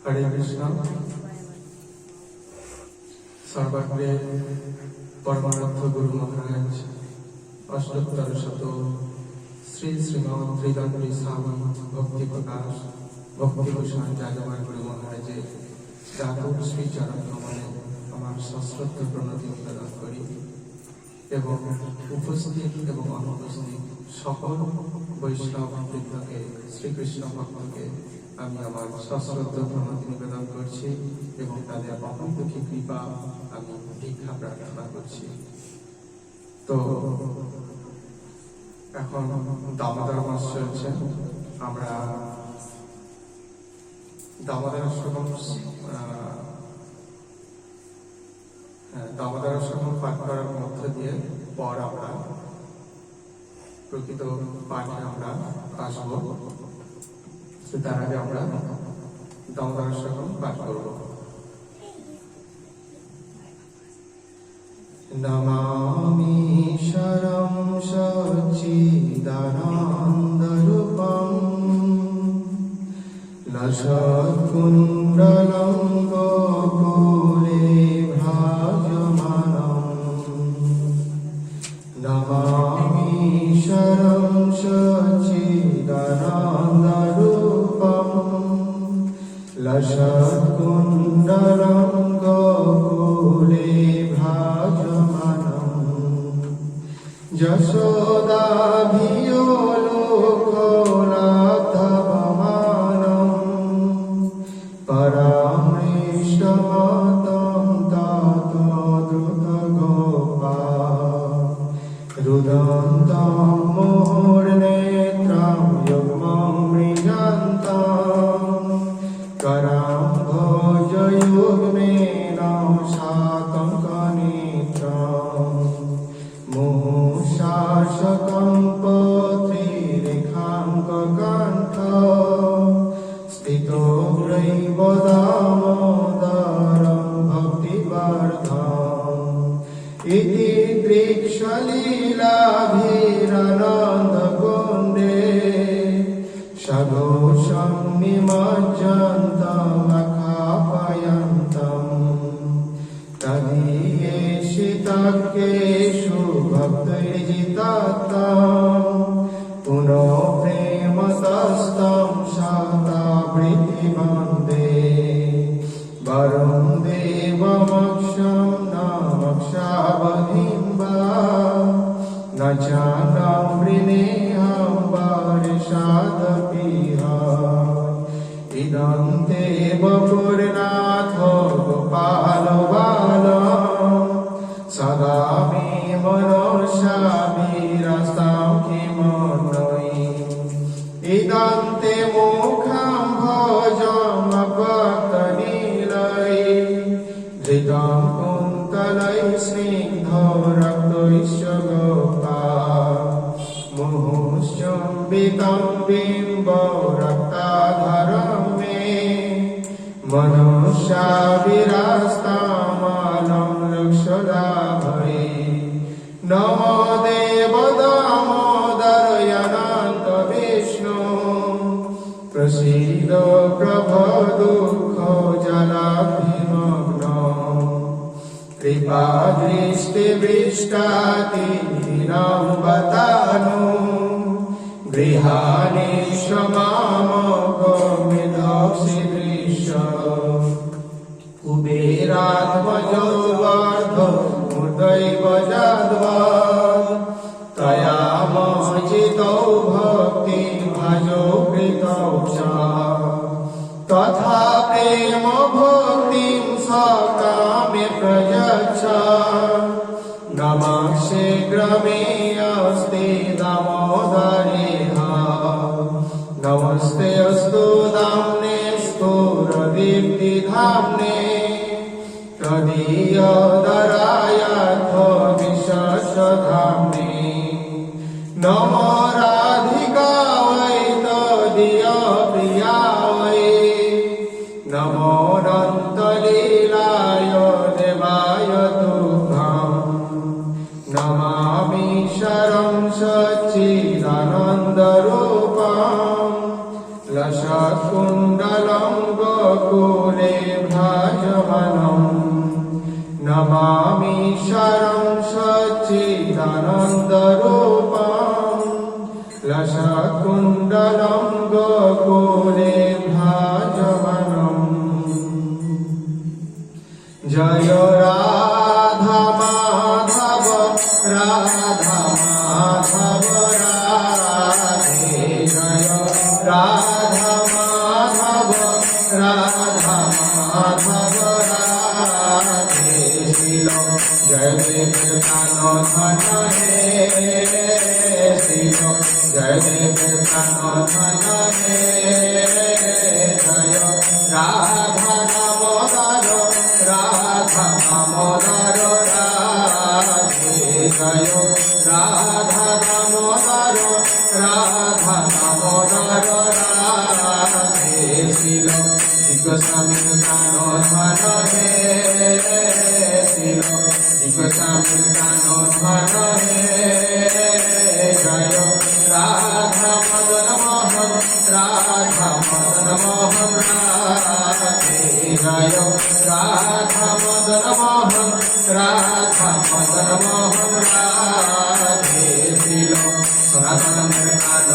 हरे कृष्ण। सर्वाग्रे परमानंद गुरु महाराज अष्टोत्तर शत श्री श्रीमद त्रिदंडी स्वामी भक्ति प्रकाश भक्ति भूषण जागरण गुरु महाराजे जातक श्री चरण कमले আমার সশ্রদ্ধ প্রণতি নিবেদন করি এবং উপস্থিত এবং অনুপস্থিত সকল বৈষ্ণব বৃন্দকে শ্রীকৃষ্ণ ভক্তকে আমি আমার সশ্রদ্ধ প্রণতি নিবেদন করছি এবং তাদের অপরমুখী কৃপা আমি ভিক্ষা প্রার্থনা করছি। তো এখন দামোদর মাস চলছে, আমরা দামোদর অষ্টকম পাঠ করার মধ্য দিয়ে পর আমরা প্রকৃত পাঠে আমরা আসবো। তার আগে আমরা দামোদর অষ্টকম পাঠ করব। নমামি শরম সচ্চিদানন্দরূপম লসৎকুণ্ডলং গোকুলে ভ্রাজমানম। নমামি শরম সচ্চিদানন্দরূপম লসৎকুণ্ডলং গোকুলে ভ্রাজমানম। যশোদাভিयो লোকলাব্ধবমানম পরামৃষ্টমাতং তত দ্রুতগোপা রুদন্तं মুহুর্নেত্রं युग्मं মৃগান্तं करां भोजयुग्मेन शातङ्कनेत्रम् मुहुशासकं पत्रीरेखाङ्ककण्ठ स्थितो ग्रैवदामोदरं भक्तिवर्धम् इति दृक्षलीलाभिरनन्दकुण्डे सघोषं निमज्जन्तमखापयन्तम् तदीयेषितज्ञेषु भक्तैर्जितात्तं पुनः प्रेमतस्तं शतावृत्तिवन्दे वरं देवमक्षं न मक्षावधिं वा न चान्नं वृणेऽहं वर्षादपीह इदं ते वपुर्नाथ गोपाल बाल सदा मे मनसा विरस्तां किमन्वयि इदं ते मुखं भोजमभक्तनीलयै धृतं कुन्तलैः स्निग्धो रक्तैश्च गोपा मुहुश्चुम्बितं बिम्बो रक्ताधरं मे मनुष्या विरास्तामालं लक्षलाभये। नमो देव दामोदरयानन्त विष्णु प्रसीद प्रभो दुःखो जलाभिमग्नो कृपादृष्टिवृष्टातिदीनं बतानु गृहाणि क्षमामो मिदक्षिदृश कुबेरात्मजो वार्धो मूर्धैव जाद्वत् तया मोचितो भक्ति भजो कृतौ च तथा प्रेम भक्तिं सकामे प्रयच्छ नमः शीघ्रमे अस्ति दामोदरेह नमस्ते अस्तु दाम्ने स्फुरदीप्तिधाम्ने तदीयदरायाथ विशस्वधाम्ने नमो राधिका वै तदीयप्रिया वै नमो अनन्तलीलाय देवाय तुभ्यं नमामि शरं सच्चिदानन्दरूपं लसत्कुण्डलं गोकुलं রাধা মাধব রাধে শিল জয় দেব প্রাণ ধন হে শিল জয় দেব প্রাণ ধন হে জয় রাধা দামোদর রাধা দামোদর রাধে জয় রাধা দামোদর রাধা দামোদর রাধে শিল গোস্বামী প্রাণ ধন হে শিল গোস্বামী প্রাণ ধন হে জয় রাধা মদন মোহন রাধা মদন মোহন রাধে জয় রাধা মদন মোহন রাধা মদন মোহন রাধে শিল সনাতনের প্রাণ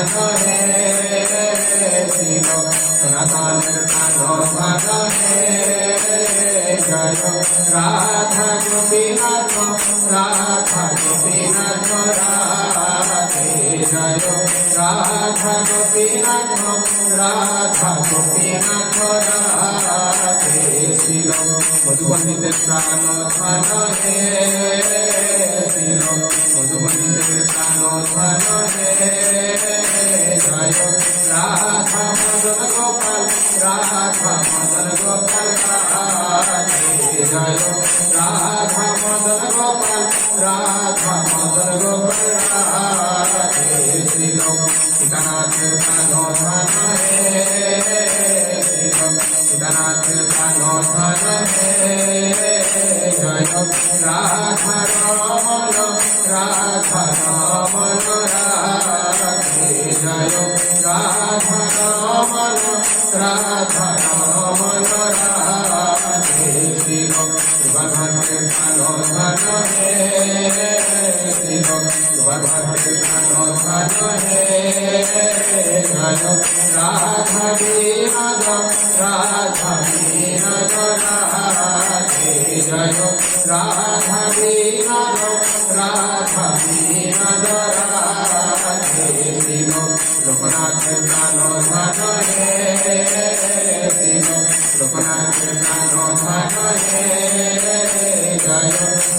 ধন হে শিল সনাতনের প্রাণ ধন হে জয় রাধা গোপীনাথ রাধা গোপীনাথ রাধে জয় রাধা গোপীনাথ রাধা গোপীনাথ রাধে শিল মধুবনীতে প্রাণ ধন হে শিল মধুবনীতে প্রাণ ধন হে জয় রাধা মদন গোপাল রাধা মদন গোপাল রাধে জয় রাধা মদন গোপাল রাধা মদন গোপাল রাধে শিল সীতানাথের প্রাণ ধন হে শিল সীতানাথের প্রাণ ধন হে জয় রাধা রমণ রাধা রমণ রাধে জয় রাধা রমণ রাধা রমণ রাধে শিল ভগবানের প্রাণ ধন হে শিল ভগবানের প্রাণ ধন হে জয় রাধা বিনোদ রাধা বিনোদ রাধে জয় রাধা বিনোদ রাধা বিনোদ রাধে শিল লোকনাথের প্রাণ ধন হে শিল লোকনাথের প্রাণ ধন হে জয়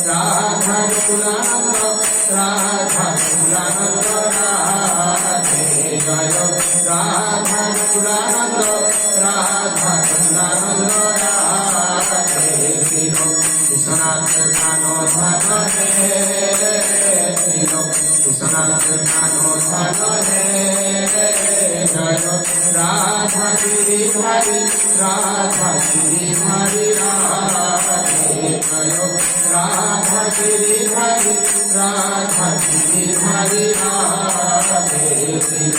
রাধা কুলানন্দ রাধা কুলানন্দ রাধে জয় রাধা কুলানন্দ রাধা কুলানন্দ রাধে শিল বিশ্বনাথের প্রাণ ধন হে শিল বিশ্বনাথের প্রাণ ধন হে জয় রাধা গিরিধারী রাধা গিরিধারী রাধে জয় রাধা গিরিধারী রাধা গিরিধারী রাধে শিল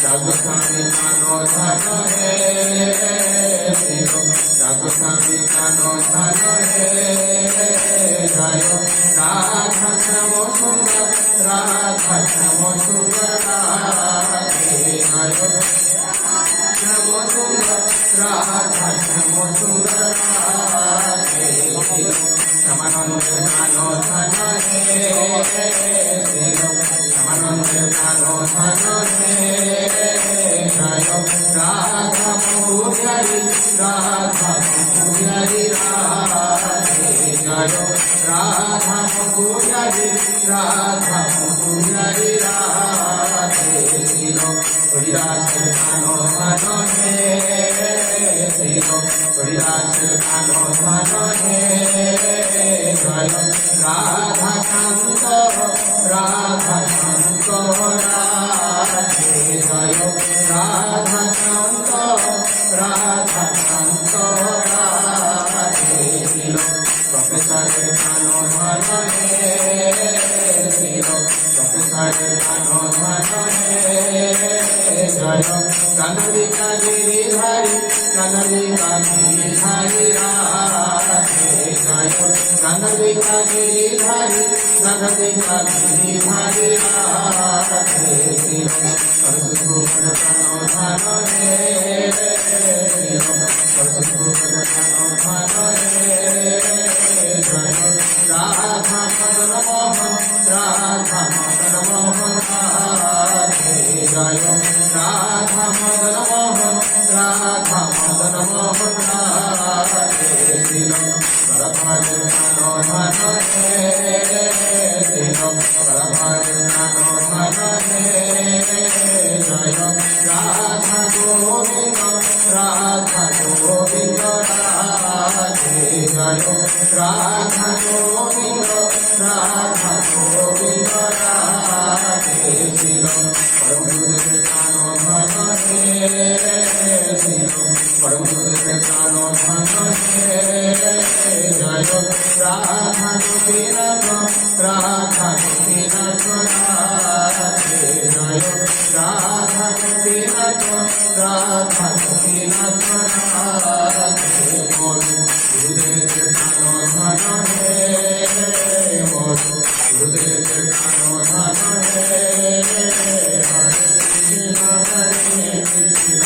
রাজস্থানী প্রাণ ধন হে শিল রাজস্থানী প্রাণ ধন হে জয় রাধা শ্যাম সুন্দর রাধা শ্যাম সুন্দর রাধে জয় শ্যাম সুন্দর রাধা শ্যাম সুন্দর রাধে শিল শ্যামানন্দের প্রাণ ধন হে শিল শ্যামানন্দের প্রাণ ধন হে জয় রাধা মধুবিহারী রাধা মধুবিহারী রাধে জয় রাধা মধুবিহারী রাধা মধুবিহারী রাধে শিল হরিদাসের প্রাণ ধন হে শিল হরিদাসের প্রাণ ধন হে জয় রাধা শান্ত রাধা শান্ত রাধে জয় রাধা শান্ত রাধা শান্ত রাধে শিল প্রফেসরের প্রাণ ধন হে শিল প্রফেসরের প্রাণ ধন হে জয় কানবিকা গিরিধারী কানবিকা গিরিধারী রাধে জয় কানবিকা গিরিধারী কানবিকা গিরিধারী রাধে শিল সরস্বতী প্রাণ ধন হে শিল সরস্বতী প্রাণ ধন হে জয় রাধা মদন মোহন রাধা মদন মোহন রাধে জয় রাধা মদন মোহন রাধা মদন জয় রাধা গোবিন্দ রাধা গোবিন্দ রাধে ছিল পরম গুরুদেবের প্রাণ ধন হে ছিল পরম গুরুদেবের প্রাণ ধন হে জয় রাধা গোপীনাথ রাধা গোপীনাথ রাধে জয় রাধা গোপীনাথ রাধা গোপীনাথ রাধে মোর গুরুদেবের প্রাণ ধন হে মোর গুরুদেবের প্রাণ ধন হে হরে কৃষ্ণ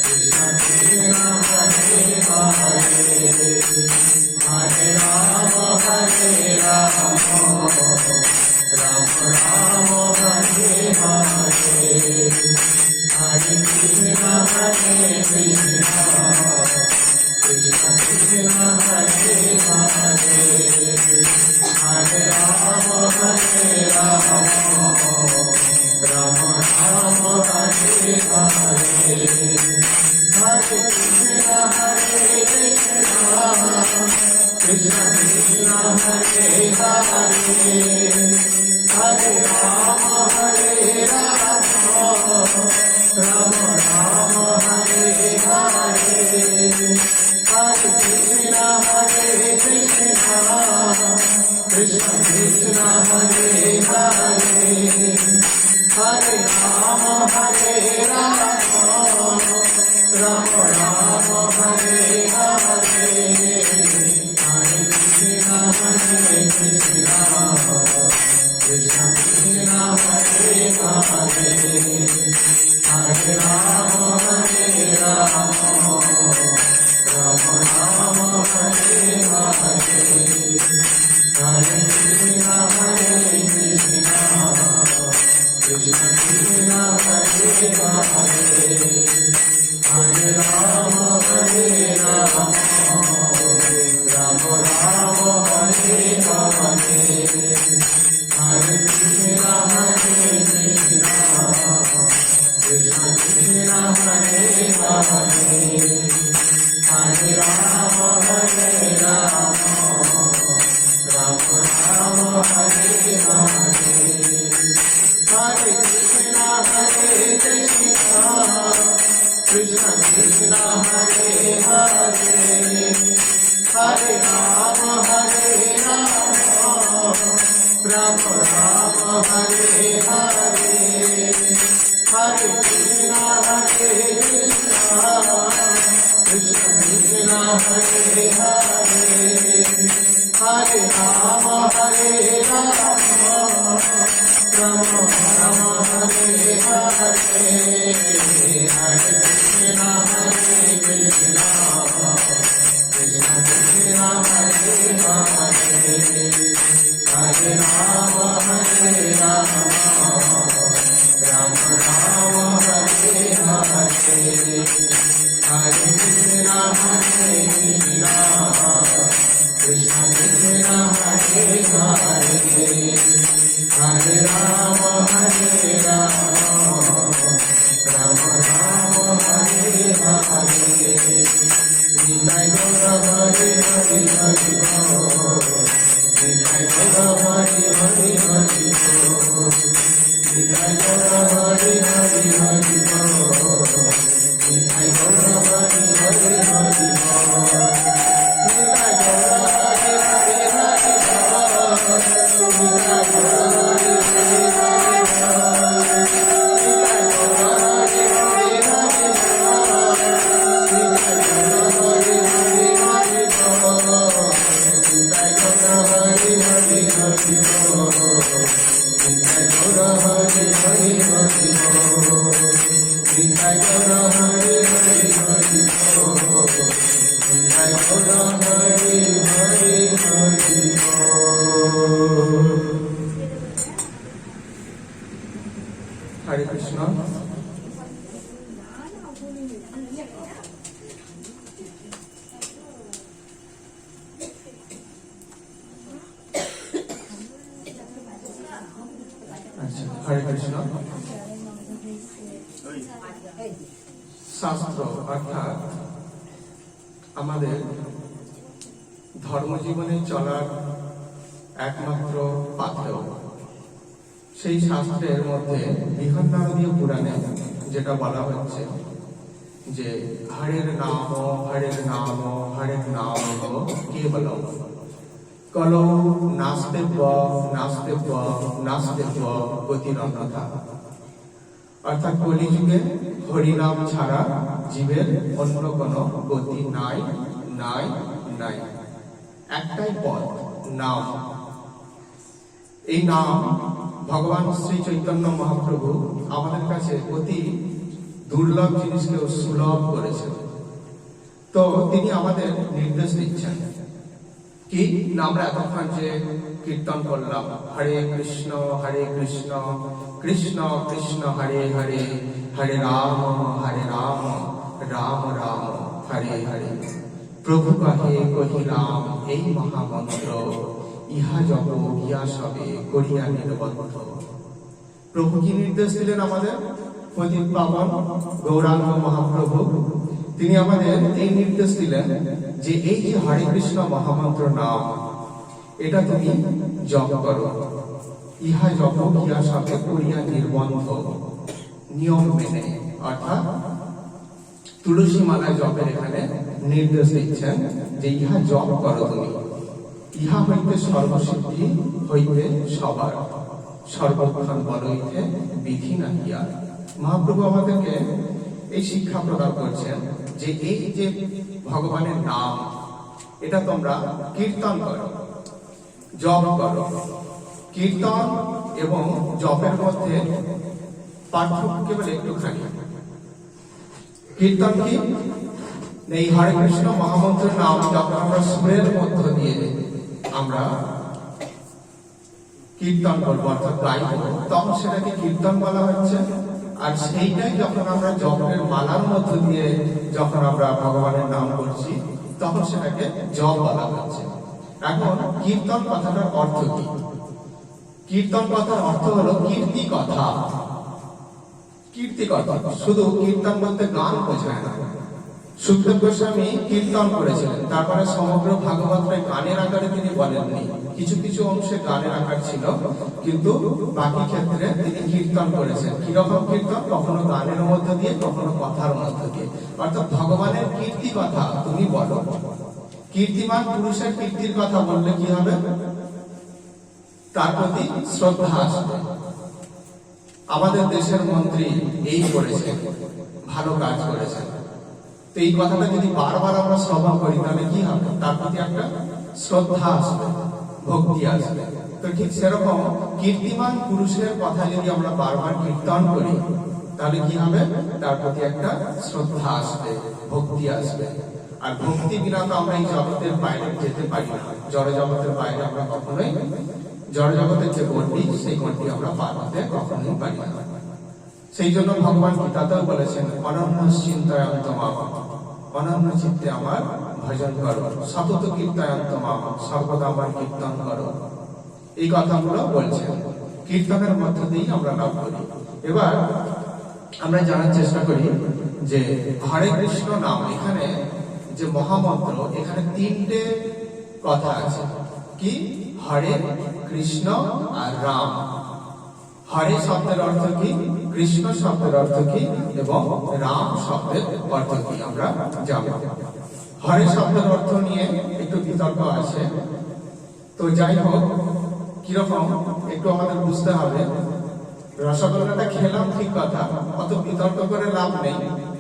কৃষ্ণ কৃষ্ণ হরে হরে হরে রাম রাম রাম হরে হরে হরে কৃষ্ণ কৃষ্ণ কৃষ্ণ হরে হরে হরে রাম রাম রাম হরে হরে হরে কৃষ্ণ কৃষ্ণ কৃষ্ণ হরে হরে হরে রাম রাম রাম হরে হরে হরে কৃষ্ণ কৃষ্ণ কৃষ্ণ হরে হরে হরে রাম রাম রাম হরে হরে হরে কৃষ্ণ কৃষ্ণ কৃষ্ণ কৃষ্ণ হরে হরে হরে রাম রাম রাম রাম হরে হরে হরে কৃষ্ণ কৃষ্ণ কৃষ্ণ হরে হরে হরে রাম রাম রাম রাম হরে হরে হরে কৃষ্ণ কৃষ্ণ কৃষ্ণ হরে হরে হরে রাম রাম রাম রাম হরে হরে হরে কৃষ্ণ কৃষ্ণ কৃষ্ণ হরে হরে হরে রাম রাম রাম হরে হরে হরে কৃষ্ণ কৃষ্ণ কৃষ্ণ হরে হরে হরে রাম রাম রাম হরে হরে হরে কৃষ্ণ কৃষ্ণ কৃষ্ণ কৃষ্ণ হরে হরে হরে রাম রাম রাম রাম হরে হরে হরে কৃষ্ণ কৃষ্ণ কৃষ্ণ হরে হরে হরে রাম রাম রাম হরে হরে নিতাই গৌর হরে হরে হরে নিতাই গৌর হরে হরে হরে নিতাই গৌর হরে হরে হরে নিতাই গৌর হরে হরে হরে নিতাই গৌর হরে হরে হরে নিতাই গৌর হরে হরে হরে কৃষ্ণ। হরে কৃষ্ণ। শাস্ত্র অর্থাৎ আমাদের ধর্মজীবনে চলার একমাত্র পাথেয়। সেই শাস্ত্রের মধ্যে বৃহন্নারদীয় পুরাণে যেটা বলা হচ্ছে যে হরের নাম হরের নাম হরের নাম কেবলম কলো নাস্তেব্য নাস্তেব্য নাস্তেব্য গতিরন্যথা। অর্থাৎ কলিযুগে হরিনাম ছাড়া জীবের অন্য কোনো গতি নাই নাই নাই। একটাই পথ, নাম। এই নাম ভগবান শ্রী চৈতন্য মহাপ্রভু আমাদের কাছে অতি দুর্লভ জিনিসকে সুলভ করেছেন। তো তিনি আমাদের নির্দেশ দিচ্ছেন কি না, আমরা এতক্ষণ যে কীর্তন করলাম হরে কৃষ্ণ কৃষ্ণ কৃষ্ণ হরে হরে, হরে রাম রাম রাম হরে হরে, প্রভু কাহে কহিলাম এই মহামন্ত্র, ইহা জপ ইহা সবে করিয়া নির্বন্ধ। প্রভু কি নির্দেশ দিলেন আমাদের? পতিত পাবন গৌরাঙ্গ মহাপ্রভু তিনি আমাদের এই নির্দেশ দিলেন যে এই যে হরে কৃষ্ণ মহামন্ত্র নাম, এটা তুমি জপ করো, ইহা জপ ইহা সবে করিয়া নির্বন্ধ, নিয়ম মেনে। অর্থাৎ তুলসী মালা জপের এখানে নির্দেশ দিচ্ছেন যে ইহা জপ করো তুমি, ইহা হইতে সর্বসিদ্ধি হইতে সবার, সর্বক্ষণ বলইতে বিধি নাহিয়া। মহাপ্রভু আমাদেরকে এই শিক্ষা প্রদান করছেন যে এই যে ভগবানের নাম, এটা তোমরা কীর্তন করো, জপ করো। কীর্তন এবং জপের মধ্যে পার্থক্য কেবল একটুখানি। কীর্তন কি? এই হরে কৃষ্ণ মহামন্ত্রের নাম যখন আমরা সুরের মধ্য দিয়ে আমরা কীর্তন করবো অর্থাৎ গাইব, তখন সেটাকে কীর্তন বলা হচ্ছে। আর সেইটাই যখন আমরা জপের মালার মধ্য দিয়ে যখন আমরা ভগবানের নাম করছি, তখন সেটাকে জপ বলা হচ্ছে। এখন কীর্তন কথাটার অর্থ কি? কীর্তন কথার অর্থ হলো কীর্তি কথা। কীর্তি কথা শুধু কীর্তন বলতে গান বোঝায় না। সুখদেব গোস্বামী কীর্তন করেছিলেন, তারপরে সমগ্র ভাগবতটাই গানের আকারে তিনি বলেননি। কিছু কিছু অংশে গানের আকার ছিল, কিন্তু বাকি ক্ষেত্রে তিনি কীর্তন করেছেন। কিরকম কীর্তন? কখনো গানের মধ্য দিয়ে, কখনো কথার মধ্য দিয়ে। অর্থাৎ ভগবানের কীর্তি কথা তুমি বলো। কীর্তিমান পুরুষের কীর্তির কথা বললে কি হবে? তার প্রতি শ্রদ্ধা আসবে। আমাদের দেশের মন্ত্রী এই করেছেন, ভালো কাজ করেছেন, তো এই কথাটা যদি বারবার আমরা শ্রবণ করি তাহলে কি হবে? তার প্রতি একটা শ্রদ্ধা আসবে, ভক্তি আসবে। তো ঠিক সেরকম কীর্তিমান পুরুষের কথা যদি আমরা বারবার কীর্তন করি তাহলে কি হবে? তার প্রতি একটা শ্রদ্ধা আসবে, ভক্তি আসবে। আর ভক্তি বিনা তো আমরা এই জগতের বাইরে যেতে পারি না। জড় জগতের বাইরে আমরা কখনোই, জড় জগতের যে গণ্ডি, সেই গণ্ডি আমরা পার হতে কখনোই পারি না। সেই জন্য ভগবান গীতাতেও বলেছেন অনন্য চিন্তায়ন্ত মাম, অনন্য চিত্তে আমার ভজন করো, সতত কীর্তয়ন্ত মাম, সর্বদা আমার কীর্তন করো। এই কথাগুলো বলছেন, কীর্তনের মধ্য দিয়েই আমরা লাভ করি। এবার আমরা জানার চেষ্টা করি যে হরে কৃষ্ণ নাম, এখানে যে মহামন্ত্র, এখানে তিনটে কথা আছে। কি? হরে কৃষ্ণ আর রাম। হরে শব্দের অর্থ কি, কৃষ্ণ শব্দের অর্থ কি, এবং রাম শব্দের অর্থ কি আমরা জানব। হরে শব্দের অর্থ নিয়ে একটু বিতর্ক আছে। তো যাই হোক, কিরকম একটু আমাদের বুঝতে হবে। রসগোল্লাটা খেলাম ঠিক কথা, অত বিতর্ক করে লাভ নেই,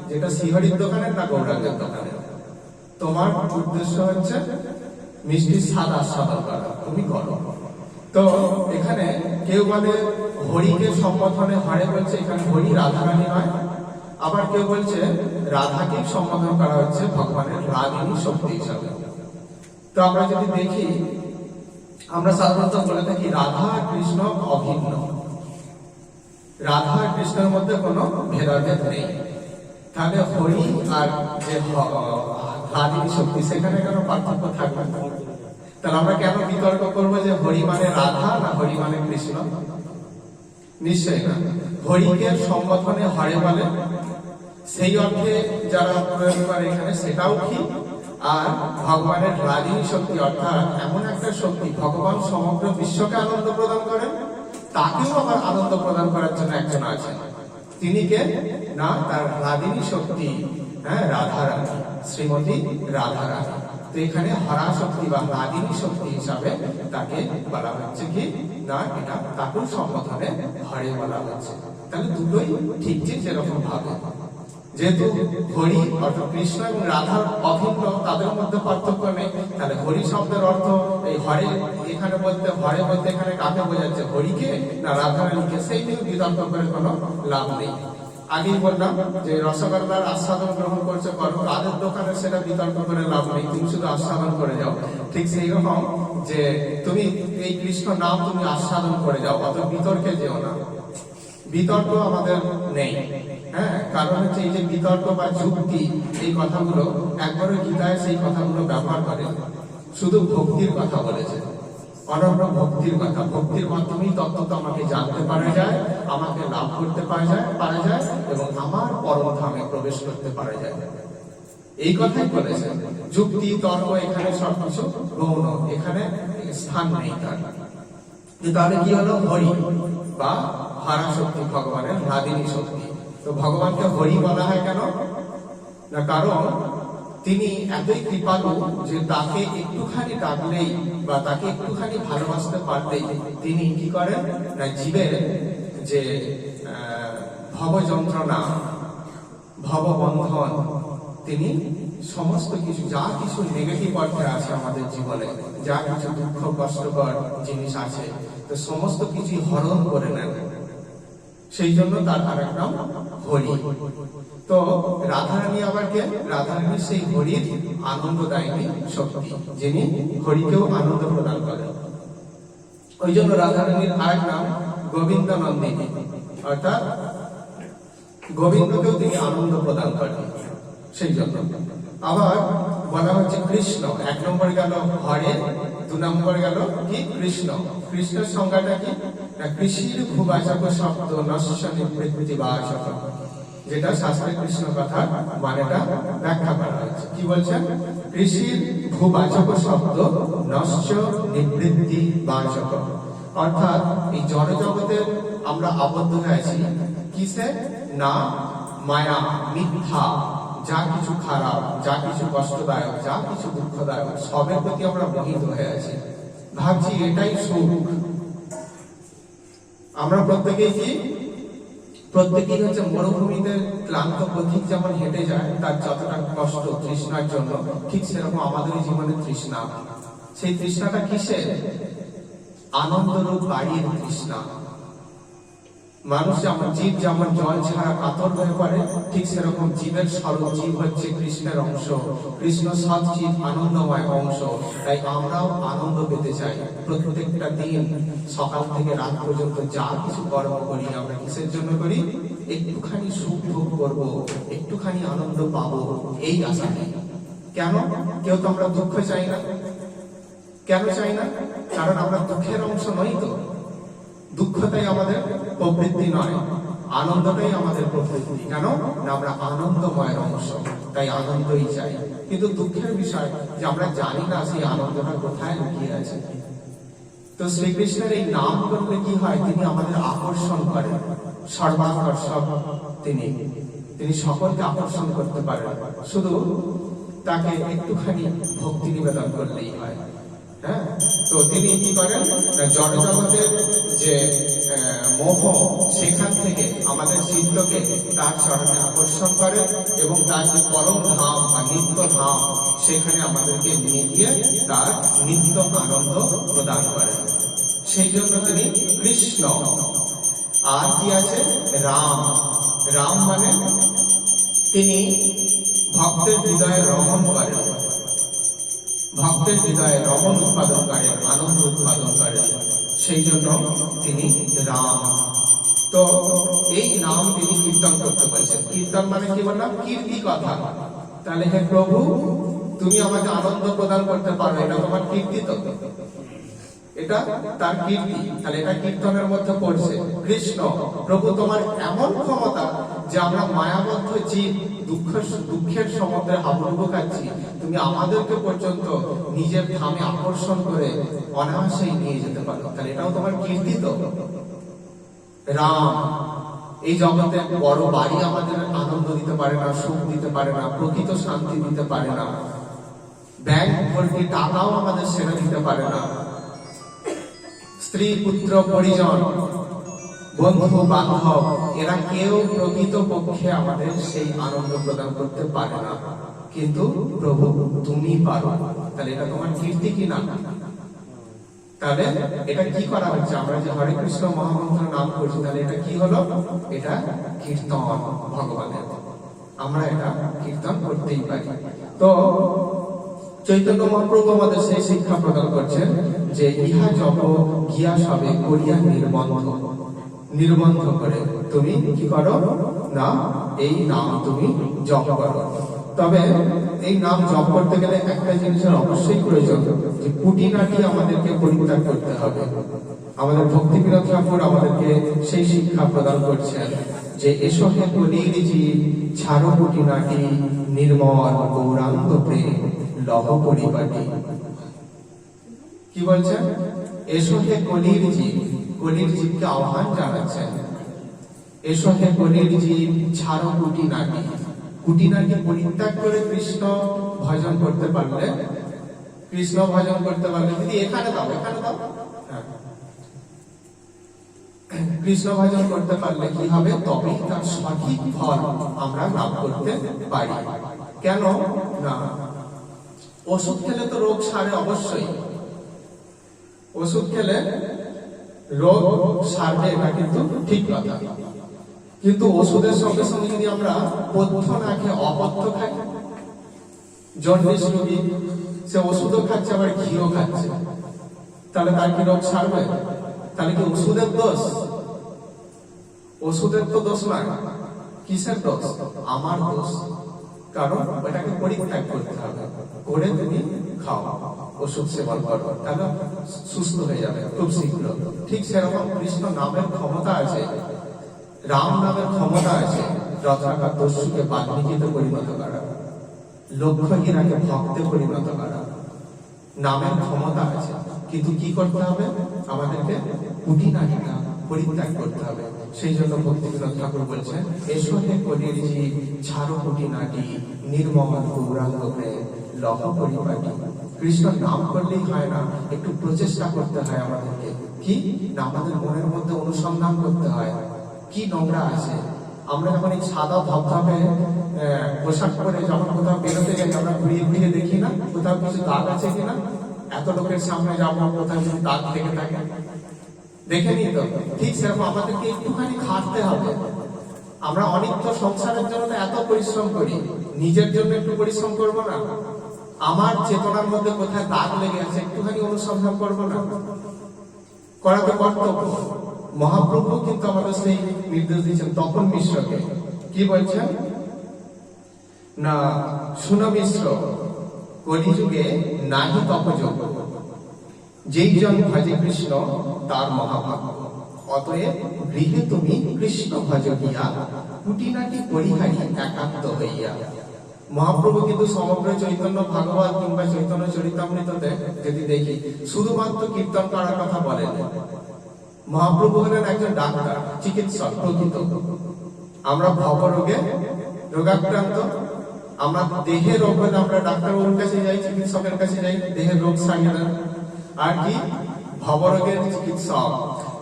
যেটা শ্রীহরির দোকানের না গৌরাঙ্গের দোকানের। তোমার উদ্দেশ্য হচ্ছে মিষ্টি স্বাদ আস্বাদন করা, তুমি করো। তো এখানে কেউ বলে হরিকে সম্বোধনে হরে বলছে, এখানে হরি রাধারানী নয়। আবার কেউ বলছে রাধাকে সম্বোধন করা হচ্ছে ভগবানের রাগিনী শক্তি হিসাবে। তো আমরা যদি দেখি, আমরা সাধারণত বলে থাকি রাধা আর কৃষ্ণ অভিন্ন, রাধা আর কৃষ্ণের মধ্যে কোনো ভেদাভেদ নেই। তাহলে হরি আর যে রাগিনী শক্তি, সেখানে কেন পার্থক্য থাকবে? তাহলে আমরা কেন বিতর্ক করবো যে হরি মানে রাধা না হরি মানে কৃষ্ণ? নিশ্চয়ই না। হরিকে সম্বোধনে হরে বলে, সেই অর্থে যারা প্রয়োগ করে এখানে সেটাও ঠিক, আর ভগবানের রাগিনী শক্তি, অর্থাৎ এমন একটা শক্তি ভগবান সমগ্র বিশ্বকে আনন্দ প্রদান করেন, তাকেও আবার আনন্দ প্রদান করার জন্য একজন আছেন। তিনি কে? না, তার রাগিনী শক্তি, হ্যাঁ, রাধারানী, শ্রীমতী রাধারানী। তো এখানে হরা শক্তি বা রাগিনী শক্তি হিসাবে তাকে বলা হচ্ছে কি না, এটা তাকে সম্বোধনে হরে বলা হচ্ছে। তাহলে দুটোই ঠিক যে যেরকম ভাবে, যেহেতু হরি অর্থাৎ কৃষ্ণ এবং রাধার অভিন্ন, তাদের মধ্যে পার্থক্য নেই, তাহলে হরি শব্দের অর্থ এই হরে এখানে বলতে, হরে বলতে এখানে কাকে বোঝাচ্ছে, হরিকে না রাধারানীকে, সেই নিয়ে বিতর্ক করে কোনো লাভ নেই। আগেই বললাম যে রসগোল্লার আস্বাদন গ্রহণ করছে করো, তাদের দোকানে সেটা বিতর্ক করে লাভ নেই, তুমি শুধু আস্বাদন করে যাও। ঠিক সেই রকম যে তুমি এই কৃষ্ণ নাম তুমি আস্বাদন করে যাও, অত বিতর্কে যেও না। বিতর্ক আমাদের নেই, হ্যাঁ, কারণ হচ্ছে এই যে বিতর্ক বা যুক্তি, এই কথাগুলো একবারও গীতায় সেই কথাগুলো ব্যবহার করে, শুধু ভক্তির কথা বলেছে, অনন্য ভক্তির কথা। ভক্তির মাধ্যমেই তত্ত্ব আমাকে জানতে পারা যায়, আমাকে লাভ করতে পারা যায় এবং আমার পরম ধামে প্রবেশ করতে পারা যায়, এই কথাই বলেছেন। যুক্তি তর্ক এখানে সবকিছু গৌণ, এখানে স্থান নেই তার। তাহলে কি হলো, হরি বা হরা শক্তি ভগবানের রাগিনী শক্তি। তো ভগবানকে হরি বলা হয় কেন না, কারণ তিনি এতই কৃপালু যে তাকে একটুখানি ডাকলেই বা তাকে একটুখানি ভালোবাসতে পারলেই তিনি কি করেন না, জীবের যে ভব যন্ত্রণা, ভববন্ধন, তিনি সমস্ত কিছু, যা কিছু নেগেটিভ অর্থে আছে আমাদের জীবনে, যা কিছু দুঃখ কষ্টকর জিনিস আছে, তো সমস্ত কিছু হরণ করে নেন। সেই জন্য তার আরেক নাম হরি। তো রাধারানী আবার কে? রাধারানী সেই হরির আনন্দদায়িনী শক্তি, যিনি হরিকেও আনন্দ প্রদান করেন। ওই জন্য রাধারানীর আরেক নাম গোবিন্দ নন্দিনী, অর্থাৎ গোবিন্দকেও তিনি আনন্দ প্রদান করেন। সেই জন্য আবার বলা হচ্ছে কৃষ্ণ, এক নম্বর গেল হরে, দু নম্বর গেল কি কৃষ্ণ। কৃষ্ণের সংজ্ঞাটা কি না, কৃষির ভূবাচক শব্দ নশ্য নিবৃত্তি বাচক, যেটা শাস্ত্রে কৃষ্ণ কথা মানেটা ব্যাখ্যা করা হয়েছে। কি বলছেন? কৃষির ভূবাচক শব্দ নশ্য নিবৃত্তি বাচক, অর্থাৎ এই জড় জগতে আমরা আবদ্ধ হয়ে আছি কিসে না, মায়া, মিথ্যা, যা কিছু খারাপ, যা কিছু কষ্টদায়ক, যা কিছু দুঃখদায়ক, সবের প্রতি আমরা মোহিত হয়ে আছি, ভাবছি এটাই সুখ। আমরা প্রত্যেকেই হচ্ছে মরুভূমিতে ক্লান্ত পথিক যেমন হেঁটে যায়, তার যতটা কষ্ট তৃষ্ণার জন্য, ঠিক সেরকম আমাদের জীবনে তৃষ্ণা। সেই তৃষ্ণাটা কিসের? আনন্দরূপ বাড়ির তৃষ্ণা। মানুষ যেমন, জীব যেমন জল ছাড়া কাতর হয়ে পড়ে, ঠিক সেরকম জীবের স্বরূপ, জীব হচ্ছে কৃষ্ণের অংশ, কৃষ্ণ সৎচিৎ আনন্দময় অংশ। তাই আমরাও আনন্দ পেতে চাই। প্রত্যেকটা দিন সকাল থেকে রাত পর্যন্ত যা কিছু কর্ম করি, আমরা কিসের জন্য করি? একটুখানি সুখ ভোগ করবো, একটুখানি আনন্দ পাবো, এই আশা নেই। কেন? কেউ তো আমরা দুঃখ চাই না। কেন চাই না? কারণ আমরা দুঃখের অংশ নই। তো দুঃখটাই আমাদের প্রবৃত্তি নয়, আনন্দটাই আমাদের প্রবৃত্তি। কেন না, আমরা আনন্দময়ের অংশ, তাই আনন্দই চাই। কিন্তু দুঃখের বিষয় যে আমরা জানি না সেই আনন্দটা কোথায় লুকিয়ে আছে। তো শ্রীকৃষ্ণের এই নাম করলে কি হয়? তিনি আমাদের আকর্ষণ করেন, সর্বাকর্ষক তিনি সকলকে আকর্ষণ করতে পারেন, শুধু তাকে একটুখানি ভক্তি নিবেদন করলেই হয়। হ্যাঁ, তো তিনি কি করেন না, জড় জগতের যে মোহ, সেখান থেকে আমাদের চিত্তকে তার চরণে আকর্ষণ করেন এবং তার যে পরম ধাম বা নিত্য ধাম, সেখানে আমাদেরকে নিয়ে গিয়ে তার নিত্য আনন্দ প্রদান করেন। সেই জন্য তিনি কৃষ্ণ। আর কি আছে? রাম। রাম মানে তিনি ভক্তের হৃদয়ে রমণ করেন, ভক্তের হৃদয়ে রমণ উৎপাদন করেন, আনন্দ উৎপাদন করেন। সেই জন্য তিনি রাম। তো এই নাম তিনি কীর্তন করতে বলছেন। কীর্তন মানে কি বললাম? কীর্তি কথা। তাহলে হে প্রভু, তুমি আমাকে আনন্দ প্রদান করতে পারো, এটা তোমার কীর্তি। তো এটা তার কীর্তি, তাহলে এটা কীর্তনের মধ্যে পড়ছে। কৃষ্ণ, প্রভু তোমার এমন ক্ষমতা যে আমরা মায়াবদ্ধ জীব, দুঃখের সমুদ্রে হাবুডুবু খাচ্ছি, তুমি আমাদেরকে পর্যন্ত নিজের ধামে আকর্ষণ করে অনায়াসেই নিয়ে যেতে পারো, তাহলে এটাও তোমার কীর্তি তো। রাম এই জগতে বড় বাড়ি আমাদের আনন্দ দিতে পারে না, সুখ দিতে পারে না, প্রকৃত শান্তি দিতে পারে না, ব্যাংক ভর্তি টাকাও আমাদের সেরে দিতে পারে না, স্ত্রী পুত্র পরিজন বন্ধু বান্ধব এরা কেউ প্রকৃত পক্ষে আমাদের সেই আনন্দ প্রদান করতে পারে না, কিন্তু প্রভু তুমি পারো। তাহলে এটা তোমার কীর্তি কি না? তাহলে এটা কি করা হচ্ছে? আমরা যে হরে কৃষ্ণ মহামন্ত্র নাম করছি, তাহলে এটা কি হলো? এটা কীর্তন ভগবানের। আমরা এটা কীর্তন করতেই পারি। তো চৈতন্য মহাপ্রভু আমাদের সেই শিক্ষা প্রদান করছেন যে ইহা জপ গিয়া সবে করিয়া নির্বন্ধ করে তুমি কি করো না, এই নাম তুমি জপ করো। তবে এই নাম জপ করতে গেলে একটা জিনিসের অবশ্যই প্রয়োজন, যে কুটিনাটি আমাদেরকে পরিত্যাগ করতে হবে। আমাদের ভক্তিবিনোদ ঠাকুর আমাদেরকে সেই শিক্ষা প্রদান করছেন যে এসো হে কলির জীব ছাড়ো কুটিনাটি, নির্মল গৌরাঙ্গ প্রেম লহ পরিপাটি। কি বলছেন? এসো হে কলির জীব, কলির জীবকে আহ্বান জানাচ্ছেন। এসো হে কলির জীব ছাড়ো কুটিনাটি, কুটিনাটি পরিত্যাগ করে কৃষ্ণ ভজন করতে পারলে, কৃষ্ণ ভজন করতে পারলে, দিদি এখানে দাও, এখানে দাও, কৃষ্ণ ভজন করতে পারলে কি হবে? তবেই তার সঠিক ফল আমরা লাভ করতে পারি। কেন না, ওষুধ খেলে তো রোগ সারে অবশ্যই, ওষুধ খেলে রোগ সারবে, এটা কিন্তু ঠিক কথা, কিন্তু ওষুধের সঙ্গে সঙ্গে যদি আমরা পথ্য না খেয়ে অপথ্য খাই, জন্ডিস রোগী সে ওষুধও খাচ্ছে আবার ঘিও খাচ্ছে, তাহলে তার কি রোগ সারবে? তাহলে কি ওষুধের দোষ? ওষুধের তো দোষ নয়, কিসের দোষ? আমার দোষ। কারণ ওটাকে পরিত্যাগ করতে হবে, করে তুমি খাও, ওষুধ সেবন করো, তাহলে সুস্থ হয়ে যাবে খুব শীঘ্র। ঠিক সেরকম কৃষ্ণ নামের ক্ষমতা আছে, রাম নামের ক্ষমতা আছে যথাকার দস্যুকে বাল্মীকিতে পরিণত করা, লক্ষ্যহীনাকে ভক্তে পরিণত করা। নামের ক্ষমতা আছে, কিন্তু কি করতে হবে? আমাদেরকে কুটিনাটিটা পরিত্যাগ করতে হবে। সেই জন্য ভক্তিবিনোদ ঠাকুর বলছেন এসো হে কলির জীব ছাড়ো কুটিনাটি, নির্মল গৌরাঙ্গ প্রেম লহ পরিপাটি। কৃষ্ণ নাম করলেই হয় না, একটু প্রচেষ্টা করতে হয় আমাদেরকে। কি না, আমাদের মনের মধ্যে অনুসন্ধান করতে হয় কি নোংরা আছে। আমরা যখন এই সাদা ধপধপে পোশাক পরে যখন কোথাও বেরোতে যাই, আমরা ঘুরিয়ে ঘুরিয়ে দেখি না কোথাও কিছু দাগ আছে কিনা। এত লোকের সামনে যাবো, কোথাও কিছু দাগ থেকে থাকে, দেখে নি তো? ঠিক সেরকম আমাদেরকে একটুখানি খাটতে হবে। আমরা অনেক তো সংসারের জন্য এত পরিশ্রম করি, নিজের জন্য একটু পরিশ্রম করবো না? আমার চেতনার মধ্যে কোথায় দাগ লেগে আছে একটুখানি অনুসন্ধান করবো না? করা তো কর্তব্য। মহাপ্রভু কিন্তু আমাদের সেই নির্দেশ দিচ্ছেন তপন মিশ্রকে। কি বলছেন না, শুনো মিশ্র, কলিযুগে নাহি তপযোগ, যেই জন ভজে কৃষ্ণ তার মহাভাগ্য। অতএব গৃহে তুমি কৃষ্ণ ভজ গিয়া, কুটিনাটি পরিহারি একান্ত হইয়া। মহাপ্রভু কিন্তু সমগ্র চৈতন্য ভাগবত কিংবা চৈতন্য চরিতামৃততে যদি দেখি, শুধুমাত্র কীর্তন করার কথা বলেন। মহাপ্রভু হলেন একজন ডাক্তার, চিকিৎসক প্রকৃত। আমরা ভবরোগে রোগাক্রান্ত, আমরা দেহে রোগ হলে আমরা ডাক্তারবাবুর কাছে যাই, চিকিৎসকের কাছে যাই, দেহের রোগ সারিয়ে দেন। আর কি ভবরোগের চিকিৎসক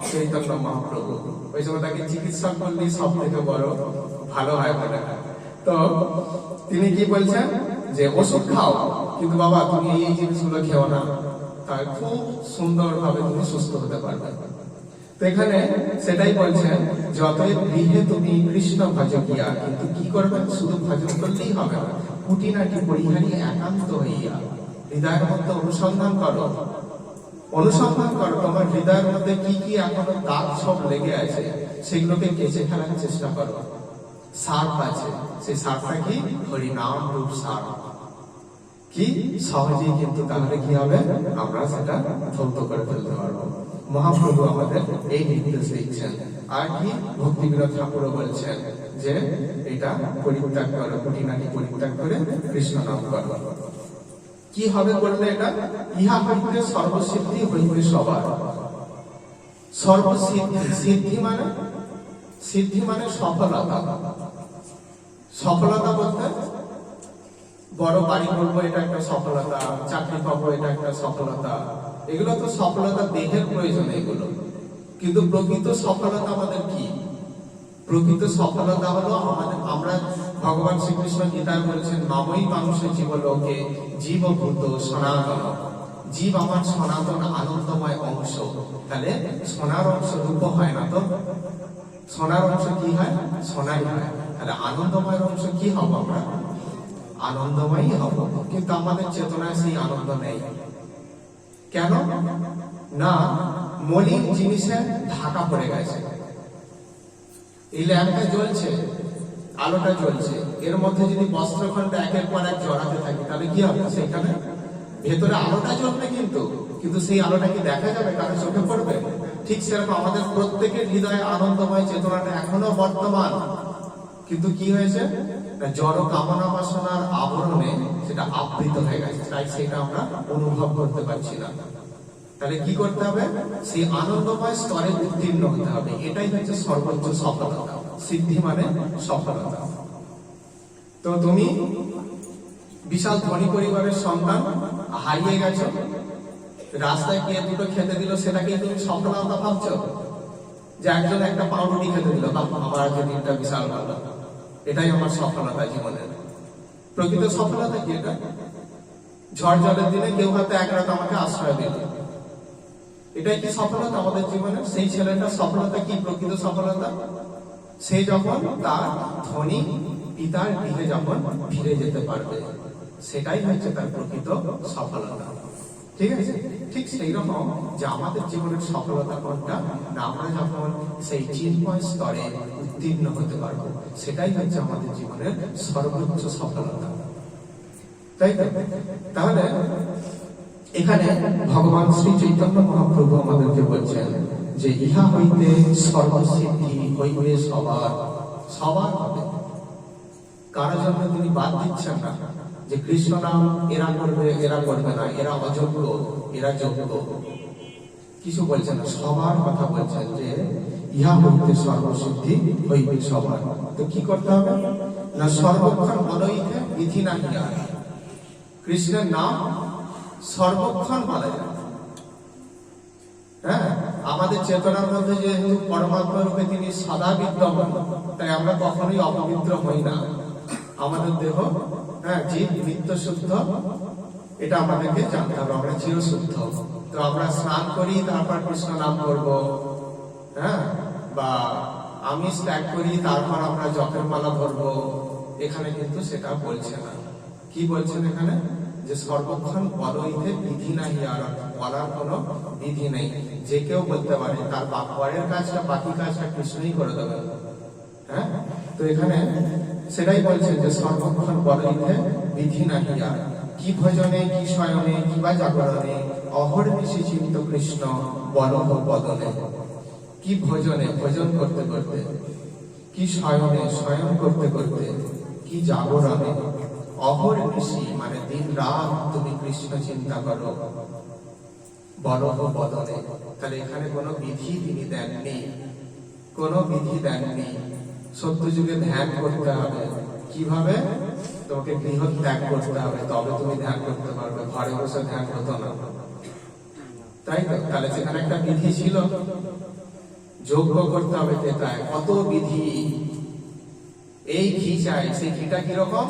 চৈতন্য মহাপ্রভু। ওই সময় তাকে চিকিৎসক করলেই সব থেকে বড় ভালো হয় বলে। তো তিনি কি বলছেন যে ওষুধ খাও, কিন্তু বাবা তুমি এই জিনিসগুলো খেও না, তাহলে খুব সুন্দর ভাবে তুমি সুস্থ হতে পারবে। তো এখানে সেটাই বলছেন যতই গৃহে তুমি কৃষ্ণ ভজ গিয়া, কিন্তু কি করবে? শুধু ভজন করলেই হবে না, কুটিনাটি পরিহারি একান্ত হইয়া। হৃদয়ের মধ্যে অনুসন্ধান করো, অনুসন্ধান করো তোমার হৃদয়ের মধ্যে কি কি এখনো দাগ সব লেগে আছে, সেগুলোকে কেচে ফেলার চেষ্টা করো। সাপ আছে, সেই সাপটা কি? হরিনাম রূপ সাপ। কি সহজেই কিন্তু তাহলে কি হবে? আমরা সেটা ধ্বংস করে ফেলতে পারবো। মহাপ্রভু আমাদের এই নির্দেশ দিচ্ছেন। আর কি ভক্তিবিনোদ ঠাকুরও বলছেন যে এটা পরিত্যাগ করো, খুঁটিনাটি পরিত্যাগ করে কৃষ্ণ নাম করো। কি হবে করলে এটা? ইহা হইতে সর্বসিদ্ধি হইবে সবার। সর্বসিদ্ধি, সিদ্ধি মানে সফলতা। সফলতা বলতে বড় বাড়ি করবো, এটা একটা সফলতা, চাকরি পাবো, এটা একটা সফলতা। এগুলো তো সফলতা, দেহের প্রয়োজন এগুলো। কিন্তু প্রকৃত সফলতা আমাদের কি? প্রকৃত সফলতা হলো আমরা ভগবান শ্রীকৃষ্ণ গীতায় বলেছেন, নবই মানুষের জীবলোকে জীবভূত সনাতন। জীব আমার সনাতন আনন্দময় অংশ। তাহলে সোনার অংশ রূপ হয় না তো, সোনার অংশ কি হয়? সোনাই হয়। তাহলে আনন্দময় অংশ কি হব? আমরা আনন্দময়ই হব। কিন্তু আমাদের চেতনায় সেই আনন্দ নেই। কেন? না, মলিন জিনিসে ঢাকা পড়ে গেছে। এই ল্যাম্পটা জ্বলছে, আলোটা জ্বলছে, এর মধ্যে যদি বস্ত্রখণ্ড একের পর এক জড়াতে থাকে তাহলে কি হবে? সেখানে ভেতরে আলোটা জ্বলবে, কিন্তু সেই আলোটা কি দেখা যাবে? কারো চোখে পড়বে? ঠিক সেরকম আমাদের প্রত্যেকের হৃদয়ে আনন্দময় চেতনাটা এখনো বর্তমান, কিন্তু কি হয়েছে? জড় কামনা বাসনার আবরণে সেটা আবৃত হয়ে গেছে, তাই সেটা আমরা অনুভব করতে পারছি না। তাহলে কি করতে হবে? সেই আনন্দময় স্তরে উত্তীর্ণ হতে হবে। এটাই হচ্ছে সর্বোচ্চ সফলতা। সিদ্ধি মানে সফলতা। তো তুমি বিশাল ধনী পরিবারের সন্তান, হারিয়ে গেছো, রাস্তায় গিয়ে দুটো খেতে দিল, সেটাকেই তুমি সফলতা ভাবছো? যে একজন একটা পাউরুটি খেতে দিল, আমার আজকে দিনটা বিশাল ভালো, এটাই আমার সফলতা জীবনের। প্রকৃত সফলতা কি এটা? ঝড় জলের দিনে কেউ হয়তো এক রাত আমাকে আশ্রয় দিল, এটাই কি সফলতা আমাদের জীবনে? সেই ছেলেটার সফলতা কি? প্রকৃত সফলতা সে যখন তার ধনী পিতার গৃহে যখন ফিরে যেতে পারবে, সেটাই হচ্ছে তার প্রকৃত সফলতা। ঠিক আছে? ঠিক সেই রকম যে আমাদের জীবনের সফলতা কোনটা? না, আমরা যখন সেই চিন্ময় স্তরে উত্তীর্ণ হতে পারবো, সেটাই হচ্ছে আমাদের জীবনের সর্বোচ্চ সফলতা। তাই তো? তাহলে এখানে ভগবান শ্রী চৈতন্য মহাপ্রভু আমাদেরকে বলছেন যে ইহা হইতে সর্বসিদ্ধি হইবে সবার। সবার হবে। কারো জন্য তিনি বাদ দিচ্ছেন না যে কৃষ্ণ নাম এরা করবে, এরা করবে না, এরা অযোগ্য, এরা যোগ্য, কিছু বলছেন না। সবার কথা বলছেন যে ইহা হইতে সর্বসিদ্ধি হইবে সবার। তো কি করতে হবে? না, সর্বক্ষণ বলইতে বিধি না হিয়া। কৃষ্ণের নাম সর্বক্ষণ বলা যায়। হ্যাঁ, আমাদের চেতনার মধ্যে যেহেতু পরমাত্মা রূপে তিনি সদা বিদ্যমান, তাই আমরা কখনোই অপবিত্র হই না। আমাদের দেহ, হ্যাঁ, জীব নিত্য শুদ্ধ, এটা আমাদেরকে জানতে হবে। আমরা চিরশুদ্ধ। তো আমরা স্নান করি, তারপর কৃষ্ণ নাম করব, হ্যাঁ, বা আমিষ ত্যাগ করি, তারপর আমরা জপের মালা ধরবো, এখানে কিন্তু সেটা বলছে না। কি বলছেন এখানে? যে সর্বক্ষণ বলইতে বিধি নাহি, আর বলার কোনো বিধি নেই। যে কেউ বলতে পারে, তার পরের কাজটা, বাকি কাজটা কৃষ্ণই করে দেবে। হ্যাঁ, তো এখানে সেটাই বলছেন যে সর্বক্ষণ বলইতে বিধি নাহি, আর কি ভজনে, কি শয়নে, কিবা জাগরণে, অহর্নিশি চিন্ত কৃষ্ণ বলহ বদনে। কি ভজনে, ভজন করতে করতে, কি শয়নে, শয়ন করতে করতে, কি জাগরণে, অহর্নিশি মানে দিন রাত তুমি কৃষ্ণ চিন্তা করো, বলহ বদনে। তাহলে এখানে কোনো বিধি তিনি দেননি, কোনো বিধি দেননি। সত্য যুগে ধ্যান করতে হবে। কিভাবে? তোমাকে গৃহ ত্যাগ করতে হবে, তবে তুমি ধ্যান করতে পারবে। ঘরে বসে ধ্যান হতো না, তাই তো? তাহলে সেখানে একটা বিধি ছিল, যজ্ঞ করতে হবে কেতায়, কত বিধি। এই ঘি চাই, সেই ঘিটা কিরকম?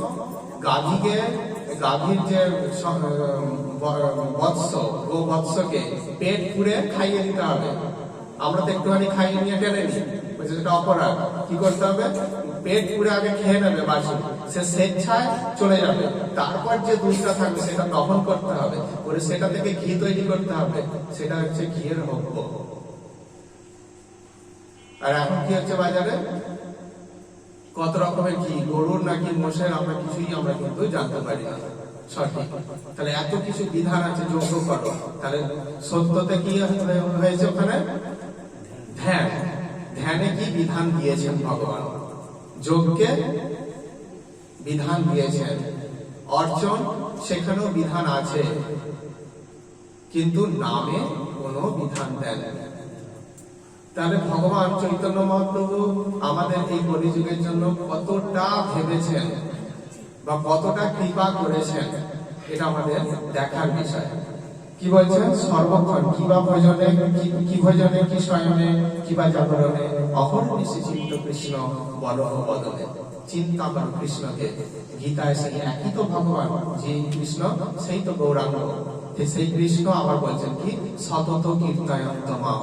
গাভীর যে বৎস, গো বৎসকে পেট পুড়ে খাইয়ে দিতে হবে। আমরা তো একটুখানি খাইয়ে নিয়ে টেনে নিই, যেটা অপরাধ। কি করতে হবে? পেট পুড়ে আগে খেয়ে নেবে বাসি, সে স্বেচ্ছায় চলে যাবে। তারপর যে দুধটা থাকবে সেটা দহন করতে হবে, করে সেটা থেকে ঘি তৈরি করতে হবে। সেটা হচ্ছে ঘিয়ের হব্য। আর এখন কি হচ্ছে বাজারে? কত রকমের ঘি, গরুর নাকি মোষের, আমরা কিছুই আমরা কিন্তু জানতে পারি না সঠিক। তাহলে এত কিছু বিধান আছে যোগ্য করো। তাহলে সত্যতে কি হয়েছে ওখানে? ধ্যান। ধ্যানে কি বিধান দিয়েছেন ভগবান? যজ্ঞে বিধান দিয়েছেন, অর্চন সেখানেও বিধান আছে, কিন্তু নামে কোনো বিধান দেন। তাহলে ভগবান চৈতন্য মহাপ্রভু আমাদের এই কলিযুগের জন্য কতটা ভেবেছেন বা কতটা কৃপা করেছেন, এটা আমাদের দেখার বিষয়। কি বলছেন? সর্বক্ষণ কিবা ভজনে, কি ভজনে, কি শয়নে, কিবা জাগরণে, অহর্নিশি চিত্ত কৃষ্ণ বলহ বদনে। চিন্তা করো কৃষ্ণকে। গীতায় সেই একই তো ভগবান, যে কৃষ্ণ সেই তো গৌরাঙ্গ। সেই কৃষ্ণ আবার বলছেন কি, সতত কীর্তয়ন্ত মাম,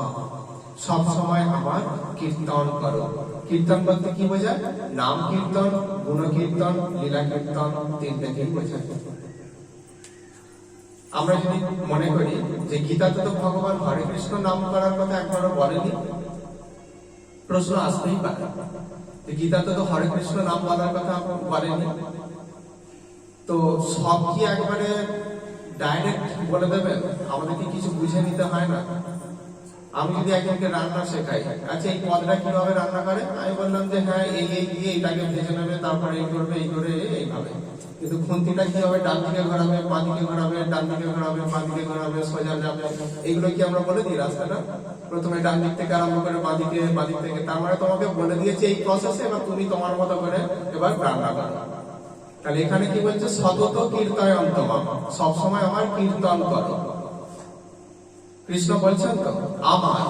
সব সময় আমার কীর্তন করো। কীর্তন বলতে কি বোঝায়? নাম কীর্তন, গুণ কীর্তন, লীলা কীর্তন, তিনটাকেই বোঝায়। আমরা যদি মনে করি যে গীতাতে তো ভগবান হরে কৃষ্ণ নাম করার কথা একবারও বলেনি, প্রশ্ন আসতেই পারে গীতাতে তো হরে কৃষ্ণ নাম বলার কথা বলেনি, তো সব কি একবারে ডাইরেক্ট বলে দেবেন? আমাদেরকে কিছু বুঝে নিতে হয় না? আমি যদি একজনকে রান্না শেখাই, আচ্ছা এই পদটা কিভাবে রান্না করে, আমি বললাম যে হ্যাঁ এই দিয়ে এটাকে ভেজে নেবে, তারপরে এই করবে, এই করে এইভাবে। কিন্তু খুন্তিটা কি হবে? ডান দিকে ঘোরাবে, বাঁ দিকে ঘোরাবে, ডান দিকে ঘোরাবে, বাঁ দিকে ঘোরাবে, সোজা যাবে, এইগুলো কি আমরা বলে দিই রাস্তাটা? প্রথমে ডান দিক থেকে আরম্ভ করে বাঁ দিক থেকে, তার মানে তোমাকে বলে দিয়েছে এই প্রসেসে, এবার তুমি তোমার মতো করে এবার রান্না করো। তাহলে এখানে কি বলছে? সতত কীর্তয়ন্ত মাম, সবসময় আমার কীর্তন করো। কৃষ্ণ বলছেন তো আমার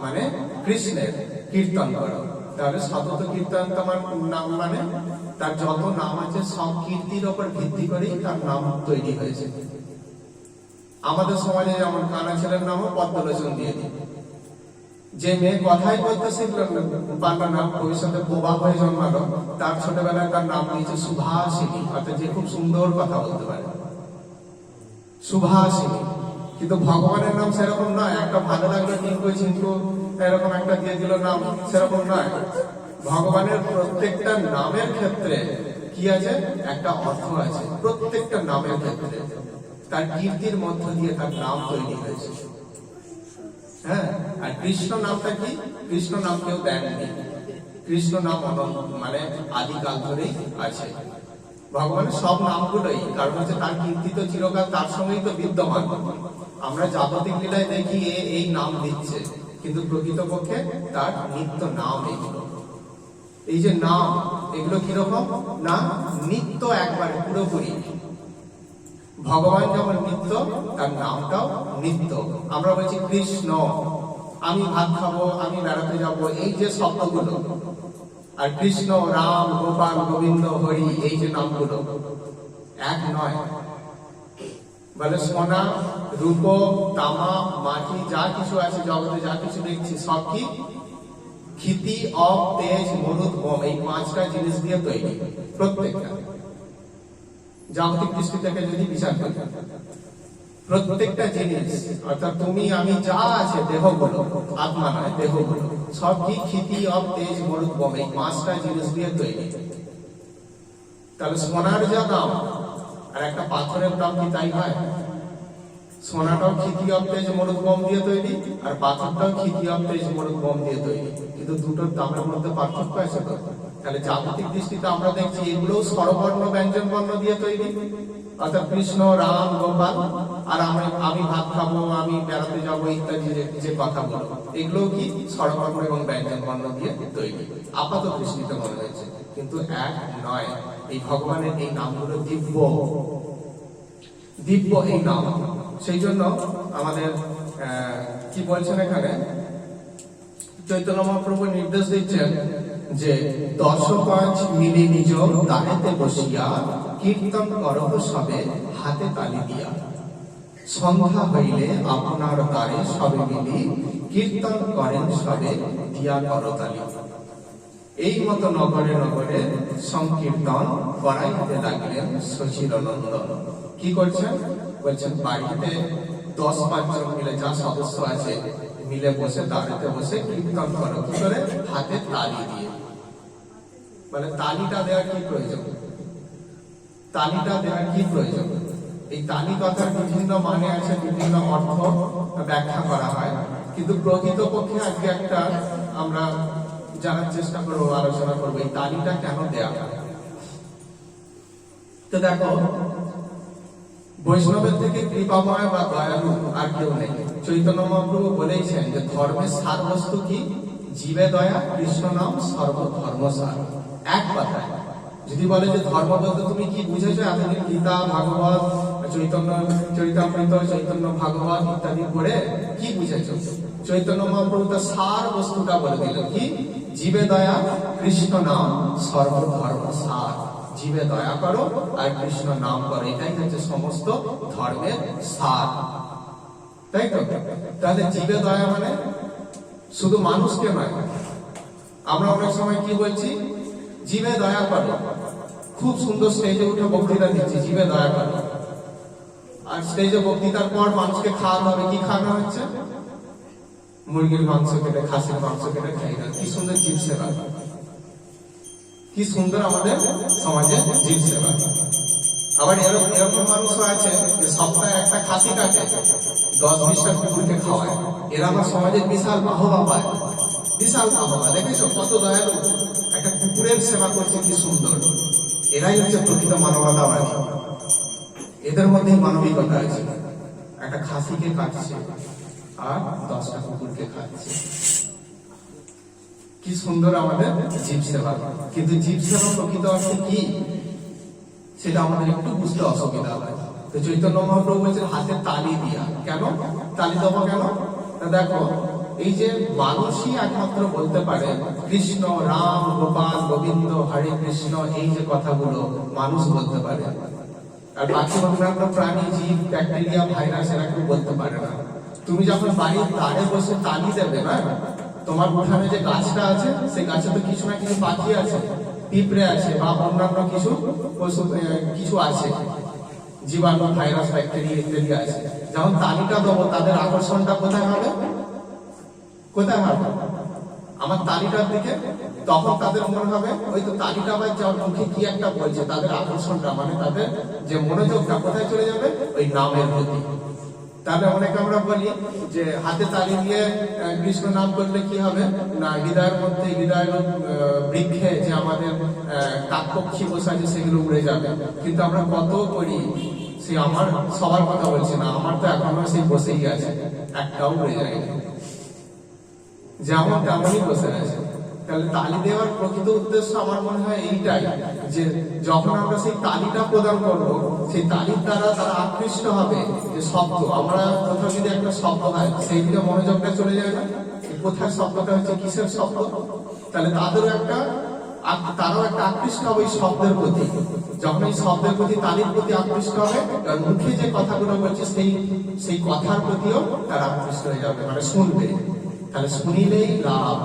মানে কৃষ্ণের কীর্তন করো। তাহলে সতত কীর্তন তোমার নাম মানে তার যত নাম আছে সব কীর্তির ওপর ভিত্তি করেই তার নাম তৈরি হয়েছে। আমাদের সমাজে যেমন কানা ছেলের নামও পদ্মলোচন দিয়ে দিই। যে মেয়ে কথাই বলতে শিখলো পারলো না, ভবিষ্যতে বোবা হয়ে জন্মালো, তার ছোটবেলায় তার নাম দিয়েছে সুভাষিনী, অর্থাৎ যে খুব সুন্দর কথা বলতে পারে, সুভাষিনী। কিন্তু ভগবানের নাম সেরকম নয়, একটা ভালো লাগলো টিঙ্কু ঝিঙ্কু এরকম একটা দিয়ে দিল নাম, সেরকম নয়। ভগবানের প্রত্যেকটা নামের ক্ষেত্রে কি আছে? একটা অর্থ আছে। প্রত্যেকটা নামের ক্ষেত্রে তার কীর্তির মধ্য দিয়ে তার নাম তৈরি হয়েছে। হ্যাঁ, আর কৃষ্ণ নামটা কি? কৃষ্ণ নাম কেউ দেননি, কৃষ্ণ নাম মানে আদিকাল ধরেই আছে। ভগবানের সব নামগুলোই, কারণ হচ্ছে তার কীর্তি তো চিরকাল তার সঙ্গেই তো বিদ্যমান। আমরা জাগতিক লীলায় দেখি এই নাম দিচ্ছে, কিন্তু প্রকৃতপক্ষে তার নিত্য নাম এগুলো। এই যে নাম, এগুলো কিরকম না? নিত্য, একবারে পুরোপুরি। ভগবান যেমন নিত্য, তার নামটাও নিত্য। আমরা বলছি কৃষ্ণ, আমি ভাত খাবো, আমি বেড়াতে যাব, এই যে শব্দগুলো, আর কৃষ্ণ, রাম, গোপাল, গোবিন্দ, হরি, এই যে নামগুলো এক নয়। বলে সোনা, রূপ, তামা, মাটি, যা কিছু আছে জগতে, যা কিছু দেখছি সব কি? ক্ষিতি, অপ, তেজ, মরুদ, বোম, এই পাঁচটা জিনিস দিয়ে তৈরি। প্রত্যেকটা জাগতিক দৃষ্টি থেকে যদি বিচার করি, প্রত্যেকটা জিনিস অর্থাৎ তুমি আমি যা আছে, দেহগুলো, আত্মা নয়, দেহগুলো সব কি? ক্ষিতি, অপ, তেজ, মরুদ, বোম, এই পাঁচটা জিনিস দিয়ে তৈরি। তাহলে সোনার যা দাম আর একটা পাথরের দাম কি তাই হয়? সোনাটাও ক্ষিতি, অপ, তেজ, মরুদ, বোম দিয়ে তৈরি, আর পাথরটাও ক্ষিতি, অপ, তেজ, মরুদ, বোম দিয়ে তৈরি, কিন্তু দুটোর দামের মধ্যে পার্থক্য আছে তো। তাহলে জাগতিক দৃষ্টিতে আমরা দেখছি এগুলো স্বরবর্ণ ব্যঞ্জন বর্ণ দিয়ে তৈরি, অর্থাৎ কৃষ্ণ, রাম, গোপাল, আর আমি ভাত খাবো, আমি বেড়াতে যাবো ইত্যাদি যে কথাগুলো, এগুলো কি স্বরবর্ণ এবং ব্যঞ্জন বর্ণ দিয়ে তৈরি আপাত দৃষ্টিতে মনে হয়েছে, কিন্তু এক নয়। এই ভগবানের এই নামগুলো দিব্য, দিব্য এই নাম। সেই জন্য আমাদের কি বলছেন এখানে? চৈতন্য মহাপ্রভু নির্দেশ দিচ্ছেন যে 10 মিলি নিজ দ্বারেতে বসিয়া কীর্তন করহ সবে হাতে তালি দিয়া, সন্ধ্যা হইলে আপনার দ্বারে সবে মিলি কীর্তন করেন সবে দিয়া করতালি। এই মতো নগরে নগরে সংকীর্তন করাইতে লাগলেন শশীরনন্দন। কি করছেন? বলছেন বাড়িতে 10-5 জন মিলে যা সদস্য আছে মিলে বসে দাঁড়াতে বসে কীর্তন করো। কি করে? হাতে তালি দিয়ে। মানে তালিটা দেওয়ার কি প্রয়োজন? তালিটা দেওয়ার কি প্রয়োজন? এই তালি কথার বিভিন্ন মানে আছে, বিভিন্ন অর্থ ব্যাখ্যা করা হয়, কিন্তু প্রকৃতপক্ষে আজকে একটা আমরা জানার চেষ্টা করবো, আলোচনা করবো এই তালিটা কেন দেয়া হয়। তো দেখো, বৈষ্ণবের থেকে কৃপাময় বা দয়ালু আর কেউ নেই। চৈতন্য মহাপ্রভু বলেইছেন যে ধর্মের সার বস্তু কি? জীবে দয়া, কৃষ্ণ নাম, সর্বধর্ম সার। এক কথায় যদি বলে যে ধর্ম বলতে তুমি কি বুঝেছো এতদিন গীতা, ভাগবত, চৈতন্য চরিতামৃত, চৈতন্য ভাগবত ইত্যাদি পড়ে কি বুঝেছো? চৈতন্য মহাপ্রভু তার সার বস্তুটা বলে দিল কি? জীবে দয়া, কৃষ্ণ নাম, সর্বধর্ম সার। জীবে দয়া করো আর কৃষ্ণ নাম করো, এটাই হচ্ছে সমস্ত ধর্মের সার, তাই তো? তাহলে জীবে দয়া মানে শুধু মানুষকে নয়। আমরা অনেক সময় কি বলছি? জীবে দয়া করো, খুব সুন্দর স্টেজে উঠে বক্তৃতা দিচ্ছি, জীবে দয়া করো। আর স্টেজে বক্তৃতার পর মানুষকে খাওয়াতে হবে, কি খাওয়ানো হচ্ছে? মুরগির মাংস কেটে, খাসির মাংস কেটে খাই না। কি সুন্দর জীব সেবা, কি সুন্দর আমাদের সমাজে জীব সেবা। আবার এরকম মানুষও আছে যে সপ্তাহে একটা খাসি কাটে, 10-20টা কুকুরকে খাওয়ায়। এরা আমার সমাজে বিশাল বাহবা পায়, বিশাল বাহবা। দেখেছো কত দয়ালু, একটা কুকুরের সেবা করছে, কি সুন্দর। এরাই হচ্ছে প্রকৃত মানবতাবাদী, এদের মধ্যেই মানবিকতা আছে। একটা খাসিকে কাটছে আর 10টা কুকুরকে খাচ্ছে, কি সুন্দর আমাদের জীব সেবা। কিন্তু জীব সেবা প্রকৃত অর্থে কি সেটা আমাদের একটু বুঝতে অসুবিধা হয়। তো চৈতন্য মহাপ্রভু বলছেন হাতে তালি দিয়া। কেন তালি দেবো? কেন? দেখো, এই যে মানুষই একমাত্র বলতে পারে কৃষ্ণ, রাম, গোপাল, গোবিন্দ, হরে কৃষ্ণ, এই যে কথাগুলো মানুষ বলতে পারে। আর বাকি অন্যান্য প্রাণী, জীব, ব্যাকটেরিয়া, ভাইরাস এরা কেউ বলতে পারে না। তুমি যখন বাড়ির দ্বারে বসে তালি দেবে না, তোমার উঠানে যে গাছটা আছে সেই গাছে তো কিছু না কিছু পাখি আছে, পিঁপড়ে আছে বা অন্যান্য কিছু কিছু আছে, জীবাণু, ভাইরাস, ব্যাকটেরিয়া ইত্যাদি আছে। যখন তালিটা দেবো তাদের আকর্ষণটা কোথায় হবে? কোথায় হবে? আমার তালিটার দিকে। তখন তাদের মনে হবে ওই তো তালিটা আবার যাওয়ার মুখে কি একটা বলছে, তাদের আকর্ষণটা মানে তাদের যে মনোযোগটা কোথায় চলে যাবে? ওই নামের প্রতি। তাহলে অনেকে আমরা বলি যে হাতে তালি দিয়ে কৃষ্ণ নাম করলে কি হবে না, হৃদয়ের মধ্যে, হৃদয়ের বৃক্ষে যে আমাদের কাকপক্ষী বসে আছে সেগুলো উড়ে যাবে। কিন্তু আমরা কত করি, সে আমার সবার কথা বলছি না, আমার তো এখনো সেই বসেই আছে, একটাও উড়ে যায় না, যেমন তেমনই বসে আছে। তাহলে তালি দেওয়ার প্রকৃত উদ্দেশ্য আমার মনে হয় এইটাই, যে যখন আমরা সেই তালিটা প্রদান করব, সেই তালির দ্বারা তারা আকৃষ্ট হবে। যে শব্দ, আমরা কোথাও যদি একটা শব্দ হয় সেই দিকে মনোযোগটা চলে যায় না, কোথায় শব্দটা হচ্ছে, কিসের শব্দ, তাহলে তারাও একটা আকৃষ্ট হবে এই শব্দের প্রতি। যখন এই শব্দের প্রতি, তালির প্রতি আকৃষ্ট হবে, মুখে যে কথাগুলো বলছে সেই কথার প্রতিও তারা আকৃষ্ট হয়ে যাবে, মানে শুনবে। তাহলে শুনিলেই লাভ।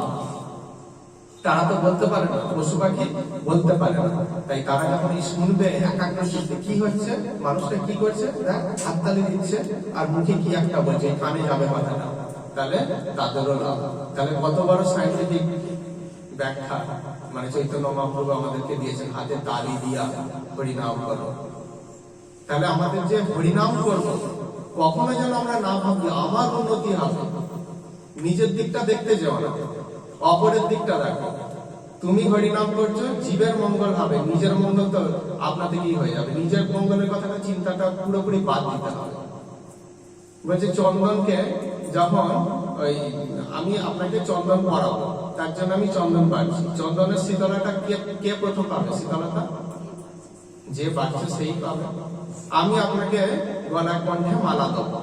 তারা তো বলতে পারে না, পশু পাখি বলতে পারে না, তাই তারা যখন এই শুনবে একাগ্র চিত্তে, কি হচ্ছে, মানুষটা কি করছে, হাততালি দিচ্ছে আর মুখে কি একটা বলছে, কানে যাবে কথাটা, তাহলে তাদেরও লাভ। তাহলে কত বড় সাইন্টিফিক ব্যাখ্যা মানে চৈতন্য মহাপ্রভু আমাদেরকে দিয়েছেন, হাতে তালি দিয়া হরিনাম করো। তাহলে আমাদের যে হরিনাম করবো, কখনো যেন আমরা না ভাবি আমার উন্নতি হবে, নিজের দিকটা দেখতে যাও না, অপরের দিকটা দেখো। তুমি হরিনাম করছো, জীবের মঙ্গল হবে, নিজের মঙ্গল তো আপনাতে কি হয়ে যাবে। নিজের মঙ্গলের কথাটা, চিন্তাটা পুরোপুরি বাদ দিতে হবে। বলছে চন্দনকে যখন আমি আপনাকে চন্দন পরাবো, তার জন্য আমি চন্দন বাড়ছি, চন্দনের শীতলতা কে প্রথম পাবে? শীতলতা যে বাড়ছে সেই পাবে। আমি আপনাকে গলায় কণ্ঠে মালা দেবো,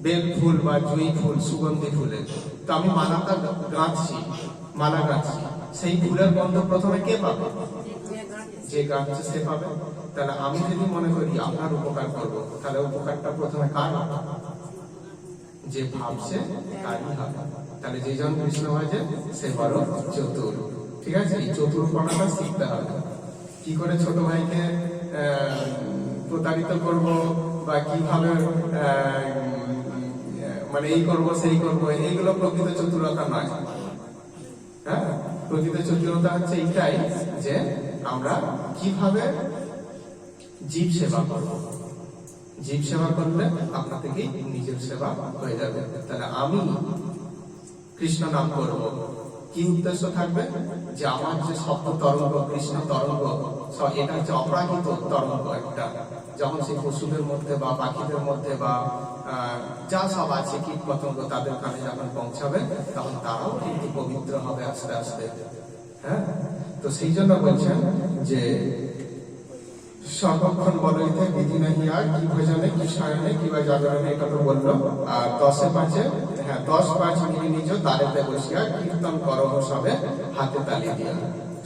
বেল ফুল বা জুঁই ফুল, সুগন্ধি ফুলের, তো আমি মালাটা গাঁথছি, মালা গাঁথছি, সেই ফুলের গন্ধ প্রথমে কে পাবে? যে গাঁথছে সে পাবে। তাহলে আমি যদি মনে করি আপনার উপকার করবো, তাহলে উপকারটা প্রথমে কার হবে? যে ভাবছে তারই হবে। তাহলে যে জন কৃষ্ণ ভাজে সে বড় চতুর। ঠিক আছে, এই চতুরপনাটা শিখতে হবে। কি করে ছোট ভাইকে প্রতারিত করব বা কিভাবে মানে এই করব সেই করব, এইগুলো প্রকৃত চতুরতা নয়। হ্যাঁ, প্রকৃত চতুরতা হচ্ছে এইটাই যে আমরা কিভাবে জীব সেবা করব। জীব সেবা করলে আপনা থেকেই নিজের সেবা হয়ে যাবে। তাহলে আমি কৃষ্ণ নাম করব, কি উদ্দেশ্য থাকবে? যে আমার যে শব্দ তরঙ্গ, কৃষ্ণ তরঙ্গ, এটা হচ্ছে অপ্রাকৃত তরঙ্গ একটা। যখন সেই পশুদের মধ্যে বা পাখিদের মধ্যে বা যা সব আছে কীট পতঙ্গ তাদের কানে যখন পৌঁছাবে, তখন তারাও কিন্তু পবিত্র হবে আস্তে আস্তে। হ্যাঁ, তো সেই জন্য বলছেন যে সর্বক্ষণ বলইতে বিধি নাহি আর, কি ভজনে কি শয়নে কিবা জাগরণে, এটা তো বললো। আর 10-5, হ্যাঁ 10-5 মিলি নিজ দ্বারেতে বসিয়া কীর্তন করহ সবে হাতে তালি দিয়া,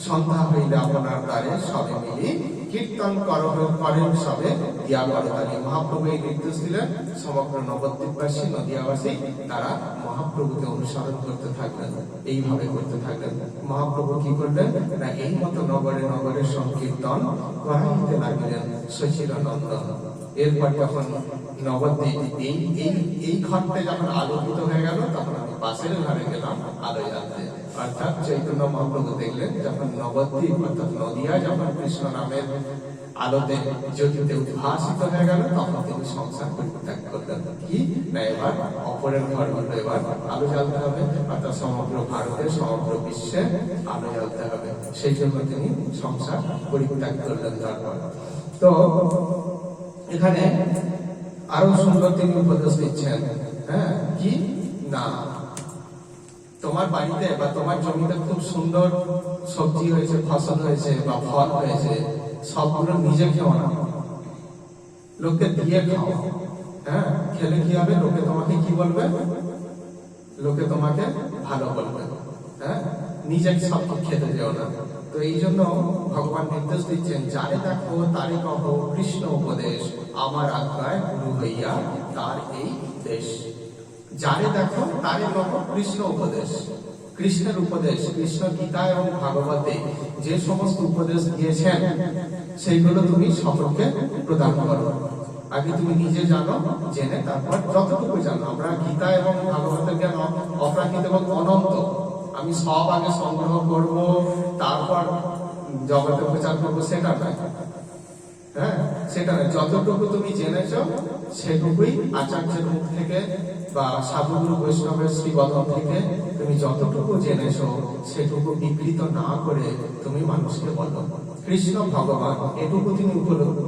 সন্ধ্যা হইলে আপনার দ্বারে সবে মিলি কীর্তন করহ করেন সবে দিয়া করতালি। মহাপ্রভু এই নির্দেশ দিলেন, সমগ্র নবদ্বীপবাসী নদিয়াবাসী তারা মহাপ্রভুকে অনুসরণ করতে থাকলেন, এইভাবে করতে থাকলেন। মহাপ্রভু কি করলেন না, এই মতো নগরে নগরে সংকীর্তন করাইতে লাগলেন সচিরানন্দন। এরপর যখন নবদ্বীপ এই ঘরটা যখন আলোকিত হয়ে গেল, তখন আমি পাশের ঘরে গেলাম আলো জ্বালতে। অর্থাৎ চৈতন্য মহাপ্রভু দেখলেন যখন নবদ্বীপ অর্থাৎ নদিয়া যখন কৃষ্ণ নামের আলোতে জ্যোতিতে উদ্ভাসিত হয়ে গেল, তখন তিনি সংসার পরিত্যাগ করলেন। কি না, এবার অপরের ঘরগুলো এবার আলো জ্বালতে হবে, অর্থাৎ সমগ্র ভারতে সমগ্র বিশ্বে আলো জ্বালতে হবে। সেই জন্য তিনি সংসার পরিত্যাগ করলেন। তারপর তো এখানে আরো সুন্দর তিনি উপদেশ দিচ্ছেন। হ্যাঁ, কি না, তোমার বাড়িতে বা তোমার জমিতে খুব সুন্দর সবজি হয়েছে, ফসল হয়েছে বা ফল হয়েছে, সবগুলো নিজে খেও না, লোককে দিয়ে খাও। হ্যাঁ, খেলে কি হবে? লোকে তোমাকে কি বলবে? লোকে তোমাকে ভালো বলবে। হ্যাঁ, নিজে সব খেতে যেও না। তো এই জন্য ভগবান নির্দেশ দিচ্ছেন, যারে দেখো তারে কহ কৃষ্ণ উপদেশ, আমার আজ্ঞায় গুরু হইয়া তার এই দেশ। যারে দেখো তারে কহ কৃষ্ণ উপদেশ, কৃষ্ণের উপদেশ। কৃষ্ণ গীতা এবং ভাগবতে যে সমস্ত উপদেশ দিয়েছেন, সেইগুলো তুমি সকলকে প্রদান করো। আগে তুমি নিজে জানো, জেনে তারপর যতটুকু জানো। আমরা গীতা এবং ভাগবতের জ্ঞান অপ্রাকৃত এবং অনন্ত। আমি সব আগে সংগ্রহ করব, তারপর জগতে প্রচার করবো, সেটা নয়। হ্যাঁ, সেটা নয়। যতটুকু তুমি জেনেছ, সেটুকুই আচার্যের মুখ থেকে বা সাধুগুরু বৈষ্ণবের শ্রীবদন থেকে তুমি যতটুকু জেনেছ, সেটুকু বিকৃত না করে তুমি মানুষকে বলো কৃষ্ণ ভগবান। এটুকু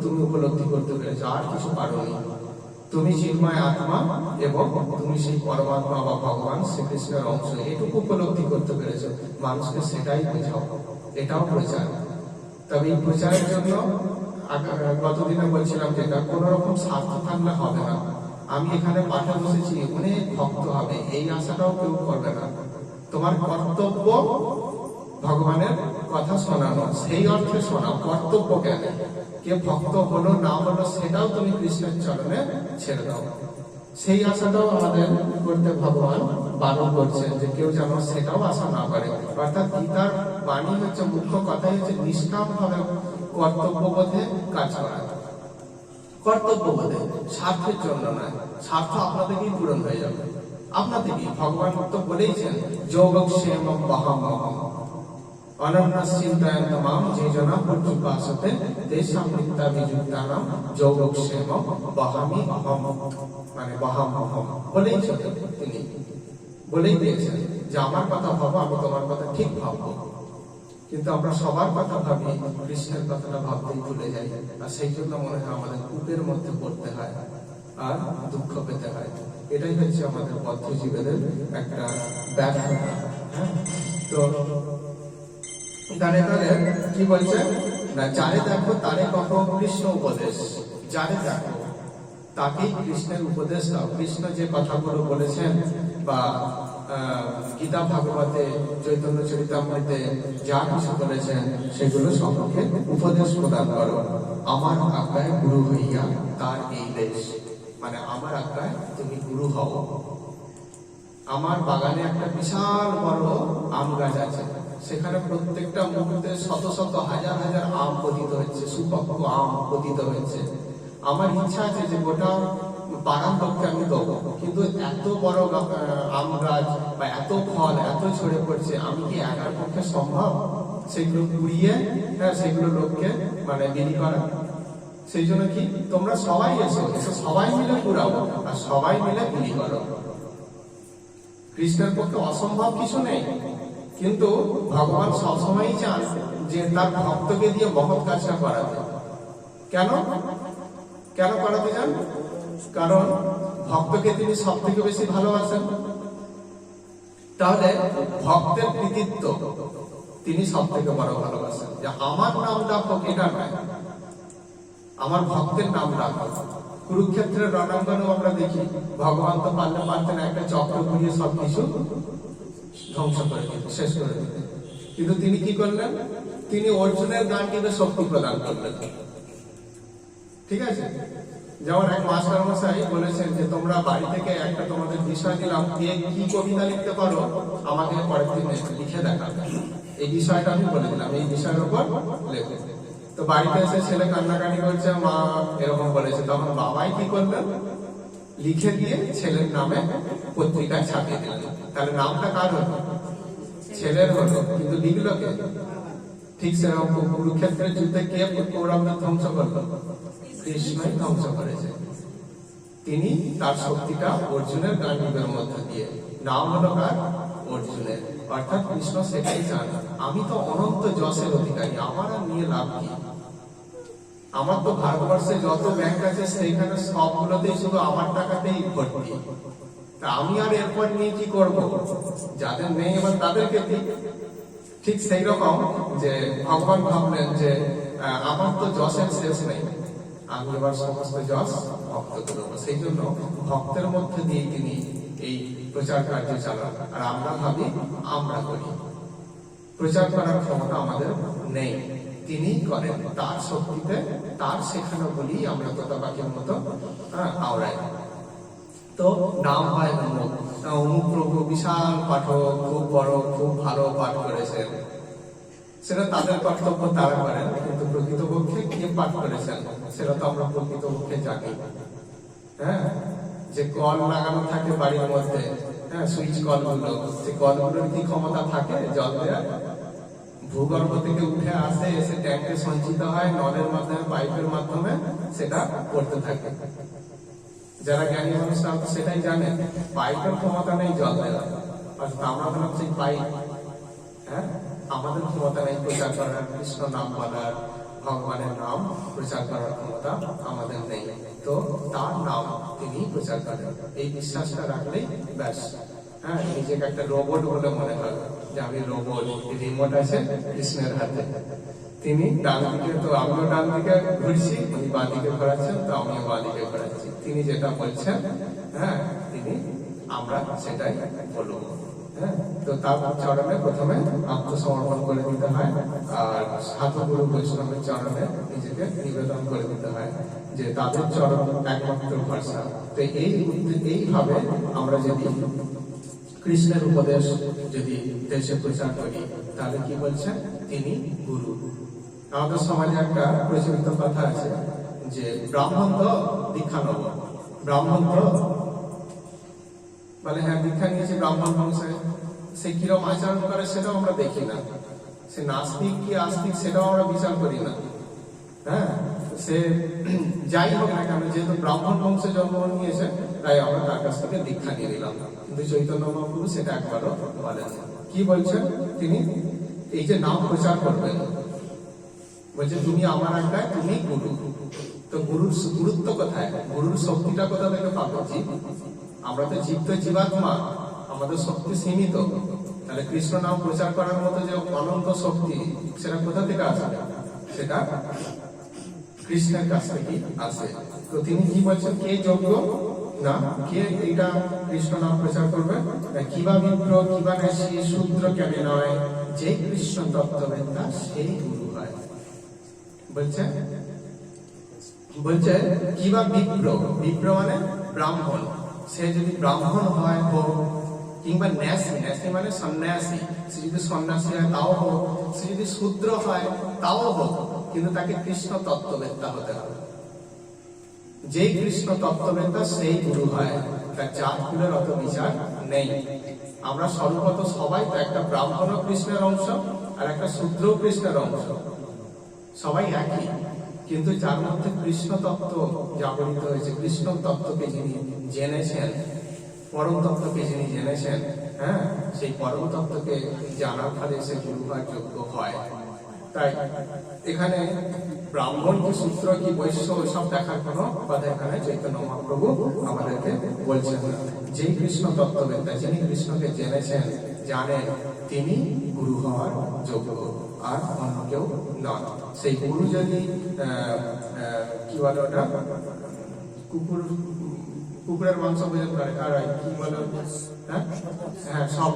তুমি উপলব্ধি করতে পেরেছ, আর কিছু পারোনি। তুমি চিন্ময় আত্মা এবং তুমি সেই পরমাত্মা বা ভগবান শ্রীকৃষ্ণের অংশ, এটুকু উপলব্ধি করতে পেরেছ। মানুষকে সেটাই বোঝাও, এটাও প্রচার। তবে এই প্রচারের জন্য গতদিনে বলছিলাম যেটা, কোন রকম স্বার্থ থাকলে হবে না। আমি এখানে পাঠে বসেছি, অনেক ভক্ত হবে, এই আশাটাও কেউ করবে না। তোমার কর্তব্য ভগবানের কথা শোনানো, সেই অর্থে শোনাও, কর্তব্য কেন। কে ভক্ত হলো না হলো সেটাও তুমি কৃষ্ণের চরণে ছেড়ে দাও। সেই আশাটাও আমাদের করতে ভগবান বারণ করছেন, যে কেউ যেন সেটাও আশা না করে। অর্থাৎ গীতার বাণী হচ্ছে, মুখ্য কথাই হচ্ছে নিষ্কাম ভাবে কর্তব্যবোধে কাজ করা। কর্তব্যবোধে, স্বার্থের জন্য নয়। স্বার্থ আপনাদেরকেই পূরণ হয়ে যাবে, আপনাদেরকেই। ভগবান তো বলেইছেন, যোগক্ষেম বহামহম অনন্যশ্চিন্তায়ন্ত মাম যে জনা পর্যুপাসতে তেষাং নিত্যাভিযুক্তানাম যোগক্ষেম বহামি অহম, মানে বহামহম বলেইছেন। তিনি বলেই দিয়েছেন যে আমার কথা ভাবো, আমি তোমার কথা ঠিক ভাববো। কিন্তু আমরা সবার কথা ভাবি, কৃষ্ণের কথাটা ভাবতেই ভুলে যাই। আর সেই জন্য মনে হয় আমাদের কূপের মধ্যে পড়তে হয় আর দুঃখ পেতে হয়। এটাই হচ্ছে আমাদের বদ্ধ জীবেদের একটা ব্যর্থতা। হ্যাঁ, তো তাহলে কি বলছে না, যারে দেখো তারে কহ কৃষ্ণ উপদেশ। যারে দেখো তাকেই কৃষ্ণের উপদেশ দাও। কৃষ্ণ যে কথাগুলো বলেছেন বা গীতা ভাগবতে চৈতন্য চরিতামৃতে যা কিছু বলেছেন, সেগুলো সকলকে উপদেশ প্রদান করো। আমার আজ্ঞায় গুরু হইয়া তার এই দেশ, মানে আমার আজ্ঞায় তুমি গুরু হও। আমার বাগানে একটা বিশাল বড় আম গাছ আছে, সেখানে প্রত্যেকটা মুহূর্তে শত শত হাজার হাজার আম পতিত হচ্ছে, সুপক্ষ আম পতিত হচ্ছে। আমার ইচ্ছা আছে যে গোটা পাড়ার লোককে আমি দেবো, কিন্তু এত বড় আম গাছ বা এত ফল এত ছড়ে পড়ছে, আমি কি একার পক্ষে সম্ভব সেগুলো কুড়িয়ে সেগুলো লোককে মানে বিলি করা? সেই জন্য কি, তোমরা সবাই এসো, সবাই মিলে কুড়াবো আর সবাই মিলে বিলি করো। কৃষ্ণের পক্ষে অসম্ভব কিছু নেই। কিন্তু ভগবান সবসময়ই চান যে তার ভক্তকে দিয়ে মহৎ কাজটা করাতে। কেন কেন করাতে চান? কারণ ভক্তকে তিনি সব থেকে বেশি ভালোবাসেন। তাহলে ভক্তের কৃতিত্ব তিনি সব থেকে বড় ভালোবাসেন। যে আমার নাম ডাকো এটা নয়, আমার ভক্তের নাম ডাকো। কুরুক্ষেত্রের রণাঙ্গনেও আমরা দেখি ভগবান তো পারলে পারতেন একটা চক্র ঘুরিয়ে সবকিছু ধ্বংস করে দিতে, শেষ করে দিতে, কিন্তু তিনি কি করলেন? তিনি অর্জুনের গানটিকে শক্তি প্রদান করলেন। ঠিক আছে, যেমন এক মাস্টার মশাই বলেছেন যে তোমরা বাড়ি থেকে একটা তোমাদের বিষয় দিলাম, কে কি কবিতা লিখতে পারো আমাকে পরের দিন লিখে দেখাবে। এই বিষয়টা আমি বলে দিলাম, এই বিষয়ের উপর লেখো। তো বাড়িতে এসে ছেলে কান্নাকাটি করছে, মা এরকম বলেছে, তখন বাবাই কি করলেন? লিখে দিয়ে ছেলের নামে পত্রিকায় ছাপিয়ে দিলেন। তাহলে নামটা কার হলো? ছেলের হলো, কিন্তু লিখলো কে? ঠিক সেরকম কুরুক্ষেত্রের যুদ্ধে কে কৌরবদের ধ্বংস করলো? কৃষ্ণই ধ্বংস করেছে। তিনি তার শক্তিটা অর্জুনের গান্ডীবের মধ্যে দিয়ে, নাম হলো কার? অর্জুনের। অর্থাৎ কৃষ্ণ সেটাই চান, আমি তো অনন্ত যশের অধিকারী, আমার আর নিয়ে লাভ কি? আমার তো ভারতবর্ষে যত ব্যাংক আছে সেইখানে সবগুলোতেই শুধু আমার টাকাতেই ভর্তি, তা আমি আর এরপর নিয়ে কি করব? যাদের নেই এবার তাদেরকে দিই। ঠিক সেই রকম যে ভগবান ভাবলেন যে আমার তো যশের শেষ নেই, আমি এবার সমস্ত যশ ভক্তকে দেবো। সেই জন্য ভক্তের মধ্যে দিয়ে তিনি এই প্রচার কার্য চালান। আর আমরা ভাবি আমরা করি, প্রচার করার ক্ষমতা আমাদের নেই, তিনি করেন তার শক্তিতে, তার শেখানো বলি আমরা তোতা পাখির মতো আওড়াই। তো নাম হয় অমুক, অমুক প্রভু বিশাল পাঠক, খুব বড়, খুব ভালো পাঠ করেছেন, সেটা তাদের কর্তব্য, তারা করেন। কিন্তু প্রকৃতপক্ষে কে পাঠ করেছেন সেটা তো আমরা প্রকৃতপক্ষে জানি। হ্যাঁ, যে কল লাগানো থাকে বাড়ির মধ্যে, হ্যাঁ, সুইচ কলগুলো, সেই কলগুলোর কি ক্ষমতা থাকে জল দেওয়ার? ভূগর্ভ থেকে উঠে আসে, এসে ট্যাঙ্কে সঞ্চিত হয়, নলের মাধ্যমে, পাইপের মাধ্যমে সেটা করতে থাকে। যারা জ্ঞানী মানুষ সেটাই জানে, পাইপের ক্ষমতা নেই জল দেওয়ার, অর্থাৎ আমরা বললাম সেই পাইপ। হ্যাঁ, আমাদের ক্ষমতা নেই প্রচার করার, কৃষ্ণ নাম বলার, ভগবানের নাম প্রচার করার ক্ষমতা আমাদের নেই। তো তার নাম তিনি প্রচার করেন, এই বিশ্বাসটা রাখলেই ব্যাস। হ্যাঁ, নিজেকে একটা রোবট বলে মনে হয় যে আমি রোবট, রিমোট আছে কৃষ্ণের হাতে, তিনি ডান দিকে, তো আমিও ডান দিকে ঘুরছি, উনি বাঁ দিকে ঘোরাচ্ছেন, তো আমিও বাঁ দিকে ঘোরাচ্ছি। তিনি যেটা বলছেন, হ্যাঁ, তিনি আমরা সেটাই বলবো। হ্যাঁ, তো তার চরণে প্রথমে আত্মসমর্পণ করে দিতে হয়, আর সাধুগুরু বৈষ্ণবের চরণে নিজেকে নিবেদন করে দিতে হয়, যে তাদের চরণ একমাত্র ভরসা। তো এইভাবে আমরা যদি কৃষ্ণের উপদেশ যদি দেশে প্রচার করি, তাহলে কি বলছেন? তিনি গুরু। আমাদের সমাজে একটা প্রচলিত কথা আছে যে ব্রাহ্মণ তো দীক্ষা নেব, ব্রাহ্মণ তো বলে হ্যাঁ দীক্ষা নিয়েছি ব্রাহ্মণ বংশে, সে কিরকম আচরণ করে সেটাও আমরা দেখি না, সে নাস্তিক কি আস্তিক সেটাও আমরা বিচার করি না। হ্যাঁ, সে যাই হোক না কেন, যেহেতু ব্রাহ্মণ বংশে জন্মগ্রহণ নিয়েছে, তাই আমরা তার কাছ থেকে দীক্ষা নিয়ে নিলাম। কিন্তু চৈতন্য মহাপ্রভু সেটা একবারও বলেন। কি বলছেন তিনি? এই যে নাম প্রচার করবেন, বলছে তুমি আমার আজ্ঞায় তুমি গুরু। তো গুরুর গুরুত্ব কোথায়? গুরুর শক্তিটা কোথা থেকে পাবো? জীব, আমরা তো জীব, তো জীবাত্মা, আমাদের শক্তি সীমিত। তাহলে কৃষ্ণ নাম প্রচার করার মতো যে অনন্ত শক্তি, সেটা কোথা থেকে আসে? সেটা কৃষ্ণের কাছ থেকে আসে। তো তিনি কি বলছেন? কে যোগ্য না, কে এটা কৃষ্ণ নাম প্রচার করবে? কিবা বিপ্র কিবা নেশি শূদ্র কেন নয়, যে কৃষ্ণ তত্ত্ববেত্তা সেই গুরু হয়। বলছে বলছে কিবা বিপ্র, বিপ্র মানে ব্রাহ্মণ, সে যদি ব্রাহ্মণ হয় হোক, কিংবা ন্যাসী, ন্যাসী মানে সন্ন্যাসী, সে যদি সন্ন্যাসী হয় তাও হোক, সে যদি শূদ্র হয় তাও হোক, কিন্তু তাকে কৃষ্ণ তত্ত্ববেত্তা হতে হবে। যেই কৃষ্ণ তত্ত্ববেত্তা সেই গুরু হয়, তার জাতকুলের অত বিচার নেই। আমরা সর্বত সবাই তো একটা ব্রাহ্মণ কৃষ্ণের অংশ আর একটা শূদ্র কৃষ্ণের অংশ, সবাই একই, কিন্তু যার মধ্যে কৃষ্ণ তত্ত্ব জাগরিত হয়েছে, কৃষ্ণ তত্ত্বকে যিনি জেনেছেন, পরম তত্ত্বকে যিনি জেনেছেন, হ্যাঁ, সেই পরম তত্ত্বকে জানার ফলে সে গুরু হওয়ার যোগ্য হয়। তাই এখানে ব্রাহ্মণ কি সূত্র কি বৈশ্য সব দেখার কোনো কথা এখানে চৈতন্য মহাপ্রভু আমাদেরকে বলছেন না। যেই কৃষ্ণ তত্ত্ববেত্তা, যিনি কৃষ্ণকে জেনেছেন জানেন, তিনি গুরু হওয়ার যোগ্য, আর অন্য কেউ নন। সেই গুরু যদি কি বলে ওটা, কুকুরের মাংস ভোজন করে, আর কি বলে, হ্যাঁ সব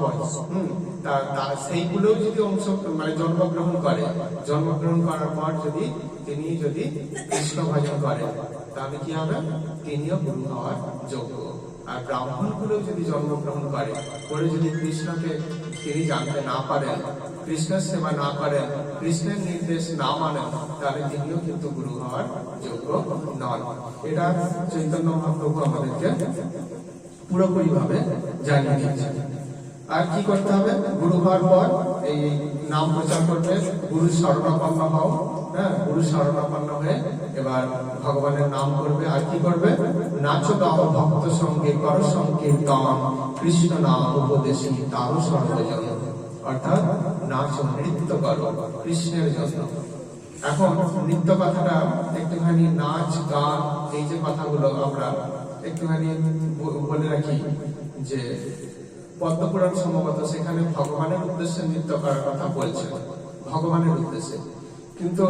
সেইগুলো যদি অংশ মানে জন্মগ্রহণ করে, জন্মগ্রহণ করার পর যদি তিনি যদি কৃষ্ণ ভজন করেন, তাহলে কি হবে, তিনিও গুরু হওয়ার যোগ্য। আর ব্রাহ্মণগুলো যদি জন্মগ্রহণ করে যদি কৃষ্ণকে তিনি জানতে না পারেন, কৃষ্ণের সেবা না করেন, কৃষ্ণের নির্দেশ না মানেন, তাহলে তিনিও কিন্তু গুরু হওয়ার যোগ্য নন। এটা চৈতন্য মহাপ্রভু আমাদেরকে পুরোপুরি ভাবে জানিয়ে দিয়েছেন। আর কি করতে হবে, গুরু হওয়ার পর এই নাম প্রচার করবে, গুরু শরণাপন্ন হও। হ্যাঁ, গুরু শরণাপন্ন হয়ে এবার ভগবানের নাম করবে। আর কি করবে, নাচো গাও ভক্ত সঙ্গে কর সংকীর্তন, কৃষ্ণ নাম উপদেশী তারও সর্বজন। অর্থাৎ নাচ নৃত্য করো কৃষ্ণের জন্য। এখন নৃত্য কথাটা একটুখানি, নাচ গান এই যে কথাগুলো আমরা একটুখানি বলে রাখি যে পদ্মপুরাণ সম্ভবত সেখানে ভগবানের উদ্দেশ্যে নৃত্য করার কথা বলছে, ভগবানের উদ্দেশ্যে। কিন্তু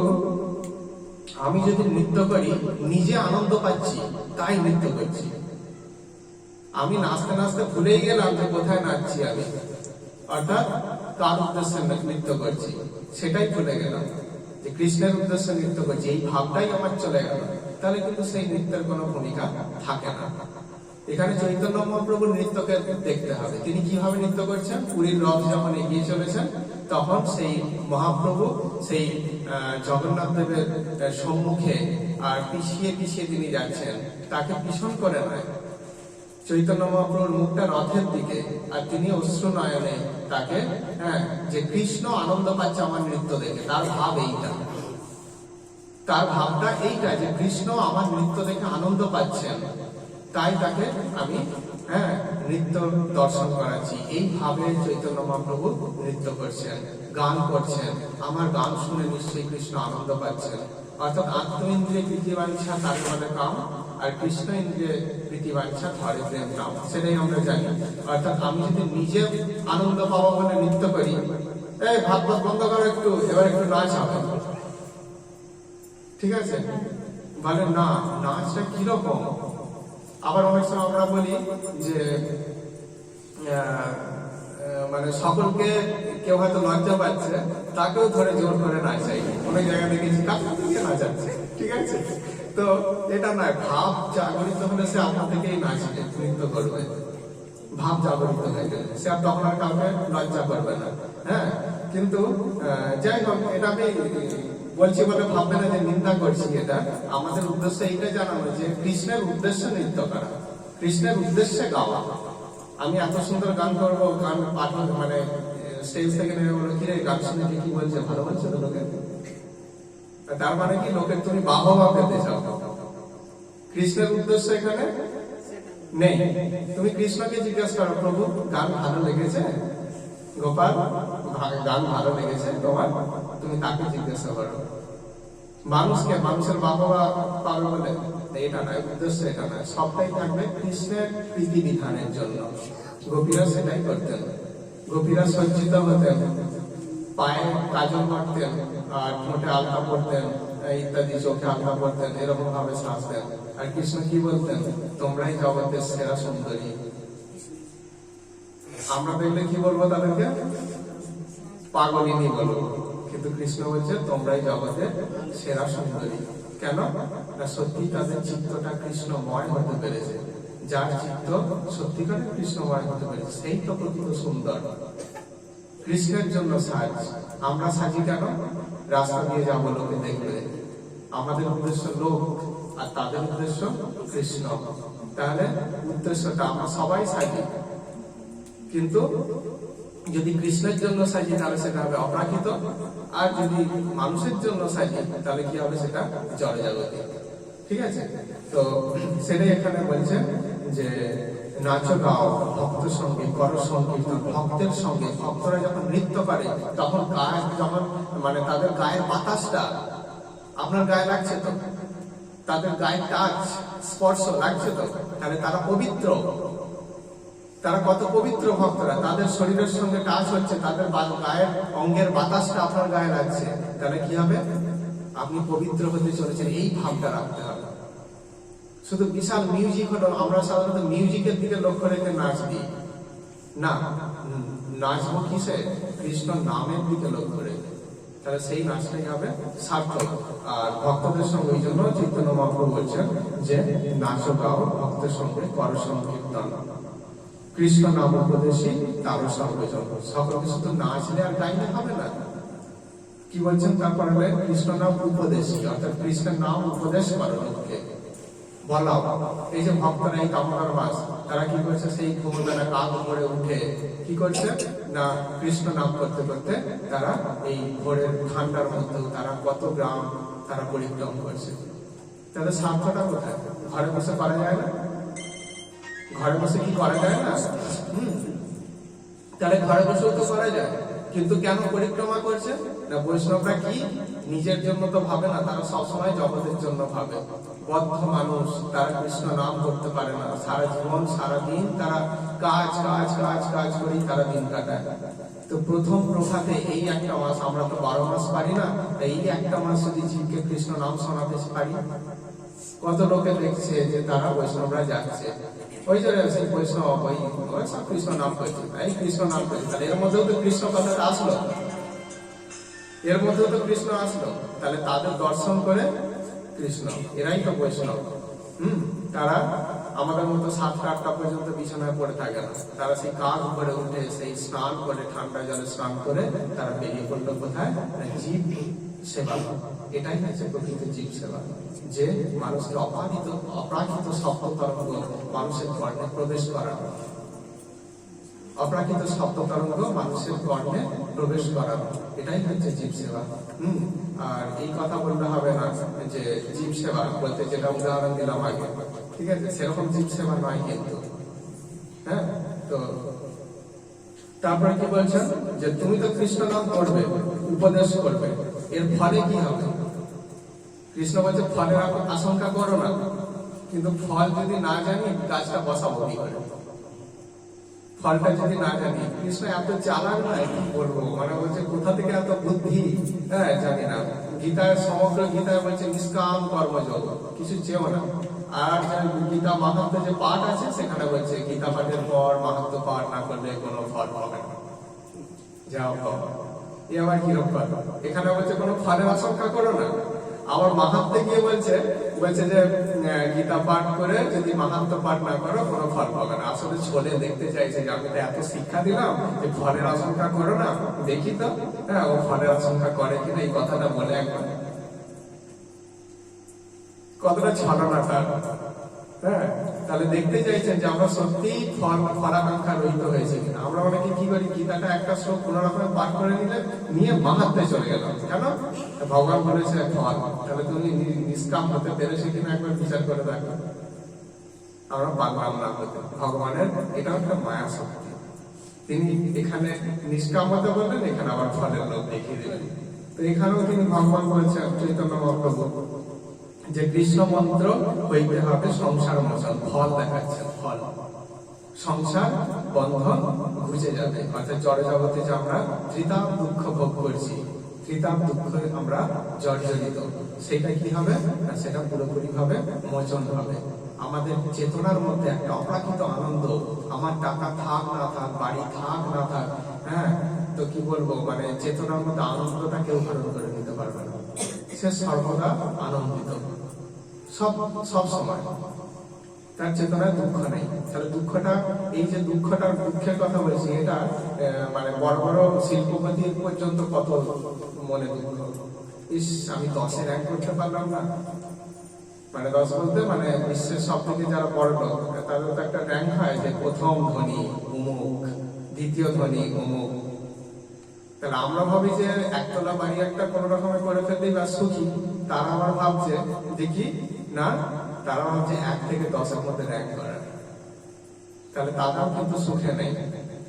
আমি যদি নৃত্য করি, নিজে আনন্দ পাচ্ছি তাই নৃত্য করছি। আমি নাচতে নাচতে ভুলেই গেলাম যে কোথায় নাচছি আমি, অর্থাৎ কার উদ্দেশ্যে নৃত্য করছি সেটাই ভুলে গেলাম, যে কৃষ্ণের উদ্দেশ্যে নৃত্য করছি, এই ভাবটাই আমার চলে গেল, তাহলে কিন্তু সেই নৃত্যের কোনো ভূমিকা থাকে না। এখানে চৈতন্য মহাপ্রভুর নৃত্যকে দেখতে হবে, তিনি কিভাবে নৃত্য করছেন। পুরীর রথ যখন এগিয়ে চলেছেন, তখন সেই মহাপ্রভু সেই জগন্নাথ দেবের সম্মুখে আর পিছিয়ে পিছিয়ে তিনি যাচ্ছেন, তাকে পিছন করে নয়। চৈতন্য মহাপ্রভুর মুখটা রথের দিকে, আর তিনি অশ্রু নয়নে তাকে, যে কৃষ্ণ আনন্দ পাচ্ছে আমার নৃত্য দেখে, তার ভাব এইটা, তার ভাবটা এইটা যে কৃষ্ণ আমার নৃত্য দেখে আনন্দ পাচ্ছেন, তাই তাকে আমি নৃত্য দর্শন করাচ্ছি। এই ভাবে চৈতন্য মহাপ্রভু নৃত্য করছেন, গান করছেন। আমার গান শুনে নিশ্চয়ই কৃষ্ণ আনন্দ পাচ্ছেন। অর্থাৎ আত্ম ইন্দ্রিয় প্রীতিবাঞ্ছা তার মানে কাম, আর কৃষ্ণ ইন্দ্রিয় প্রীতিবাঞ্ছা ধরে প্রেম কাম, সেটাই আমরা জানি। অর্থাৎ আমি যদি নিজে আনন্দ পাবো বলে নৃত্য করি, এই ভাত ভাত বন্ধ করো একটু, এবার একটু নাচ হবে, ঠিক আছে, বলে না, নাচটা কিরকম। আবার অনেক সময় আমরা বলি যে মানে সকলকে, কেউ হয়তো লজ্জা পাচ্ছে, তাকেও ধরে জোর করে নাচাই। অনেক জায়গায় দেখেছি কাছে নাচাচ্ছে, ঠিক আছে। তো এটা নয়, ভাব জাগরিত হলে সে আপনার থেকেই নাচবে, নৃত্য করবে। ভাব জাগরিত হয়ে গেলে সে আর তখন আর কাউকে লজ্জা করবে না। হ্যাঁ, কিন্তু যাই হোক, এটা আমি বলছি বলে ভাববে না যে নিন্দা করছি। এটা আমাদের উদ্দেশ্য এইটা জানানো যে কৃষ্ণের উদ্দেশ্যে নৃত্য করা, কৃষ্ণের উদ্দেশ্যে গাওয়া। আমি এত সুন্দর গান করবো, গান পাঠক মানে স্টেজ থেকে নেমে বলো, কিরে গান শুনে কি বলছে, ভালো বলছে তো লোকের, তার মানে কি লোকের তুমি বাহবা পেতে চাও। কৃষ্ণের উদ্দেশ্য এখানে নেই। তুমি কৃষ্ণকে জিজ্ঞাসা করো, প্রভু গান ভালো লেগেছে, গোপাল গান ভালো লেগেছে তোমার, তুমি তাকে জিজ্ঞাসা করো। মানুষকে, মানুষের বাহবা পাবে বলে এটা নয়, উদ্দেশ্য এটা নয়। সবটাই থাকবে কৃষ্ণের প্রীতি বিধানের জন্য। গোপীরা সেটাই করতেন। গোপীরা সজ্জিত হতেন, পায়ে কাজল মারতেন, আর ঠোঁটে আলতা পরতেন ইত্যাদি, চোখে আলতা পরতেন, এরকম ভাবে সাজতেন। আর কৃষ্ণ কি বলতেন, তোমরাই জগতের সেরা সুন্দরী। আমরা দেখলে কি বলবো তাদেরকে, পাগলিনী বলবো, কিন্তু কৃষ্ণ বলছে তোমরাই জগতের সেরা সুন্দরী। কেন না, সত্যি তাদের চিত্তটা কৃষ্ণময় হতে পেরেছে। যার চিত্ত সত্যিকারের কৃষ্ণময় হতে পেরেছে, সেই তো প্রকৃত সুন্দর। কৃষ্ণের জন্য সাজ। আমরা সাজি কেন, রাস্তা দিয়ে যাবো, লোকে দেখবে। আমাদের উদ্দেশ্য লোক, আর তাদের উদ্দেশ্য কৃষ্ণ। তাহলে উদ্দেশ্যটা আমরা সবাই সাজি, কিন্তু যদি কৃষ্ণের জন্য সাজি তাহলে সেটা হবে অপ্রাকৃত, আর যদি মানুষের জন্য সাজি তাহলে কি হবে, সেটা জড় জগতে। ঠিক আছে, তো সেটাই এখানে বলছেন যে নাচো গাও ভক্ত সঙ্গে করো সংকীর্তন। ভক্তের সঙ্গে ভক্তরা যখন নৃত্য করে তখন মানে তাদের গায়ের বাতাসটা আপনার গায়ে লাগছে তো, তাদের গায়ের টাচ স্পর্শ লাগছে তো, তাহলে তারা পবিত্র। তারা কত পবিত্র ভক্তরা, তাদের শরীরের সঙ্গে টাচ হচ্ছে, তাদের গায়ের অঙ্গের বাতাসটা আপনার গায়ে লাগছে, তাহলে কি হবে? আপনি পবিত্র হতে চলেছেন। এই ভাবটা রাখতে হবে। শুধু বিশাল মিউজিক হলো, আমরা সাধারণত মিউজিকের দিকে লক্ষ্য রেখে নাচ দিই না, নাচবো কিসে? কৃষ্ণ নামের দিকে লক্ষ্য রেখে, তাহলে সেই নাচটাই হবে সার্থক। আর ভক্তদের সঙ্গে ওই জন্য চৈতন্য মহাপ্রভু বলছেন যে নাচো গাও ভক্তের সঙ্গে করো সংকীর্তন, কৃষ্ণ নাম উপদেশী তারও সর্বজন। সকলকে শুধু নাচলে আর গাইলে হবে না। কি বলছেন তারপরে? কৃষ্ণ নাম উপদেশী, অর্থাৎ কৃষ্ণের নাম উপদেশ করো লোককে, বলাও। এই যে ভক্তরা এই কামনার মাস, তারা কি করছে? সেই ভোরবেলা কাক ভরে উঠে কি করছে না, কৃষ্ণ নাম করতে করতে তারা এই ভোরের ঠান্ডার মধ্যেও তারা কত গ্রাম তারা পরিক্রম করছে। তাদের স্বার্থটা কোথায়? ঘরে বসে করা যায় না? ঘরে বসে কি করা যায় না? তাহলে ঘরে বসেও তো করা যায়, কিন্তু কেন পরিক্রমা করছে না? বৈষ্ণবরা কি নিজের জন্য তো ভাবে না, তারা সবসময় জগতের জন্য ভাবে। বদ্ধ মানুষ, তারা কৃষ্ণ নাম করতে পারে না, সারা জীবন সারাদিন তারা কাজ কাজ কাজ কাজ করেই তারা দিন কাটায়। তো প্রথম প্রভাতে এই একটা মাস, আমরা তো 12 মাস পারি না, এই একটা মাস যদি জীবকে কৃষ্ণ নাম শোনাতে পারি, কত লোকে দেখছে যে তারা বৈষ্ণবরা যাচ্ছে, ওই যে সেই বৈষ্ণব ওই সব কৃষ্ণ নাম করছে, এই কৃষ্ণ নাম করছে, তাহলে এর মধ্যেও তো কৃষ্ণ কথাটা আসলো, এর মধ্যেও তো কৃষ্ণ আসলো। তাহলে তাদের দর্শন করে কৃষ্ণ, এরাই তো বৈষ্ণব। তারা আমাদের মতো 7টা-8টা পর্যন্ত বিছানায় পড়ে থাকে না, তারা সেই কাক ভরে উঠে সেই স্নান করে, ঠান্ডা জলে স্নান করে তারা বেরিয়ে পড়লো কোথায়? জীব সেবা। এটাই হচ্ছে প্রকৃত জীব সেবা, যে মানুষকে অপ্রাকৃত শব্দ তরঙ্গ মানুষের কর্ণে প্রবেশ করানো, অপ্রাকৃত শব্দ তরঙ্গ মানুষের কর্ণে প্রবেশ করানো, এটাই হচ্ছে জীব সেবা। আর এই কথা বলতে হবে না যে জীব সেবা বলতে যেটা উদাহরণ দিলাম আগে, ঠিক আছে, সেরকম জীব সেবা নয় কিন্তু। হ্যাঁ, তো তারপরে কি বলছেন? যে তুমি তো কৃষ্ণ নাম করবে, উপদেশ করবে, এর ফলে কি হবে? কৃষ্ণ বলছে ফলের আশঙ্কা করো না, কিন্তু ফল যদি না জানি গাছটা বসাবো কি করে? ফলটা যদি না জানি, কৃষ্ণ এত চালাক নয়, কি বলবো, মানে বলছে কোথা থেকে এত বুদ্ধি, হ্যাঁ জানি না। গীতায়, সমগ্র গীতায় বলছে নিষ্কাম কর্মযোগ, কিছু চেয়েও না। আর গীতা মাহাত্ম্য যে পাঠ আছে সেখানে বলছে গীতা পাঠের পর মাহাত্ম্য পাঠ না করলে কোনো ফল পাবে না, যাও বাবা। এ আবার কিরকম? এখানে বলছে কোনো ফলের আশঙ্কা করো না, আবার মাহাত্মে গিয়ে বলছে যে গীতা পাঠ করে যদি মাহাত্ম্য পাঠ না করো কোনো ফল পাবে না। আসলে ছোলে দেখতে চাইছে যে আমি তো এত শিক্ষা দিলাম যে ফলের আশঙ্কা করো না, দেখি তো হ্যাঁ ও ফলের আশঙ্কা করে কিনা, এই কথাটা বলে একবার কতটা ছলনা তার। হ্যাঁ, তাহলে দেখতে চাইছেন যে আমরা সত্যি ফলাকাঙ্ক্ষা রহিত হয়েছে কিনা। আমরা অনেকে কি করি, গীতাটা একটা শ্লোক কোন রকমের পাঠ করে নিয়ে মাহাত্মে চলে গেলাম, কেন? ভগবান বলেছে ফল, তাহলে তুমি নিষ্কাম হতে পেরেছে কিনা একবার বিচার করে দেখো। আমরা পারলাম না হতে। ভগবানের এটা একটা মায়া শক্তি, তিনি এখানে নিষ্কাম হতে বললেন, এখানে আবার ফলের লোক দেখিয়ে দিলেন। তো এখানেও তিনি ভগবান বলেছেন চৈতন্য মহাপ্রভু যে কৃষ্ণ মন্ত্র হইতে হবে সংসার মোচন। ফল দেখাচ্ছেন, ফল সংসার বন্ধন ঘুচে যাবে, অর্থাৎ জড় জগতে যে আমরা ত্রিতাপ দুঃখ ভোগ করছি, ত্রিতাপ দুঃখে আমরা জর্জরিত, সেটা কি হবে না, সেটা পুরোপুরি ভাবে মোচন হবে। আমাদের চেতনার মধ্যে একটা অপ্রাকৃত আনন্দ, আমার টাকা থাক না থাক, বাড়ি থাক না থাক, হ্যাঁ তো কি বলবো, মানে চেতনার মধ্যে আনন্দটা কেউ ধারণ করে নিতে পারবে না, সে সর্বদা আনন্দিত সব সময়, তার চেতনায় দুঃখ নেই। তাহলে দুঃখটা, এই যে দুঃখের কথা বলছি, এটা মানে বড় বড় শিল্পপতি পর্যন্ত কত মনে দুঃখ, ইস আমি 10-এ র্যাঙ্ক করতে পারলাম না, মানে 10 বলতে মানে বিশ্বের সব থেকে যারা বড় লোক তাদের তো একটা র্যাঙ্ক হয় যে প্রথম ধনী অমুক, দ্বিতীয় ধনী অমুক। তাহলে আমরা ভাবি যে একতলা বাড়ি একটা কোন রকমে করে ফেললেই বা সুখী, তারা আবার ভাবছে দেখি না, তারা ভাবছে 1 থেকে 10-এর মধ্যে র্যাঙ্ক করার। তাহলে তারাও কিন্তু সুখে নেই।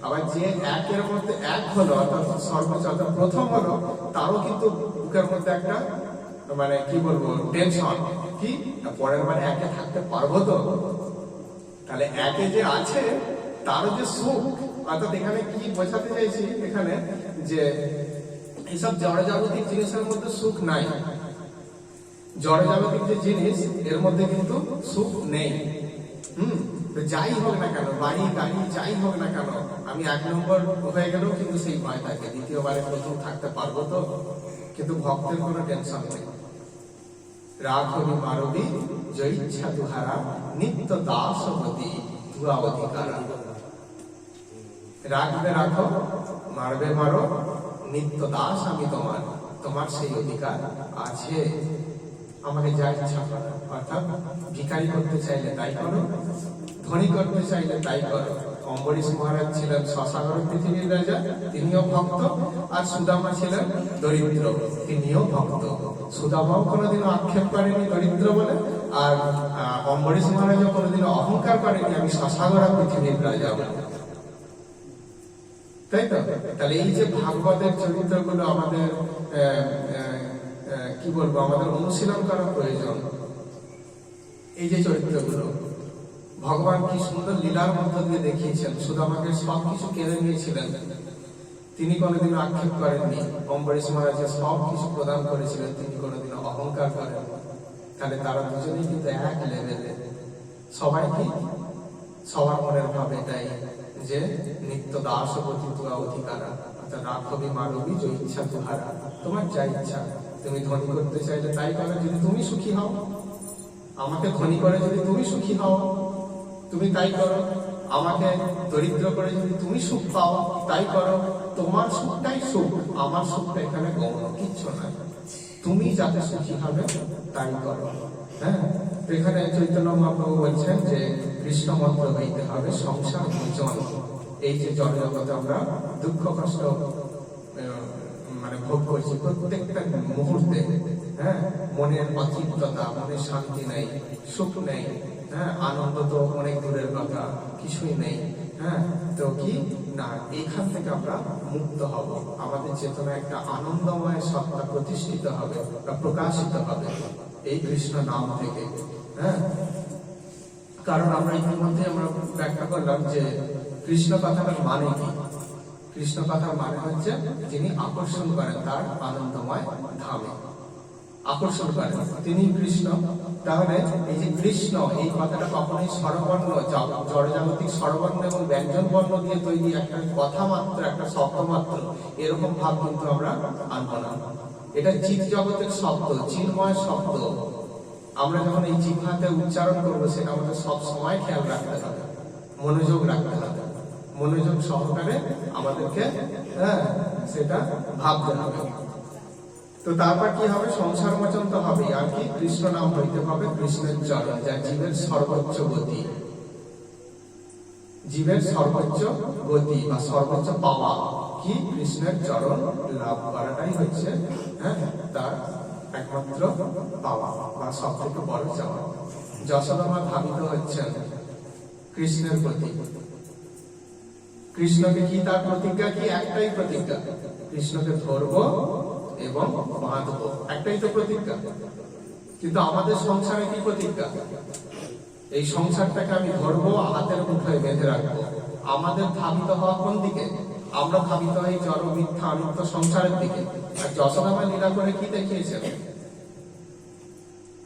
আবার যে একের মধ্যে এক হলো, অর্থাৎ সর্বোচ্চ অর্থাৎ প্রথম হলো, তারও কিন্তু বুকের মধ্যে একটা মানে কি বলবো টেনশন, কি পরের মানে একে থাকতে পারবো তো। তাহলে একে যে আছে তারও যে সুখ, অর্থাৎ এখানে কি বোঝাতে চাইছি, এখানে যে এইসব জড়জাগতিক জিনিসের মধ্যে সুখ নাই। জড়জাগতিক যে জিনিস এর মধ্যে কিন্তু সুখ নেই। যাই হোক না কেন, বাড়ি গাড়ি যাই হোক না কেন, আমি 1 নম্বর হয়ে গেলেও কিন্তু সেই ভয় থাকে, দ্বিতীয়বারে প্রথম থাকতে পারবো তো। কিন্তু ভক্তের কোনো টেনশন নেই। রাঘবি মারবি জয়িচ্ছা দুহারা নিত্য দাসবতী দুয়া অধিকারা। রাখবে রাখো, মারবে মারো, নিত্য দাস আমি তোমার, তোমার সেই অধিকার আছে। আমাকে যা ইচ্ছা করো, অর্থাৎ ভিখারি করতে চাইলে তাই করো, ধনী করতে চাইলে তাই করো। অম্বরীশ মহারাজ ছিলেন শশাগর পৃথিবীর রাজা, তিনিও ভক্ত। আর সুদামা ছিলেন দরিদ্র, তিনিও ভক্ত। সুদামাও কোনোদিনও আক্ষেপ করেনি দরিদ্র বলে, আর অম্বরীশ মহারাজও কোনোদিনও অহংকার করেনি আমি শশাগর পৃথিবীর রাজা বলে। তাই তো? তাহলে এই যে ভাগবতের চরিত্রগুলো আমাদের কি বলবো, আমাদের অনুশীলন করা প্রয়োজন। এই যে চরিত্রগুলো ভগবান কি সুন্দর লীলার মধ্য দিয়ে দেখিয়েছেন। সুদামাকে সবকিছু কেড়ে নিয়েছিলেন, তিনি কোনোদিনও আক্ষেপ করেননি। অম্বরীশ মহারাজকে সবকিছু প্রদান করেছিলেন, তিনি কোনোদিনও অহংকার করেন। তাহলে তারা দুজনেই কিন্তু এক লেভেলে। সবাই কি, সবার মনের ভাব এটাই যে নিত্য দাসবতী দুয়া অধিকারা, অর্থাৎ রাঘবি মারবি জয়িচ্ছা দুহারা। তোমার যা ইচ্ছা, তুমি ধনী করতে চাইলে তাই করো, যদি তুমি সুখী হও। আমাকে ধনী করে যদি তুমি সুখী হও, তুমি তাই করো। আমাকে দরিদ্র করে যদি তুমি সুখ পাও, তাই করো। তোমার সুখটাই সুখ, আমার সুখটা এখানে গৌণ কিচ্ছু না। তুমি যাতে সুখী হবে তাই করো। হ্যাঁ, তো এখানে চৈতন্য মহাপ্রভু বলছেন যে কৃষ্ণ মন্ত্র হইতে হবে সংসার মোচন। এই যে জড়জগতে আমরা দুঃখ কষ্ট মানে ভোগ করছি প্রত্যেকটা মুহূর্তে, হ্যাঁ, মনের অতৃপ্ততা, মনের শান্তি নেই, সুখ নেই, হ্যাঁ, আনন্দ তো অনেক দূরের কথা, কিছুই নেই। হ্যাঁ, তো কি না, এখান থেকে আমরা মুক্ত হব। আমাদের চেতনা একটা আনন্দময় সত্তা প্রতিষ্ঠিত হবে বা প্রকাশিত হবে এই কৃষ্ণ নাম থেকে। হ্যাঁ, কারণ আমরা ইতিমধ্যে আমরা ব্যাখ্যা করলাম যে কৃষ্ণ কথাটার মানে কি। কৃষ্ণ কথার মানে হচ্ছে যিনি আকর্ষণ করেন তার আনন্দময় ধামে, আকর্ষণ করেন তিনি কৃষ্ণ। তাহলে এই যে কৃষ্ণ, এই কথাটা কখনোই স্বরবর্ণ, জড়জাগতিক স্বরবর্ণ এবং ব্যঞ্জন বর্ণ দিয়ে তৈরি একটা কথা মাত্র, একটা শব্দ মাত্র, এরকম ভাব কিন্তু আমরা আনবো না। এটা চিৎ জগতের শব্দ, চিন্ময় শব্দ। আমরা যখন এই জিহ্বাতে উচ্চারণ করবো, সেটা আমাদের সব সময় খেয়াল রাখতে হবে, মনোযোগ রাখতে হবে, মনোযোগ সহকারে আমাদেরকে সেটা ভাবতে হবে। তো তারপর কি হবে, সংসার মোচন তো হবে, আর কি কৃষ্ণ নাম হইতে হবে কৃষ্ণের চরণ, যা জীবের সর্বোচ্চ গতি। জীবের সর্বোচ্চ গতি বা সর্বোচ্চ পাওয়া কি, কৃষ্ণের চরণ লাভ করাটাই হচ্ছে তার একমাত্র পাওয়া বা সব থেকে বড় চাওয়া। যশোদা মা ধাবিত হচ্ছেন কৃষ্ণের প্রতি। কৃষ্ণকে কি তার প্রতিজ্ঞা কি, একটাই প্রতিজ্ঞা, কৃষ্ণকে ধরবো এবং বাঁধবো, একটাই তো প্রতিজ্ঞা। কিন্তু আমাদের সংসারে কি প্রতিজ্ঞা, এই সংসারটাকে আমি ধরবো, হাতের মুঠোয় বেঁধে রাখবো। আমাদের ধাবিত হওয়া কোন দিকে, আমরা ধাবিত হই জড় মিথ্যা অনিত্য সংসারের দিকে। আর যশোদা মা লীলা করে কি দেখিয়েছেন,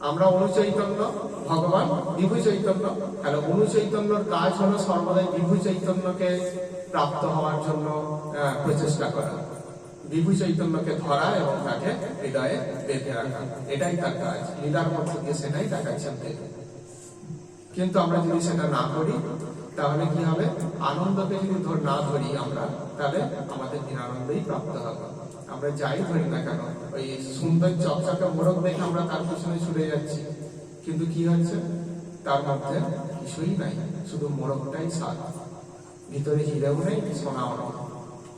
আমরা অনুচৈতন্য, ভগবান বিভু চৈতন্য। তাহলে অনুচৈতন্যর কাজ হলো সর্বদাই বিভু চৈতন্যকে প্রাপ্ত হওয়ার জন্য প্রচেষ্টা করা, বিভু চৈতন্যকে ধরা এবং তাকে হৃদয়ে বেঁধে রাখা, এটাই তার কাজ। লীলার মধ্য দিয়ে সেটাই দেখাচ্ছেন। কিন্তু আমরা যদি সেটা না করি, তাহলে কি হবে, আনন্দকে যদি না ধরি আমরা, তাহলে আমাদের নিরানন্দেই প্রাপ্ত হবে। আমরা যাই ধরি না কেন, ওই সুন্দর চকচকে মোড়ক দেখে আমরা তার পিছনে ছুটে যাচ্ছি, কিন্তু কি হচ্ছে, তার মধ্যে কিছুই নাই, শুধু মোড়কটাই সার, ভিতরে হিরেও নেই, সোনাও নেই।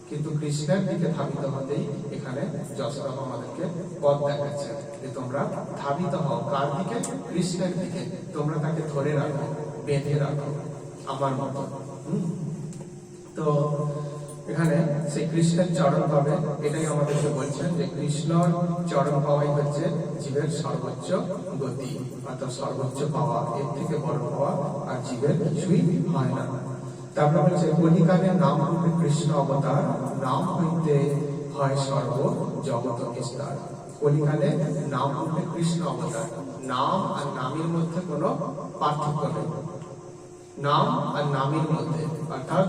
কিন্তু কৃষ্ণের দিকে ধাবিত হতেই এখানে যশোদা আমাদেরকে পথ দেখাচ্ছে যে তোমরা ধাবিত হও কার দিকে, কৃষ্ণের দিকে। তোমরা তাকে ধরে রাখো, বেঁধে রাখো আমার মতো। হুম? তো এখানে সেই কৃষ্ণের চরণ পাবে, এটাই আমাদেরকে বলছেন যে কৃষ্ণর চরণ পাওয়াই হচ্ছে জীবের সর্বোচ্চ গতি, অর্থাৎ সর্বোচ্চ পাওয়া। এর থেকে বড় পাওয়া আর জীবের কিছুই হয় না। তারপরে বলছে কলিকালে নাম রূপে কৃষ্ণ অবতার, নাম হইতে হয় সর্ব জগত বিস্তার। কলিকালে নাম রূপে কৃষ্ণ অবতার, নাম আর নামের মধ্যে কোনো পার্থক্য নেই। নাম আর নামের মধ্যে, অর্থাৎ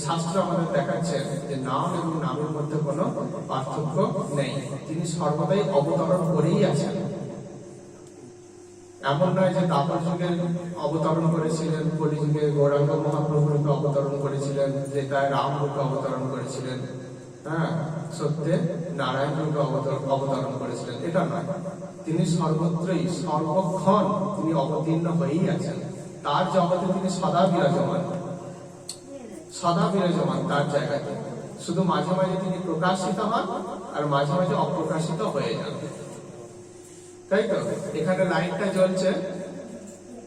শাস্ত্র আমাদের দেখাচ্ছে যে নাম এবং নামের মধ্যে কোনো পার্থক্য নেই। তিনি সর্বদাই অবতরণ করেই আছেন। এমন নয় যে দ্বাপর যুগে অবতরণ করেছিলেন, কলি যুগে গৌরাঙ্গ মহাপ্রভু রূপে অবতরণ করেছিলেন, যেটায় রাম রূপে অবতরণ করেছিলেন, হ্যাঁ, সত্যে নারায়ণ রূপে অবতরণ করেছিলেন, এটা নয়। তিনি সর্বত্রই সর্বক্ষণ তিনি অবতীর্ণ হয়েই আছেন। তার জগতে তিনি সদা বিরাজমান, সদা বিরাজমান তার জায়গাতে। শুধু মাঝে মাঝে তিনি প্রকাশিত হন আর মাঝে মাঝে অপ্রকাশিত হয়ে যান, তাই তো? এখানে লাইটটা জ্বলছে,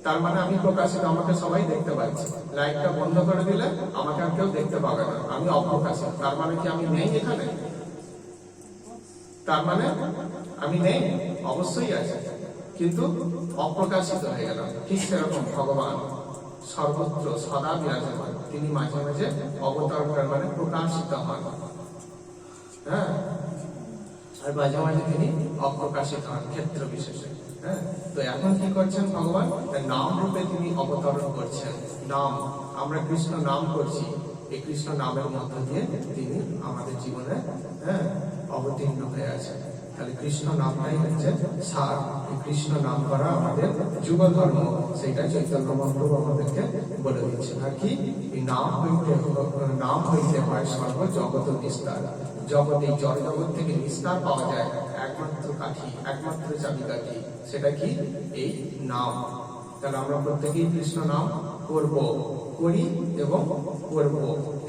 তার মানে আমি প্রকাশিত, আমাকে সবাই দেখতে পাচ্ছে। লাইটটা বন্ধ করে দিলে আমাকে আর কেউ দেখতে পাবে না, আমি অপ্রকাশিত। তার মানে কি আমি নেই এখানে? তার মানে আমি নেই? অবশ্যই আছে, কিন্তু অপ্রকাশিত হয়ে গেল। ঠিক সেরকম ভগবান সর্বত্র সদা বিরাজমান, তিনি মাঝে মাঝে অবতরণ করেন, মানে প্রকাশিত হন, হ্যাঁ, আর মাঝে মাঝে তিনি অপ্রকাশিত হন ক্ষেত্র বিশেষে। হ্যাঁ, তো এখন কি করছেন ভগবান? নাম রূপে তিনি অবতরণ করছেন। নাম, আমরা কৃষ্ণ নাম করছি, এই কৃষ্ণ নামের মধ্য দিয়ে তিনি আমাদের জীবনে, হ্যাঁ, অবতীর্ণ হয়ে আছেন। তাহলে কৃষ্ণ নামটাই হচ্ছে সার। কৃষ্ণ নাম করা আমাদের যুগ ধর্ম, সেটা চৈতন্য মহাপ্রভু আমাদেরকে বলে দিচ্ছেন। আর কি? নাম হইতে হয় সর্ব জগত নিস্তার। জগৎ, এই জড় জগৎ থেকে নিস্তার পাওয়া যায় একমাত্র কাঠি, একমাত্র চাবিকাঠি, সেটা কি? এই নাম। তাহলে আমরা প্রত্যেকেই কৃষ্ণ নাম করব, করি এবং করব।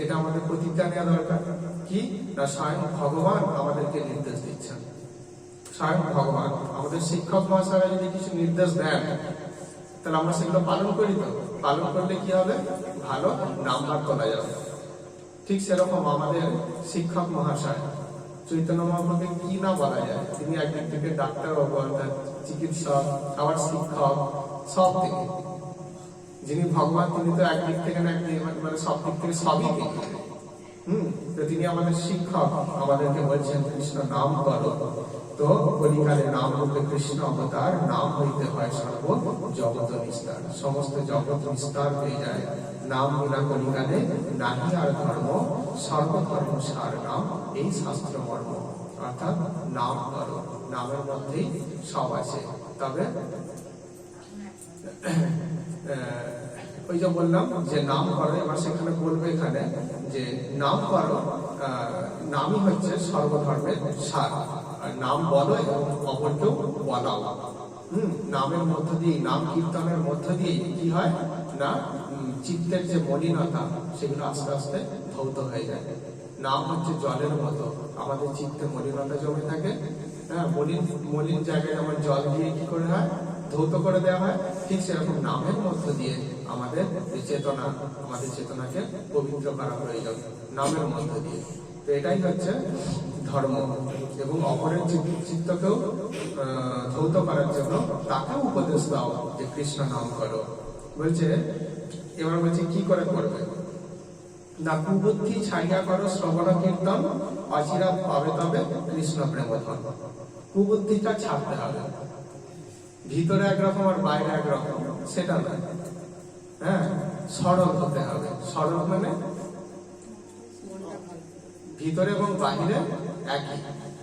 এটা আমাদের প্রতিজ্ঞা নেওয়া দরকার। কি না, স্বয়ং ভগবান আমাদেরকে নির্দেশ দিচ্ছেন। স্বয়ং ভগবান, আমাদের শিক্ষক মহাশয়রা যদি কিছু নির্দেশ দেন, তাহলে আমরা সেগুলো পালন করি। তো পালন করলে কি হবে? ভালো নাম্বার তোলা যাবে। ঠিক সেরকম আমাদের শিক্ষক মহাশয় চৈতন্য মহাপ্রভুকে কি না বলা যায়? তিনি একদিক থেকে ডাক্তার, অর্থাৎ চিকিৎসক, আবার শিক্ষক, সব থেকে। যিনি ভগবান, তিনি তো একদিক থেকে না একদিক, মানে সব দিক থেকে সবই তিনি। তো তিনি আমাদের শিক্ষক, আমাদেরকে বলছেন কৃষ্ণ নাম করো। তো কলিকালে নাম রূপে কৃষ্ণ অবতার, নাম হইতে হয় সর্ব জগত নিস্তার। সমস্ত জগৎ নিস্তার হয়ে যায়। নাম বিনা কলিকালে নাহি আর ধর্ম, সর্বধর্ম সার নাম, এই শাস্ত্র মর্ম। অর্থাৎ নাম করো, নামের মধ্যেই সব আছে। তবে ওই যে বললাম যে নাম করো, এবার সেখানে বলবে এখানে যে নাম করো, নামই হচ্ছে সর্বধর্মের সার। আর নাম বলো এবং অপরকেও বলাও। নামের মধ্য দিয়ে, নাম কীর্তনের মধ্য দিয়ে কি হয় না, চিত্তের যে মলিনতা সেগুলো আস্তে আস্তে ধৌত হয়ে যায়। নাম হচ্ছে জলের মতো, আমাদের চিত্তে মলিনতা জমে থাকে। হ্যাঁ, মলিন জায়গায় যেমন জল দিয়ে কি করে হয়, ধৌত করে দেওয়া হয়। ঠিক সেরকম নামের মধ্য দিয়ে আমাদের চেতনা, আমাদের চেতনাকে পবিত্র করা প্রয়োজন নামের মধ্য দিয়ে। তো এটাই হচ্ছে ধর্ম। এবং অপরের চিত্তকেও ধৌত করার জন্য তাকেও উপদেশ দাও যে কৃষ্ণ নাম করো। বলছে, এবার বলছে কি করে করবে না, কুবুদ্ধি ছাড়িয়া করো শ্রবণ কীর্তন, অচিরাত পাবে তবে কৃষ্ণ প্রেমধন। কুবুদ্ধিটা ছাড়তে হবে। ভিতরে একরকম আর বাইরে একরকম, সেটা নয়। হ্যাঁ, সরল হতে হবে। সরল মানে ভিতরে এবং বাহিরে একই।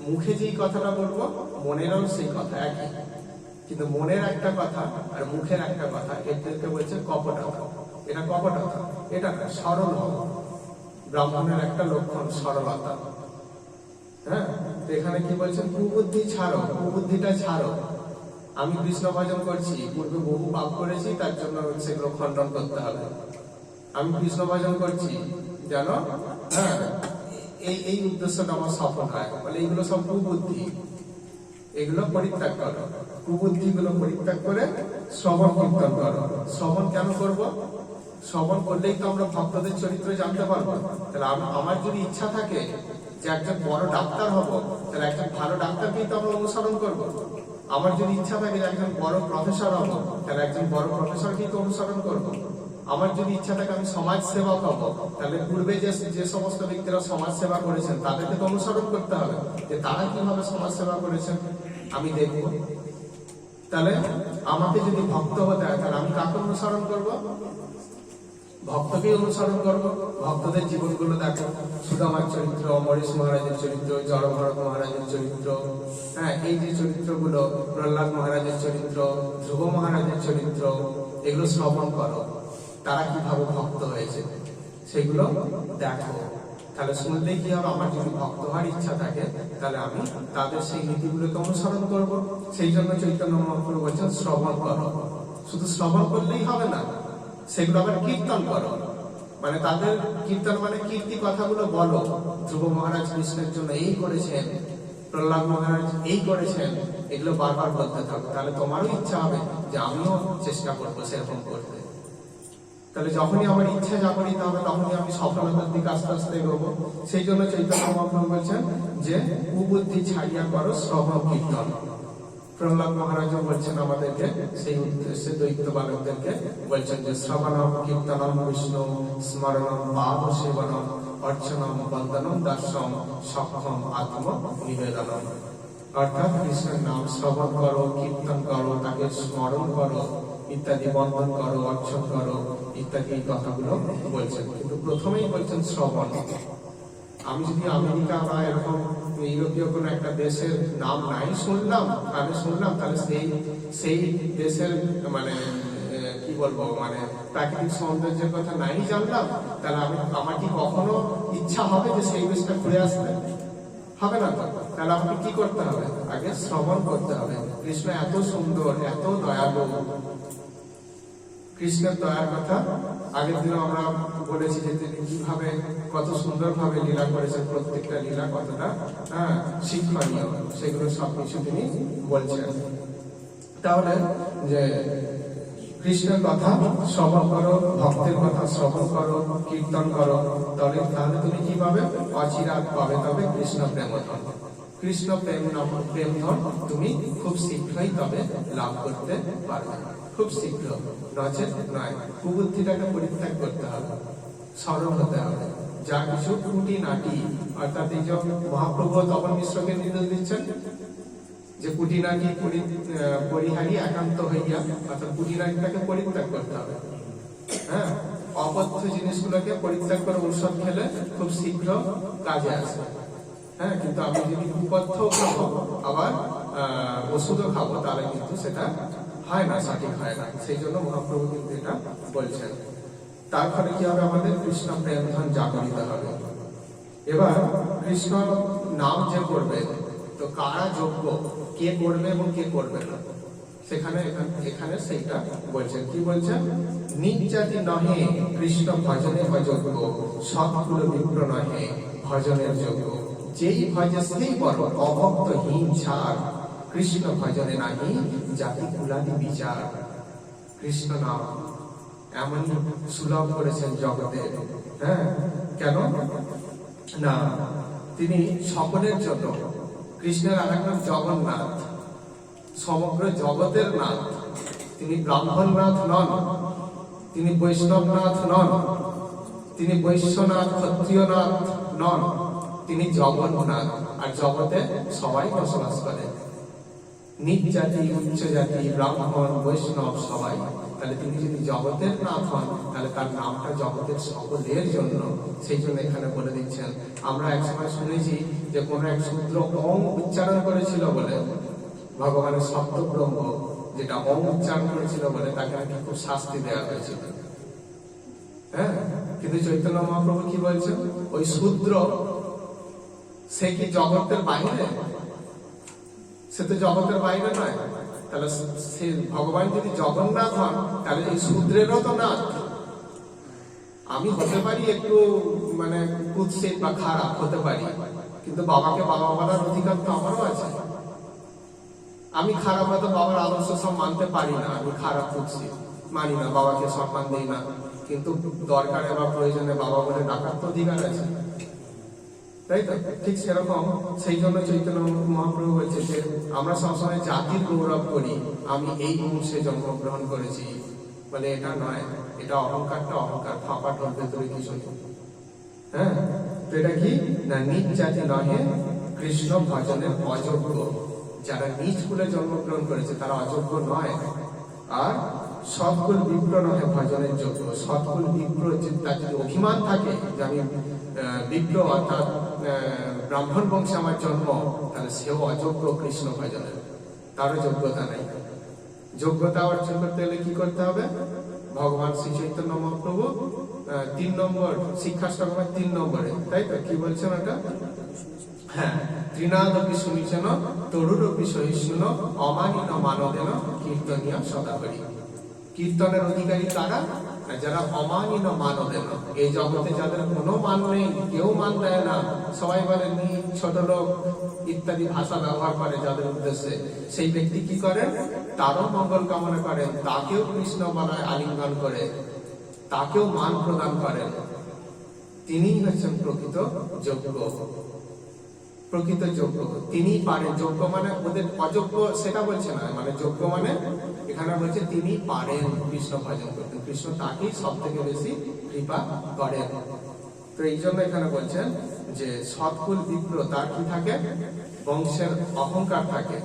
মুখে যেই কথাটা বলবো, মনেরও সেই কথা একই, কিন্তু মনের একটা কথা আর মুখের একটা কথা, এদেরকে বলছে কপটতা। এটা কপটতা, এটা না, সরল হওয়া। ব্রাহ্মণের একটা লক্ষণ সরলতা। হ্যাঁ, তো এখানে কি বলছেন? কুবুদ্ধি ছাড়ো, কুবুদ্ধিটা ছাড়ো। আমি কৃষ্ণ ভজন করছি, পূর্বে বহু পাপ করেছি, তার জন্য সেগুলো খণ্ডন করতে হবে। আমি কৃষ্ণ ভজন করছি জানো, হ্যাঁ, এই উদ্দেশ্যটা আমার সফল হয়, বলে এইগুলো সব কুবুদ্ধি, এগুলো পরিত্যাগ করো। কুবুদ্ধি গুলো পরিত্যাগ করে শ্রবণ কীর্তন করো। শ্রবণ কেন করব? শ্রবণ করলেই তো আমরা ভক্তদের চরিত্র জানতে পারবো। তাহলে আমার যদি ইচ্ছা থাকে যে একজন বড় ডাক্তার হব, তাহলে একজন ভালো ডাক্তারকেই তো আমরা অনুসরণ করব। আমার যদি ইচ্ছা থাকে যে একজন বড় প্রফেসর হব, তাহলে একজন বড় প্রফেসরকেই তো অনুসরণ করব। আমার যদি ইচ্ছা থাকে আমি সমাজ সেবক হব, তাহলে পূর্বে যে সমস্ত ব্যক্তিরা সমাজ সেবা করেছেন তাদেরকে তো অনুসরণ করতে হবে, যে তারা কিভাবে সমাজ সেবা করেছেন আমি দেখব। তাহলে আমাকে যদি ভক্ত হতে হয়, তাহলে আমি কাকে অনুসরণ করব? ভক্তকেই অনুসরণ করব। ভক্তদের জীবনগুলো দেখো, সুদামার চরিত্র, অমরেশ মহারাজের চরিত্র, জড়ভরত মহারাজের চরিত্র, হ্যাঁ, এই যে চরিত্রগুলো, প্রহ্লাদ মহারাজের চরিত্র, ধ্রুব মহারাজের চরিত্র, এগুলো শ্রবণ করো। তারা কিভাবে ভক্ত হয়েছে সেগুলো দেখো। তাহলে শুনলেই কি হবে, আমার যদি ভক্ত হওয়ার ইচ্ছা থাকে তাহলে আমি তাদের সেই নীতিগুলোকে অনুসরণ করব। সেই জন্য চৈতন্য মহাপ্রভু বলছেন শ্রবণ করো। শুধু শ্রবণ করলেই হবে না, সেগুলো আবার কীর্তন করো। মানে তাদের কীর্তন মানে কীর্তি কথাগুলো বলো। ধ্রুব মহারাজ কৃষ্ণের জন্য এই করেছেন, প্রহ্লাদ মহারাজ এই করেছেন, এগুলো বারবার বলতে থাকো। তাহলে তোমারও ইচ্ছা হবে যে আমিও চেষ্টা করবো সেরকম করতে। তাহলে যখনই আমার ইচ্ছা জাগরিত হবে তখনই আমি সফলতার দিকে আস্তে আস্তে এগোবো। সেই জন্য চৈতন্য মহাপ্রভু বলছেন যে কুবুদ্ধি ছাড়িয়া করো শ্রবণ কীর্তন। প্রহ্লাদ মহারাজও বলছেন আমাদেরকে, সেই উদ্দেশ্যে দৈত্য বালকদেরকে বলছেন যে শ্রবণম কীর্তনম বিষ্ণু স্মরণম পাদ সেবনম অর্চনম বন্দনম দাস্যম সক্ষম আত্ম নিবেদনম। অর্থাৎ কৃষ্ণের নাম শ্রবণ করো, কীর্তন করো, তাকে স্মরণ করো ইত্যাদি, বন্দন করো, অর্চন করো ইত্যাদি কথাগুলো বলছেন। কিন্তু প্রথমেই বলছেন শ্রবণ। আমি যদি আমেরিকা বা এরকম ইউরোপীয় কোন একটা দেশের নাম নাই শুনলাম, কানে শুনলাম, তাহলে সেই দেশের মানে কি বলবো, মানে প্রাকৃতিক সৌন্দর্যের কথা নাই জানলাম, তাহলে আমার কি কখনো ইচ্ছা হবে যে সেই দেশটা ঘুরে আসতে? হবে না তো। তাহলে আমাকে কি করতে হবে? আগে শ্রবণ করতে হবে। কৃষ্ণ এত সুন্দর, এত দয়ালু। কৃষ্ণের দয়ার কথা আগের দিনও আমরা বলেছি যে তিনি কিভাবে কত সুন্দর ভাবে লীলা করেছেন, প্রত্যেকটা লীলা কতটা শিক্ষণীয়, সেগুলো সবকিছু তিনি বলছেন। তাহলে যে কৃষ্ণের কথা শ্রবণ করো, ভক্তের কথা শ্রবণ করো, কীর্তন করো, তাহলে তুমি কি পাবে? অচিরাত পাবে তবে কৃষ্ণ প্রেমধন। কৃষ্ণ প্রেমধন তুমি খুব শীঘ্রই তবে লাভ করতে পারবে, খুব শীঘ্র। নচেত নয়। কুবুদ্ধিটাকে পরিত্যাগ করতে হবে, সরল হতে হবে। যা কিছু খুঁটি নাটি, অর্থাৎ এই যে মহাপ্রভু তপন মিশ্রকে নির্দেশ দিচ্ছেন যে কুটিনাটি পরিহারি একান্ত হইয়া, অর্থাৎ কুটিনাটিটাকে পরিত্যাগ করতে হবে। হ্যাঁ, অপথ্য জিনিসগুলোকে পরিত্যাগ করে ঔষধ খেলে খুব শীঘ্র কাজে আসে। হ্যাঁ, কিন্তু আমি যদি কুপথ্য খাবো আবার ওষুধও খাবো, তাহলে কিন্তু সেটা হয় না, সঠিক হয় না। সেই জন্য মহাপ্রভু কিন্তু এটা বলছেন। তার ফলে কি হবে? আমাদের কৃষ্ণ প্রেমধন জাগরিত হবে। এবার কৃষ্ণ নাম যে করবে, তো কারা যোগ্য, কে করবে এবং কে করবে না, এখানে সেইটা বলছেন। কি বলছেন? নিজ জাতি নহে কৃষ্ণ ভজনে অযোগ্য, সৎকুল বিপ্র নহে ভজনের যোগ্য। যেই ভজে সেই বড়, অভক্তহীন ছাড়, কৃষ্ণ ভজনে নাহি জাতি কুলাদি বিচার। কৃষ্ণ নাম এমন সুলভ করেছেন জগতে। হ্যাঁ, কেন না তিনি সকলের জন্য। কৃষ্ণের আরেক নাম জগন্নাথ, সমগ্র জগতের নাথ। তিনি ব্রাহ্মণনাথ নন, তিনি বৈষ্ণবনাথ নন, তিনি বৈশ্যনাথ ক্ষত্রিয়নাথ নন, তিনি জগন্নাথ। আর জগতে সবাই বসবাস করে, নিজ জাতি, উচ্চ জাতি, ব্রাহ্মণ, বৈষ্ণব সবাই। তাহলে তিনি যদি জগতের নাথ হন, তাহলে তার নামটা জগতের সকলের জন্য। সেই জন্য এখানে বলে দিচ্ছেন। আমরা একসময় শুনেছি যে কোন এক শূদ্র ওম উচ্চারণ করেছিল বলে, ভগবানের সপ্ত ব্রহ্ম যেটা ওম উচ্চারণ করেছিল বলে তাকে নাকি খুব শাস্তি দেওয়া হয়েছিল। হ্যাঁ, কিন্তু চৈতন্য মহাপ্রভু কি বলছেন? ওই শূদ্র সে কি জগতের বাইরে? সে তো জগতের বাইরে নয়। তাহলে সে ভগবান যদি জগন্নাথ হন, তাহলে এই শূদ্রেরও তো নাথ। আমি হতে পারি একটু মানে কুৎসিত বা খারাপ হতে পারি, কিন্তু বাবাকে বাবা বলার অধিকার তো আমারও আছে। আমি খারাপ হয়তো বাবার আদর্শ সব মানতে পারি না, আমি খারাপ কুৎসিত, মানি না, বাবাকে সম্মান দিই না, কিন্তু দরকারে বা প্রয়োজনে বাবা বলে ডাকার তো অধিকার আছে, তাই তো? ঠিক সেরকম সেই জন্য চৈতন্য মহাপ্রভু বলছে যে আমরা সবসময় জাতির গৌরব করি, আমি এই বংশে জন্মগ্রহণ করেছি, বলে এটা নয়, এটা অহংকারটা অহংকার, ফাঁপা ঢোল ভেতরে কিছু নেই। হ্যাঁ, তো এটা কি না, নিজ জাতি নহে কৃষ্ণ ভজনের অযোগ্য, যারা নিজ কুলে জন্মগ্রহণ করেছে তারা অযোগ্য নয়। আর সৎকুল বিপ্র নহে ভজনের যোগ্য, সৎকুল বিপ্র তার যদি অভিমান থাকে যে আমি বিপ্র অর্থাৎ ব্রাহ্মণ বংশে আমার জন্ম, তাহলে সেও অযোগ্য কৃষ্ণ ভজনের, তারও যোগ্যতা নেই। যোগ্যতা অর্জন করতে হলে কি করতে হবে? ভগবান শ্রী চৈতন্য মহাপ্রভু 3 নম্বর শিক্ষাষ্টকের 3 নম্বরে, তাই তো কি বলছেন ওটা? হ্যাঁ, তৃণাদপি শুনিছেন তরুরপি সহিষ্ণু অমানিন মানদেন কীর্তনীয় সদাহরি। কীর্তনের অধিকারী কারা? যারা অমানিন মানদেন, এই জগতে যাদের কোনো মান নেই, কেউ মান দেয় না, সবাই বলে নি ছোট লোক ইত্যাদি ভাষা ব্যবহার করে যাদের উদ্দেশ্যে, সেই ব্যক্তি কি করেন? তারও মঙ্গল কামনা করেন, তাকেও কৃষ্ণ বলায় আলিঙ্গন করে, তাকেও মান প্রদান করেন, তিনিই হচ্ছেন প্রকৃত যোগ্য। প্রকৃত যোগ্য তিনি পারেন। যোগ্য মানে ওদের অযোগ্য সেটা বলছে না, মানে যোগ্য মানে এখানে বলছে তিনি পারেন কৃষ্ণ ভজন করতে, কৃষ্ণ তাকেই সব থেকে বেশি কৃপা করেন। তো এই জন্য এখানে বলছেন যে সৎকুল বিপ্র তার কি থাকে? বংশের অহংকার থাকে,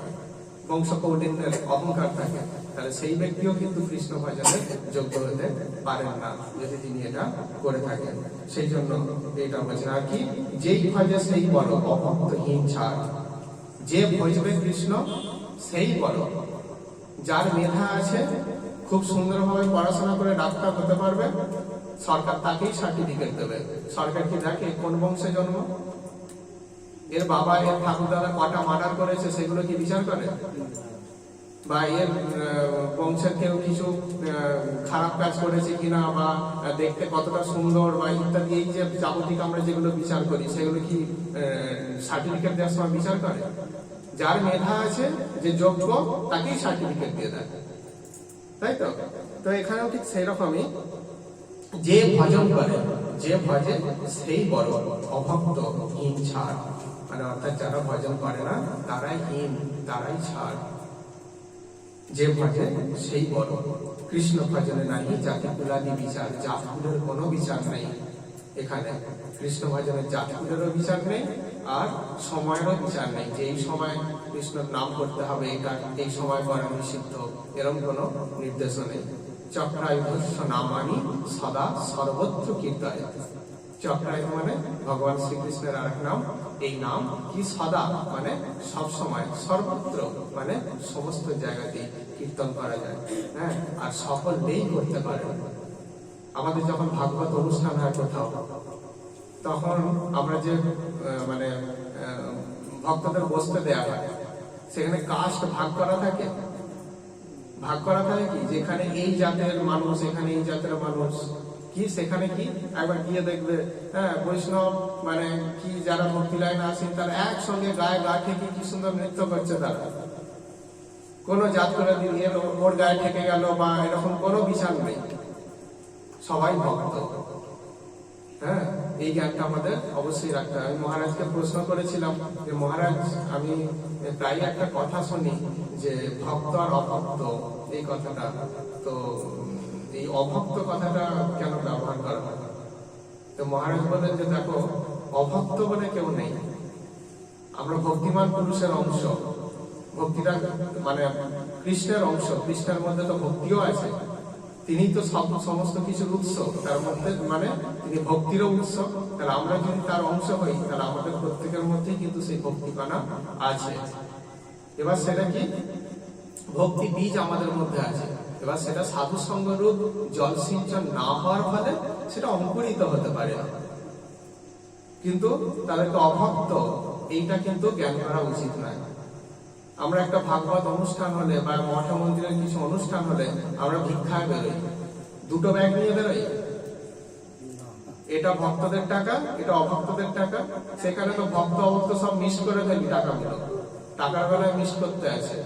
বংশ কৌলিন্যের অহংকার থাকে, তাহলে সেই ব্যক্তিও কিন্তু কৃষ্ণ ভজনে যোগ্য হতে পারেন না যদি তিনি এটা করে থাকেন। সেই জন্য এটা বলছেন। আর কি, যেই ভজে সেই বড়, অভক্তহীন ছাড়। যে ভজবে কৃষ্ণ সেই বড়, যার মেধা আছে, খুব সুন্দরভাবে পড়াশোনা করে ডাক্তার হতে পারবে, সরকার তাকেই সার্টিফিকেট দেবে। সরকার কি দেখে কোন বংশে জন্ম, এর বাবা এর ঠাকুরদাদা কটা মার্ডার করেছে সেগুলো কি বিচার করে? বা এর বংশের কেউ কিছু খারাপ কাজ করেছে কিনা, বা দেখতে কতটা সুন্দর বা ইত্যাদি, এই যে যাবতীয় আমরা যেগুলো বিচার করি সেগুলো কি সার্টিফিকেট দেওয়ার সময় বিচার করে? যার মেধা আছে, যে যোগ্য, তাকেই সার্টিফিকেট দিয়ে দেয়, তাই তো? তো এখানেও ঠিক সেই রকমই, যে ভজন করে, যে ভজে সেই বড়, অভক্ত হীন ছাড়, মানে অর্থাৎ যারা ভজন করে না তারাই হীন, তারাই ছাড়। যে ভজে সেই বড়। কৃষ্ণ ভজনে নাহি জাতিকুলাদি বিচার, জাতকুলের কোনো বিচার নেই এখানে। কৃষ্ণ ভজনের জাতকুলেরও বিচার নেই, আর সময়েরও বিচার নেই, যে এই সময় কৃষ্ণের নাম করতে হবে, এটা এই সময় করা নিষিদ্ধ, এরকম কোনো নির্দেশও নেই। চক্রায়ুধস্য নামানি সদা সর্বত্র কীর্তনে। চক্রায়ুধ মানে ভগবান শ্রীকৃষ্ণের আরেক নাম। এই নাম কি? সদা মানে সব সময়, সর্বত্র মানে সমস্ত জায়গাতেই কীর্তন করা যায়। হ্যাঁ, আর সকলেই করতে পারে। আমাদের যখন ভাগবত অনুষ্ঠান হয় কোথাও, তখন আমরা যে মানে ভক্তদের বসতে দেয়া হয়, সেখানে কাস্ট ভাগ করা থাকে। ভাগ করা থাকে কি, যেখানে এই জাতের মানুষ, এখানে এই জাতের মানুষ, কি সেখানে কি একবার গিয়ে দেখবে, হ্যাঁ, বৈষ্ণব মানে কি যারা ভক্তি লাইনে আসেন তারা একসঙ্গে গায়ে গা ঠেকে কি সুন্দর নৃত্য করছে। তারা কোনো জাত করে দিয়ে ওর গায়ে ঠেকে গেল বা এরকম কোনো বিচার নেই, সবাই ভক্ত। হ্যাঁ, এই জ্ঞানটা আমাদের অবশ্যই রাখতে হবে। আমি মহারাজকে প্রশ্ন করেছিলাম যে মহারাজ, আমি প্রায় একটা কথা শুনি যে ভক্ত আর অভক্ত, এই কথাটা, তো এই অভক্ত কথাটা কেন ব্যবহার করা হয়? তো মহারাজ বলেন যে দেখো, অভক্ত বলে কেউ নেই, আমরা ভক্তিমান পুরুষের অংশ। ভক্তিটা মানে কৃষ্ণের অংশ, কৃষ্ণের মধ্যে তো ভক্তিও আছে, তিনি তো সমস্ত কিছুর উৎস, তার মধ্যে মানে তিনি ভক্তিরও উৎস। তাহলে আমরা যদি তার অংশ হই, তাহলে আমাদের প্রত্যেকের মধ্যেই কিন্তু সেই ভক্তিপানা আছে। এবার সেটা কি, ভক্তি বীজ আমাদের মধ্যে আছে। এবার সেটা সাধু সঙ্গ রূপ জল সিঞ্চন না হওয়ার ফলে সেটা অঙ্কুরিত হতে পারে না, কিন্তু তাদেরকে অভক্ত, এইটা কিন্তু জ্ঞান করা উচিত নয়। আমরা একটা ভাগবত অনুষ্ঠান হলে বা মঠ মন্দিরের কিছু অনুষ্ঠান হলে আমরা ভিক্ষায় বেরোই, দুটো ব্যাগ নিয়ে বেরোই, এটা ভক্তদের টাকা, এটা অভক্তদের টাকা। সেখানে তো ভক্ত অভক্ত সব মিস করে ফেলি, টাকাগুলো টাকার বেলায় মিস করতে আছে,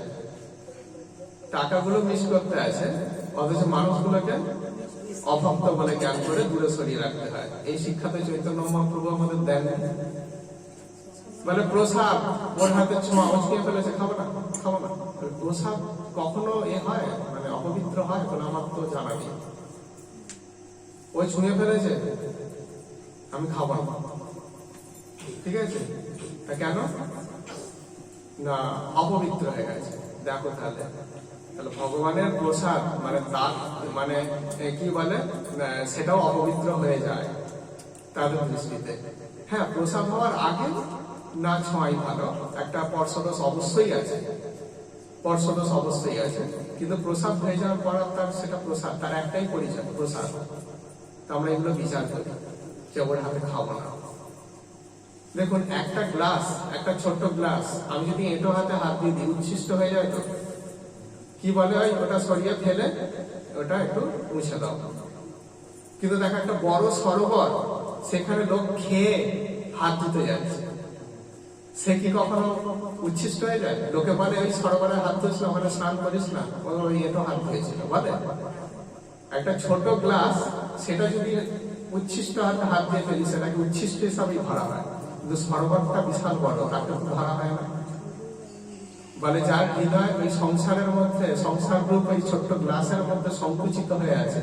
টাকাগুলো মিস করতে আছে। অথচ মানুষগুলোকে অভক্ত বলে জ্ঞান করে দূরে সরিয়ে রাখতে হয়। এই শিক্ষাতে চৈতন্য মহাপ্রভু আমাদের দেন। মানে প্রসাদ ওর হাতে ছোঁয়া, উচকিয়ে ফেলেছে, খাবো না খাবো না। প্রসাদ কখনো হয় মানে অপবিত্র হয় বলে আমার তো জানা নেই। ওই ছুঁয়ে ফেলেছে, আমি খাবো না, ঠিক আছে? কেন না? অপবিত্র হয়ে গেছে। দেখো তাহলে ভগবানের প্রসাদ মানে তার মানে কি বলে, সেটাও অপবিত্র হয়ে যায় তাদের দৃষ্টিতে। হ্যাঁ, প্রসাদ হওয়ার আগে না ছোঁয়াই ভালো। একটা পর্ষদোষ অবশ্যই আছে, পর্ষদোষ অবশ্যই আছে, কিন্তু প্রসাদ হয়ে যাওয়ার পর তার সেটা প্রসাদ, তার একটাই পরিচয় প্রসাদ। তো আমরা এগুলো বিচার করি যে ওর হাতে খাবো না। দেখুন, একটা গ্লাস, একটা ছোট্ট গ্লাস আমি যদি এঁটো হাতে হাত দিয়ে দিই, উচ্ছিষ্ট হয়ে যায়। তো কি বলে, ওই ওটা সরিয়ে ফেলে ওটা একটু মুছে দাও। কিন্তু দেখো একটা বড় সরোবর, সেখানে লোক খেয়ে হাত ধুতে যাচ্ছে, সে কি কখনো উচ্ছিষ্ট হয়ে যায়? লোকে বলে ওই সরোবরে হাত ধুস না, ওখানে স্নান করিস না, ওই এঁটো হাত ধুয়েছিল বলে। একটা ছোট গ্লাস, সেটা যদি উচ্ছিষ্ট হাতে হাত দিয়ে ফেলি, সেটাকে উচ্ছিষ্ট হিসাবেই ধরা হয়। কিন্তু সরোবরটা বিশাল বড়, তাকে তো ধরা হয় না। বলে যার হৃদয় ওই সংসারের মধ্যে, সংসার রূপ ওই ছোট্ট গ্লাসের মধ্যে সংকুচিত হয়ে আছে,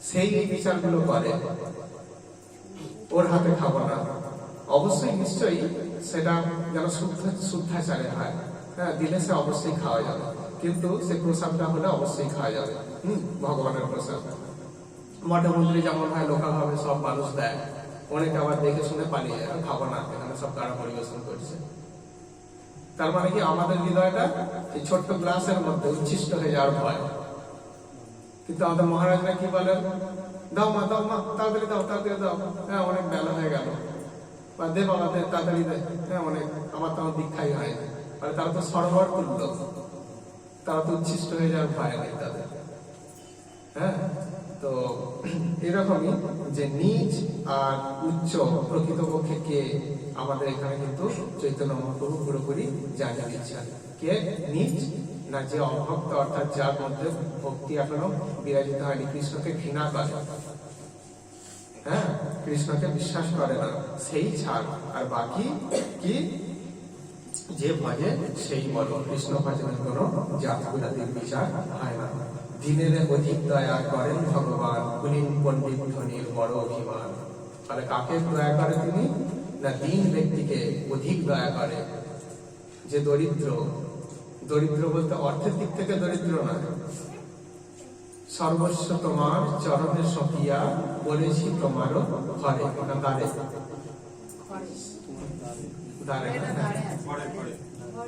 সেই এই বিচারগুলো করে। ওর হাতে খাবো না, অবশ্যই নিশ্চয়ই সেটা যেন শুদ্ধাচারে হয়। হ্যাঁ, দিলে সে অবশ্যই খাওয়া যাবে, কিন্তু সে প্রসাদটা হলে অবশ্যই খাওয়া যাবে। ভগবানের প্রসাদ মঠে মন্দিরে যেমন হয়, লোকালভাবে সব মানুষ দেয়, অনেকে আবার দেখে শুনে পালিয়ে যায়, খাবো না, এখানে সব কারা পরিবেশন করছে। তার মানে কি আমাদের হৃদয়টা এই ছোট্ট গ্লাসের মধ্যে উচ্ছিষ্ট হয়ে যাওয়ার ভয়। কিন্তু আমাদের মহারাজরা কি বলেন, দাও মা দাও মা, তাড়াতাড়ি দাও তাড়াতাড়ি দাও, হ্যাঁ অনেক বেলা হয়ে গেল, বা দে বাবা দে তাড়াতাড়ি দে, হ্যাঁ অনেক, আমার তো দীক্ষাই হয়নি। মানে তারা তো সরোবর তুলল, তারা তো উচ্ছিষ্ট হয়ে যাওয়ার ভয় নেই তাদের। হ্যাঁ, তো এরকমই যে নিজ আর উচ্চ প্রকৃতপক্ষে কে, আমাদের এখানে কিন্তু চৈতন্য মহাপ্রভু পুরোপুরি জানিয়ে দিচ্ছেন। কে নিজ না, যে অভক্ত, অর্থাৎ যার মধ্যে ভক্তি এখনো বিরাজিত হয়নি, কৃষ্ণকে ঘৃণা করে, হ্যাঁ কৃষ্ণকে বিশ্বাস করে না, সেই ছাড়। আর বাকি কি, যে ভজে সেই বলো। কৃষ্ণ ভজনের কোন জাতগুলাদের বিচার হয় না। দিনের অধিক দয়া করেন ভগবান, কুলীন পণ্ডিত ধনীর বড় অভিমান। তাহলে কাকে দয়া করে তিনি না? দীন ব্যক্তিকে অধিক দয়া করে। যে দরিদ্র, দরিদ্র বলতে অর্থের দিক থেকে দরিদ্র না, সর্বস্ব তোমার চরণে সপিয়া বলেছি তোমারও ঘরে, ওটা দাঁড়ে দাঁড়ে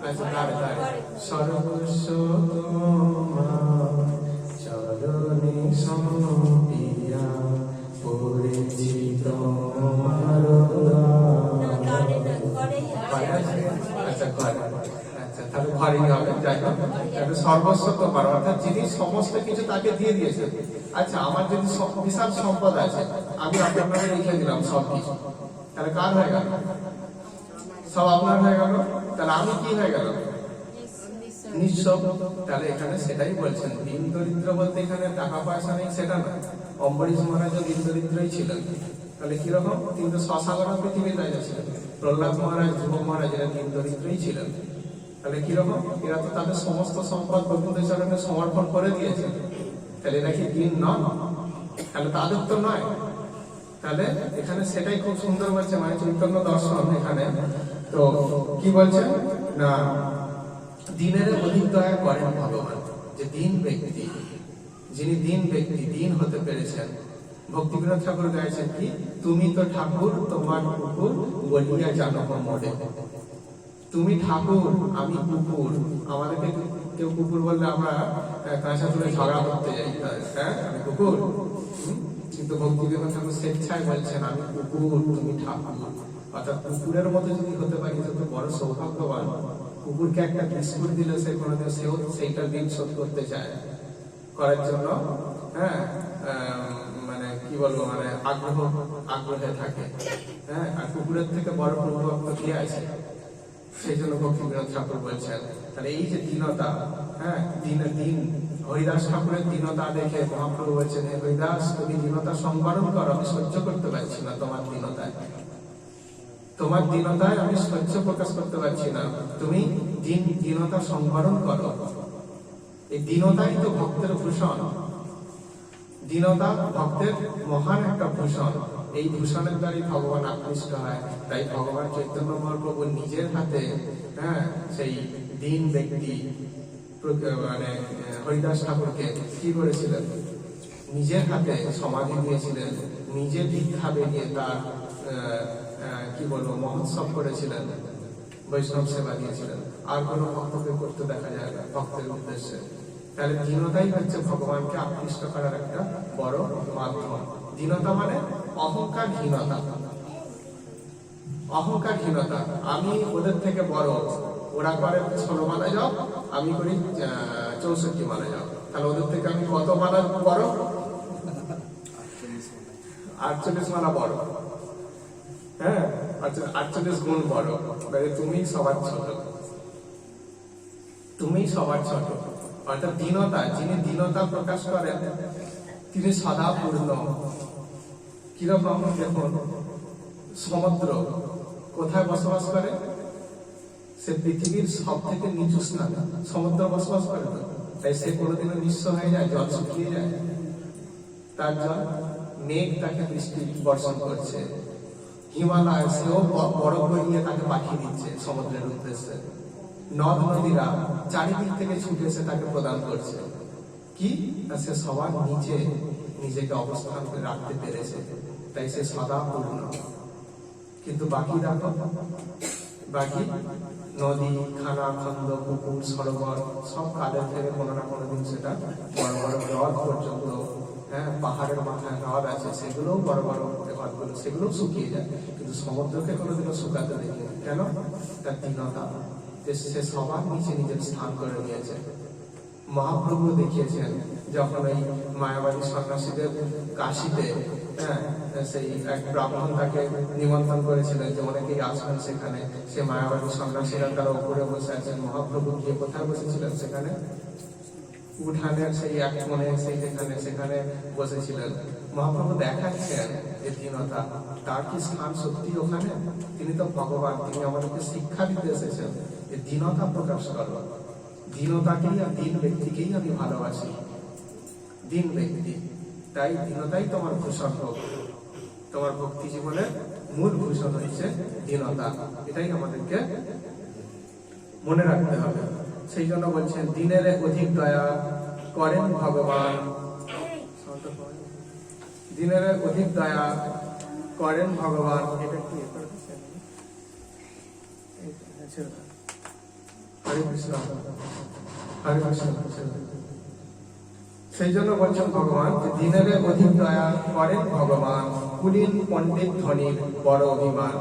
আচ্ছা দাঁড়ে দাঁড়ে। সর্বস্ব তোমার চরণে সপিয়া বলেছি তোমার আচ্ছা ঘরে, আচ্ছা তাহলে ঘরেই হবে। যাই হোক, সর্বস্ব তোমার অর্থাৎ যিনি সমস্ত কিছু তাকে দিয়ে দিয়েছেন। আচ্ছা, আমার যদি বিশাল সম্পদ আছে, আমি আপনাকে লিখে দিলাম সব কিছু, তাহলে কার হয়ে গেল? সব আপনার হয়ে গেল। তাহলে আমি কি হয়ে গেল? নিঃস্ব। তাহলে এখানে সেটাই বলছেন, দিন দরিদ্র বলতে এখানে টাকা পয়সা নেই সেটা না। অম্বরীশ মহারাজও দিন দরিদ্রই ছিলেন। তাহলে কিরকম? তিনি তো শশাগর পৃথিবীর রাজা ছিলেন। প্রহ্লাদ মহারাজ, ধ্রুব মহারাজ এরা দিন দরিদ্রই ছিলেন। তাহলে কিরকম? এরা তো তাদের সমস্ত সম্পদ গোবিন্দ চরণে সমর্পণ করে দিয়েছেন। তাহলে এরা কি দিন নন? তাহলে তাদের তো নয়। তাহলে এখানে সেটাই খুব সুন্দর বলছে, মানে চৈতন্য দর্শন এখানে। তো কি বলছেন না, দিনের অধিক দয়া করেন ভগবান। যে দিন ব্যক্তি, যিনি দিন ব্যক্তি, দিন হতে পেরেছেন। ভক্তিবিনোদ ঠাকুর গাইছেন কি, তুমি তো ঠাকুর তোমার কুকুর বলিয়া জানো মোড়ে। তুমি ঠাকুর, আমি কুকুর। আমাদেরকে কেউ কুকুর বললে আমরা কাঁচা তুলে ঝগড়া করতে যাই, হ্যাঁ আমি কুকুর। কিন্তু ভক্তিবিনোদ ঠাকুর স্বেচ্ছায় বলছেন আমি কুকুর, তুমি ঠাকুর। অর্থাৎ কুকুরের মতো যদি হতে পারি তো বড় সৌভাগ্যবান। কুকুরকে একটা বিস্কুট দিলে সে কোনোদিন সেও সেইটা দিন শোধ করতে চায়, করার জন্য হ্যাঁ মানে কি বলবো, মানে আগ্রহে থাকে। হ্যাঁ, আর কুকুরের থেকে বড় প্রভাব কি আছে? সেই জন্য ভক্তিবিনোদ ঠাকুর বলছেন। তাহলে এই যে দীনতা, হ্যাঁ দিনের দিন হরিদাস ঠাকুরের দীনতা দেখে মহাপ্রভু বলছেন, হে হরিদাস, তুমি দীনতা সংবরণ করো, আমি সহ্য করতে পারছি না তোমার দীনতায়, তোমার দীনতায় আমি সহ্য প্রকাশ করতে পারছি না, তুমি দীনতা সংবরণ করো। এই দীনতাই তো ভক্তের ভূষণ, দীনতা ভক্তের মহান একটা ভূষণ। এই ভূষণের দ্বারাই ভগবান আকৃষ্ট হয়। তাই ভগবান চৈতন্য মহাপ্রভু নিজের হাতে সেই দীন ব্যক্তি মানে হরিদাস ঠাকুরকে কি করেছিলেন, নিজের হাতে সমাধি দিয়েছিলেন, নিজে দীক্ষা বেরিয়ে তার কি বলবো মহোৎসব করেছিলেন, বৈষ্ণব সেবা দিয়েছিলেন। আর কোনো ভক্তকে করতে দেখা যায় না ভক্তের উদ্দেশ্যে। তাহলে দীনতাই হচ্ছে ভগবানকে আকৃষ্ট করার একটা বড় মাধ্যম। দীনতা মানে অহংকারহীনতা, অহংকারহীনতা। আমি ওদের থেকে বড়, ওরা করে 16 মালা জপ, আমি করি 64 মালা জপ, তাহলে ওদের থেকে আমি কত মালা বড়? 48 মালা বড়। হ্যাঁ, 48 গুণ বড়। তুমি সবার ছোট, তুমি সবার ছোট। অর্থাৎ দীনতা, যিনি দীনতা প্রকাশ করেন তিনি সদা পূর্ণ। কিরকম দেখুন, সমুদ্র কোথায় বসবাস করে? সে পৃথিবীর সব থেকে নিচু স্থান, সমুদ্র বসবাস করে তো, তাই সে কোনোদিনও নিঃস্ব হয়ে যায়, জল শুকিয়ে যায়। তার জল মেঘ তাকে বৃষ্টি বর্ষণ করছে, হিমালয় সেও বরফ গড়িয়ে তাকে পাঠিয়ে দিচ্ছে সমুদ্রের উদ্দেশ্যে। নদ নদীরা চারিদিক থেকে ছুটে এসে তাকে প্রদান করছে। কি না, সে সবার নিচে নিজেকে অবস্থান করে রাখতে পেরেছে, তাই সে সদা পূর্ণ। কিন্তু বাকি দেখো, বাকি নদী, খানা খন্দ, পুকুর, সরোবর সব কাদের থেকে কোনো না কোনোদিন সেটা বড় বড় হ্রদ পর্যন্ত, পাহাড়ের মাথায় হ্রদ আছে, সেগুলোও বড় বড় হ্রদগুলো, সেগুলোও শুকিয়ে যায়। কিন্তু সমুদ্রকে কোনোদিনও শুকাতে দেখি। কেন? তার দীনতা, সে সবার নিচে নিজের স্থান করে নিয়েছে। মহাপ্রভু দেখিয়েছেন যখন ওই মায়াবাদী সন্ন্যাসীদের কাশিতে সেই এক ব্রাহ্মণ তাকে নিমন্ত্রণ করেছিলেন যে অনেকেই আসবেন সেখানে। সে মায়াবাদী সন্ন্যাসীরা তারা উপরে বসে আছেন, মহাপ্রভু গিয়ে কোথায় বসেছিলেন? সেখানে উঠানের সেই এক মনে সেই সেখানে বসেছিলেন। মহাপ্রভু দেখাচ্ছেন যে দীনতা, তার কি স্থান সত্যি ওখানে? তিনি তো ভগবান, তিনি আমাদেরকে শিক্ষা দিতে এসেছেন যে দীনতা প্রকাশ করো। দীনতাকেই আর দীন ব্যক্তিকেই আমি ভালোবাসি, দীন ব্যক্তি। তাই দীনতাই তোমার ভূষণ হোক। তোমার ভক্তি জীবনের মূল ভূষণ হচ্ছে দীনতা। এটাই আমাদেরকে মনে রাখতে হবে। সেই জন্য বলছেন, দিনের অধিক দয়া করেন ভগবান, দিনের অধিক দয়া করেন ভগবান। এটা কি? হরে কৃষ্ণ, হরে কৃষ্ণ। সেই জন্য বলছেন ভগবান যে দিনের অধিক দয়া করেন ভগবান, কুলীন পণ্ডিত ধনীর বড় অভিমান।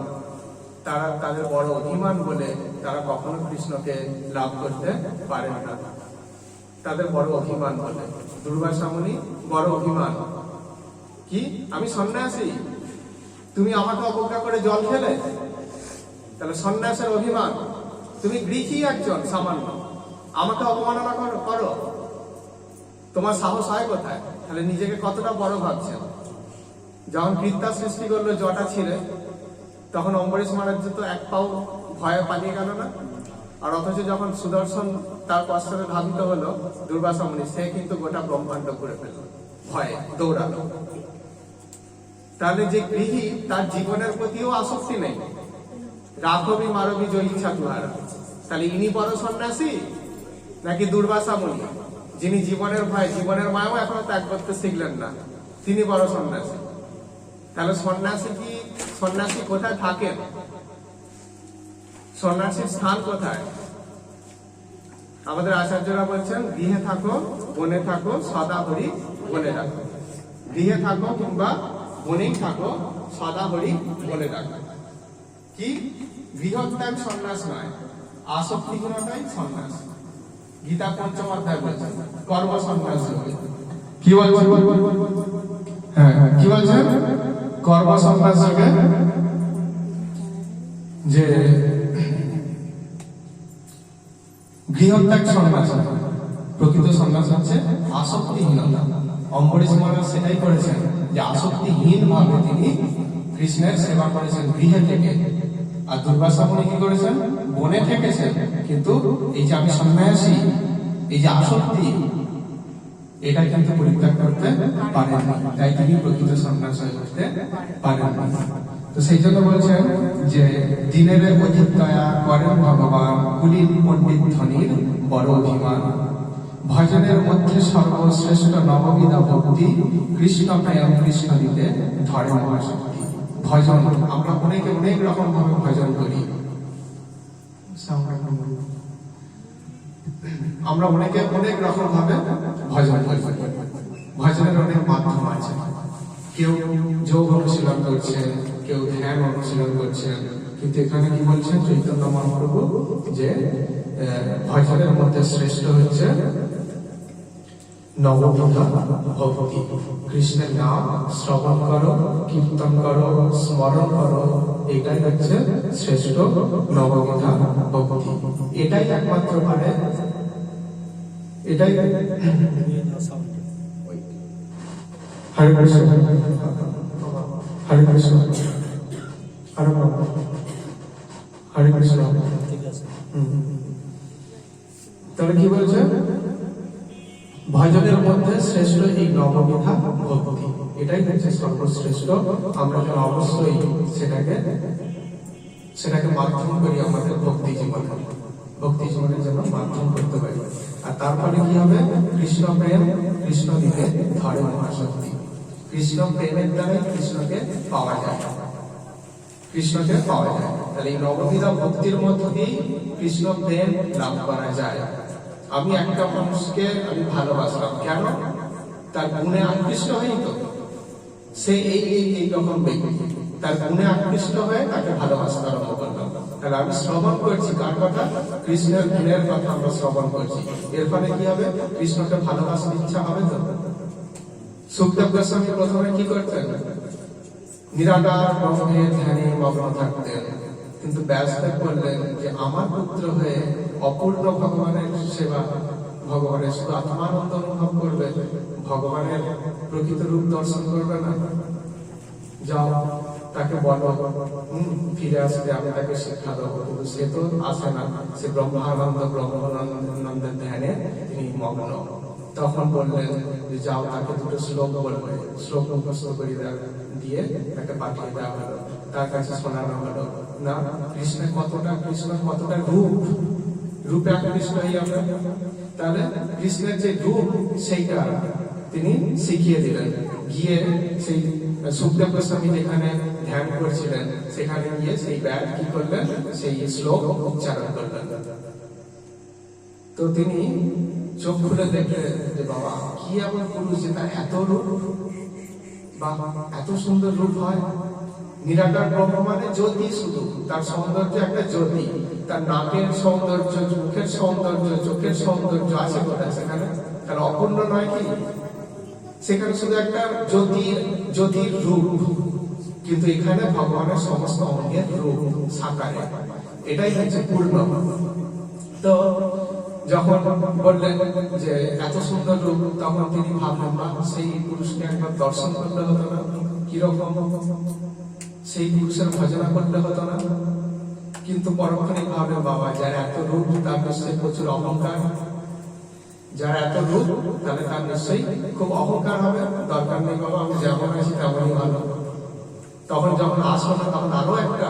তারা তাদের বড় অভিমান বলে তারা কখনো কৃষ্ণকে লাভ করতে পারেন না। তাদের বড় অভিমান বলে। দুর্বাসা মুনি বড় অভিমান, কি আমি সন্ন্যাসী, তুমি আমাকে অবজ্ঞা করে জল খেলে? তাহলে সন্ন্যাসের অভিমান। তুমি গৃহী একজন সামান্য, আমাকে অবমাননা করো, তোমার সাহস হয় কোথায়? তাহলে নিজেকে কতটা বড় ভাবছেন। যখন কৃত্তা সৃষ্টি করলো জটা ছিঁড়ে, তখন অম্বরীশ মহারাজ তো এক পাও ভয়ে পালিয়ে গেল না? আর অথচ যখন সুদর্শন তার পশ্চাতে ধাবিত হলো দুর্বাসা মুনি, সে কিন্তু গোটা ব্রহ্মাণ্ড করে ফেলল, ভয়ে দৌড়ালো। তাহলে যে গৃহী, তার জীবনের প্রতিও আসক্তি নেই। রাঘবী মারবী জয় ইচ্ছা তুহারা। তাহলে ইনি বড় সন্ন্যাসী নাকি দুর্বাসা মুনি, যিনি জীবনের ভয়, জীবনের মায়াও এখনো ত্যাগ করতে শিখলেন না, তিনি বড় সন্ন্যাসী? তাহলে সন্ন্যাসী কোথায় থাকেন? সন্ন্যাসীর স্থান কোথায়? আমাদের আচার্যরা বলছেন, গৃহে থাকো, বনে থাকো, সদা হরি বনে রাখো। গৃহে থাকো কিংবা বনেই থাকো, সদা হরি বনে রাখো। কি? গৃহত্যাগ সন্ন্যাস নয়, আসক্তিহীনতাই সন্ন্যাস। গীতা ৫ম অধ্যায় বলছেন কর্ম সন্ন্যাস। কি বলছেন? কি বলছেন? কর্ম সন্ন্যাস যোগে যে গৃহত্যাগ সন্ন্যাস। প্রকৃত সন্ন্যাস হচ্ছে আসক্তিহীনতা। অম্বরীশ মহারাজ সেটাই করেছেন, যে আসক্তিহীন ভাবে তিনি কৃষ্ণের সেবা করেছেন গৃহে থেকে। আর দুর্বাসা মুনি কি করেছেন? বনে থেকেছেন, কিন্তু এই যে আমি সন্ন্যাসী, এই যে আসক্তি, এটা কিন্তু পরিত্যাগ করতে পারেন, তাই তিনি প্রকৃত সন্ন্যাস হয়ে উঠতে পারেন। তো সেই জন্য বলছেন যে দিনের অধিক দয়া করেন ভগবান, কুলীন পণ্ডিত ধনির বড় অভিমান। ভজনের মধ্যে সর্বশ্রেষ্ঠ নববিধা ভক্তি, কৃষ্ণ প্রেম কৃষ্ণ দিতে ধরে মহাশক্তি। ভজন আমরা অনেকে অনেক রকম ভাবে ভজন করি, আমরা অনেকে অনেক রকম ভাবে ভজন করি। ভজনের অনেক মাধ্যম আছে, কেউ যোগ অনুশীলন করছেন, কেউ ধ্যান অনুশীলন করছেন, কিন্তু এখানে কি বলছেন চৈতন্য মহাপ্রভু, যে ভজনের মধ্যে শ্রেষ্ঠ হচ্ছে নববিধা ভক্তি। কৃষ্ণের নাম শ্রবণ করো, কীর্তন করো, স্মরণ করো, এটাই হচ্ছে শ্রেষ্ঠ নববিধা ভক্তি। এটাই একমাত্র পারে, এটাই হরে কৃষ্ণ হরে কৃষ্ণ হরে হরে কৃষ্ণ। তাহলে কি বলছে? ভজনের মধ্যে শ্রেষ্ঠ এই নববিধা ভক্তি, এটাই হচ্ছে সর্বশ্রেষ্ঠ। আমরা যেন অবশ্যই সেটাকে মাধ্যম করি আমাদের ভক্তি জীবনে, ভক্তি জীবনের জন্য মাধ্যম করতে পারি। আর তারপরে কি হবে? কৃষ্ণ প্রেম কৃষ্ণ দিতে ধরে মহাশক্তি। কৃষ্ণ প্রেমের দ্বারাই কৃষ্ণকে পাওয়া যায়, কৃষ্ণকে পাওয়া যায়। তাহলে এই নববিধা ভক্তির মধ্য দিয়েই কৃষ্ণ প্রেম লাভ করা যায়। আমি একটা মানুষকে আমি ভালোবাসলাম, কেন? তার গুণে আকৃষ্ট হয়নি তো, সে এই রকম ব্যক্তি, তার গুণে আকৃষ্ট হয়ে তাকে ভালোবাসতে আরম্ভ করলাম। তাহলে আমি শ্রবণ করছি কার কথা? কৃষ্ণের গুণের কথা আমরা শ্রবণ করছি। এর ফলে কি হবে? কৃষ্ণকে ভালোবাসার ইচ্ছা হবে তো। সুখদেব গোস্বামী প্রথমে কি করতেন? নিরাকার ব্রহ্মের ধ্যানে মগ্ন থাকতেন, কিন্তু ব্যাসদেব বললেন যে আমার পুত্র হয়ে অপূর্ণ ভগবানের সেবা, ভগবানের শুধু আত্মানন্দ অনুভব করবে, ভগবানের প্রকৃত রূপ দর্শন করবে না। যাও তাকে বলো ফিরে আসতে, আমি তাকে শিক্ষা দেবো। কিন্তু সে তো আসে না, সে ব্রহ্মানন্দ ব্রহ্মানন্দের ধ্যানে তিনি মগ্ন। তখন বললেন যে যাও তাকে দুটো শ্লোক বলবে, শ্লোক মুখস্থ করে দিয়ে তাকে পাঠিয়ে দেওয়া হলো। তার কাছে শোনানো হলো না কৃষ্ণের কতটা রূপে আকৃষ্ট হই আমরা। তাহলে কৃষ্ণের যে রূপ সেইটা তিনি শিখিয়ে দিলেন। গিয়ে সেই সুখদেব গোস্বামী যেখানে ধ্যান করছিলেন, সেখানে গিয়ে সেই ব্যাগ কি করলেন? সেই শ্লোক উচ্চারণ করলেন। তো তিনি চোখ খুলে দেখলেন যে বাবা কি এমন পুরুষ যে তার এত রূপ বা এত সুন্দর রূপ হয়। নিরাকার ব্রহ্ম মানে জ্যোতি, শুধু তার সৌন্দর্য একটা জ্যোতি। তার নাকের সৌন্দর্য, মুখের সৌন্দর্য, চোখের সৌন্দর্য আছে কোথায়? সেখানে তার অপূর্ণ নয় কি? সেখানে শুধু একটা জ্যোতির রূপ, কিন্তু এখানে ভগবানের সমস্ত অঙ্গের রূপ সাকারে, এটাই হচ্ছে পূর্ণ। তো যখন বললেন যে এত সুন্দর রূপ, তখন তিনি ভাবলেন বা সেই পুরুষকে একবার দর্শন করতে হতো না? কিরকম সেই পুরুষের ভজনা করতে হতো না? কিন্তু পরক্ষণে ভাবলেন বাবা যার এত রূপ তার নিশ্চয়ই প্রচুর অহংকার, যার এত রূপ তাহলে তার নিশ্চয়ই খুব অহংকার হবে। দরকার নেই বাবা, আমি যেমন আছি তেমনই ভালো। তখন যখন আসলো না, তখন আরো একটা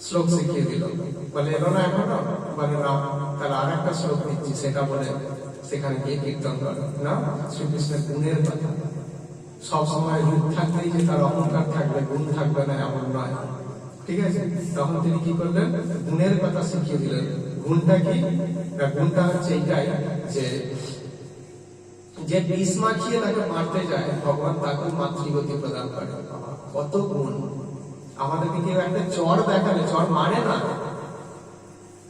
শ্লোক শিখিয়ে দিল। বলে এলো না এখনো? বলে না, তাহলে আর একটা শ্লোক দিচ্ছি, সেটা বলে সেখানে গিয়ে কীর্তন করে না শ্রীকৃষ্ণের গুণের কথা। সবসময় রূপ থাকলেই যে তার অহংকার থাকবে, গুণ থাকবে না এমন নয়, ঠিক আছে? তখন তিনি কি করলেন? গুণের কথা শিখিয়ে দিলেন। গুণটা কি? গুণটা হচ্ছে এইটাই যে বিষ মাখিয়ে তাকে মারতে যায়, ভগবান তাকে মাতৃগতি প্রদান করে। কত গুণ! আমাদেরকে কেউ একটা চর দেখালে, চর মানে না,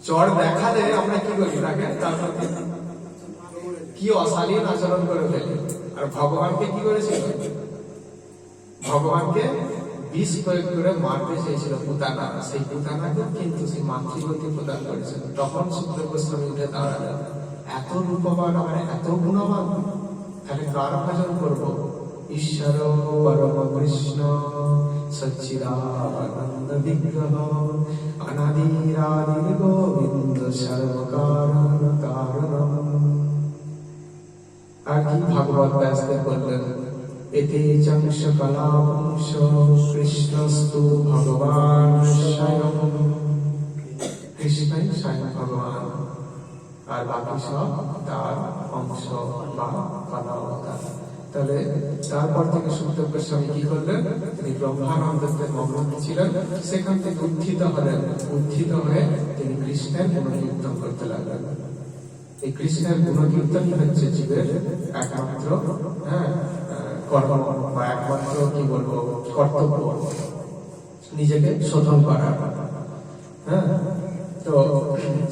চর দেখালে আমরা কি করি? তাকে তারপর কি অশালীন আচরণ করে ফেলি। আর ভগবানকে কি করেছিল? ভগবানকে বিষ প্রয়োগ করে মারতে চেয়েছিল পুতানা, সেই পুতানাকে কিন্তু সেই মাতৃগতি প্রদান করেছিল। তখন সুখদেব গোস্বামী উঠে দাঁড়ালেন, এত রূপবান আর এত গুণবান, তাহলে কার ভজন করবো? ঈশ্বর পরম কৃষ্ণ সচ্চিদানন্দ বিগ্রহ অনাদিরাদি গোবিন্দ সর্বকারণ কারণম। আর কি ভাগবত ব্যাসদেব বললেন, এতে চংশ কলাবংশ কৃষ্ণস্তু ভগবান স্বয়ং। কৃষ্ণই স্বয়ং ভগবান, আর বাকি সব তার অংশ বা কলাবতার। তাহলে তারপর থেকে সুখদেব গোস্বামী কি করলেন, তিনি ব্রহ্মানন্দতে মগ্ন ছিলেন, সেখান থেকে উত্থিত হলেন। উত্থিত হয়ে তিনি কৃষ্ণের গুণকীর্তন করতে লাগলেন। এই কৃষ্ণের গুণকীর্তনই হচ্ছে জীবের একমাত্র কর্ম বা একমাত্র কি বলবো কর্তব্য, নিজেকে শোধন করা। তো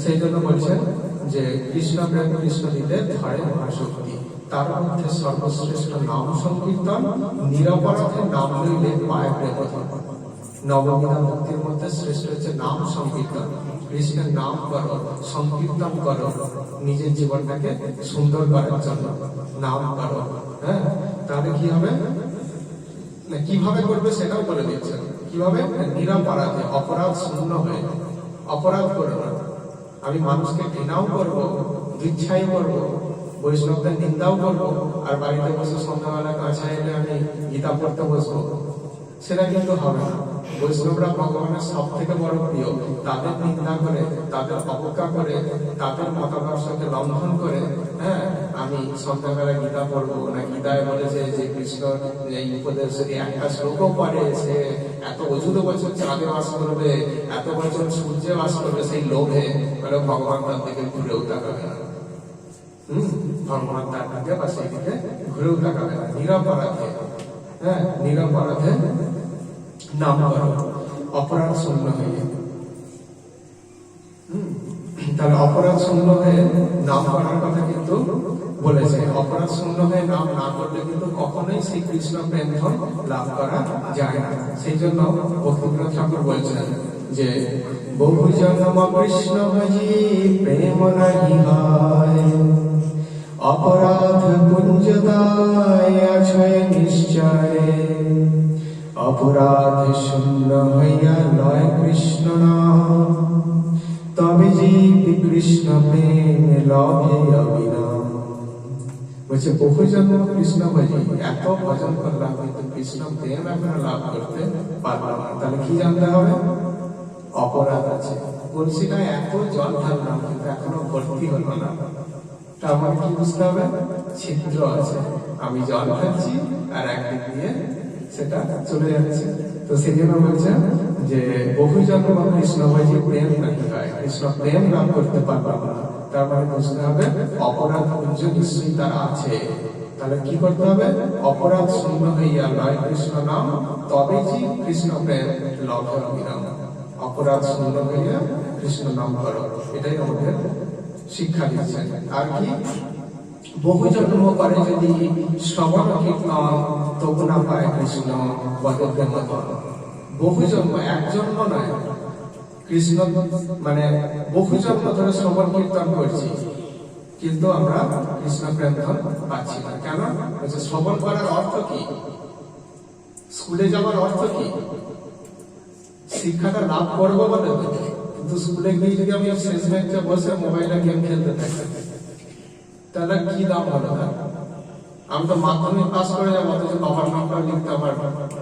সেই জন্য বলছেন যে কৃষ্ণ প্রেম কৃষ্ণ দিলে ধরে মহাশক্তি, তার মধ্যে সর্বশ্রেষ্ঠ নাম সংকীর্তন, নিরপরাধে নাম লইলে পায় প্রেমধন। নববিধা ভক্তির মধ্যে শ্রেষ্ঠ হচ্ছে নাম সংকীর্তন। কৃষ্ণের নাম করো, সংকীর্তন করো, নিজের জীবনটাকে সুন্দর করার জন্য নাম করো। তাহলে কি হবে, কিভাবে করবে সেটাও বলে দিচ্ছেন। কিভাবে? নিরপরাধে, অপরাধ শূন্য হয়ে। অপরাধ করো না, আমি মানুষকে ঘৃণাও করবো, দুচ্ছাই করবো, বৈষ্ণবদের নিন্দাও করবো, আর বাড়িতে বসে সন্ধ্যাবেলা কাছে এলে আমি গীতা পড়তে বসবো, সেটা কিন্তু হবে না। বৈষ্ণবরা ভগবানের সব থেকে বড় প্রিয়, তাদের নিন্দা করে, তাদের অবজ্ঞা করে, তাদের মতাদর্শকে লঙ্ঘন করে আমি সন্ধ্যাবেলা গীতা পড়বো না। গীতায় বলেছে যে কৃষ্ণ এই উপদেশ একটা শ্লোকও পড়ে, সে এত অযুত বছর চাঁদে বাস করবে, এত বছর সূর্যে বাস করবে, সেই লোভে বলে ভগবান তার দিকে ঘুরেও তাকাবে না। ভগবান তার দিকে বা সেই দিকে ঘুরেও তাকাবে না। নিরপরাধে, নিরপরাধে নাম করো, অপরাধ শূন্য হয়ে। তাহলে অপরাধ শূন্য হয়ে নাম করার কথা কিন্তু বলেছে। অপরাধ শূন্য হয়ে নাম না করলে কিন্তু কখনোই সেই কৃষ্ণ প্রেম ধন লাভ করা যায় না। সেই জন্য ভক্তিবিনোদ ঠাকুর বলছেন যে বহু জন্ম কৃষ্ণ ভজি প্রেম নাহি হয়, অপরাধ পুঞ্জদায় আছয় নিশ্চয়, অপরাধ শূন্য হইয়া লয় কৃষ্ণ নাম, তবে জীব কৃষ্ণ প্রেম লভে অবিরাম। বলছে বহু জন্ম কৃষ্ণ ভজি, এত ভজন করলাম কিন্তু কৃষ্ণ প্রেম এখনো লাভ করতে পারলাম না। তাহলে কি জানতে হবে? অপরাধ আছে। বলছি না এত জল ঢাললাম কিন্তু এখনো ভর্তি হলো না, তার মানে কি বুঝতে হবে? ছিদ্র আছে। আমি জল ঢালছি আর একদিক দিয়ে সেটা চলে যাচ্ছে। তো সেই জন্য বলছে যে বহু জন্ম কৃষ্ণ ভজি প্রেম নাকি হয়, কৃষ্ণ প্রেম লাভ করতে পারলাম না, তার মানে বুঝতে হবে অপরাধ পুঞ্জ নিশ্চয়ই তার আছে। তাহলে কি করতে হবে? অপরাধ শূন্য হইয়া লয় কৃষ্ণ নাম, তবে জীব কৃষ্ণ প্রেম লভে অবিরাম। অপরাধ শূন্য হইয়া কৃষ্ণ নাম করো, এটাই আমাদের শিক্ষা দিচ্ছেন। আর কি? বহু জন্ম করে যদি শ্রবণ কীর্তন, তবু না পায় কৃষ্ণ পদে প্রেমধন। বহু জন্ম, এক জন্ম নয়, কৃষ্ণ মানে বহু জন্ম ধরে শ্রবণ কীর্তন করছি কিন্তু আমরা কৃষ্ণ প্রেম ধন পাচ্ছি না। কেন? বলছে শ্রবণ করার অর্থ কি? স্কুলে যাওয়ার অর্থ কি? শিক্ষাটা লাভ করবো বলে। কিন্তু স্কুলে গিয়ে যদি আমি শেষ বেঞ্চে বসে মোবাইলে গেম খেলতে থাকি তাহলে কি দাম হলো? আমি তো মাধ্যমিক পাস করে যাবো, অথচ বাবার নামটা লিখতে আমার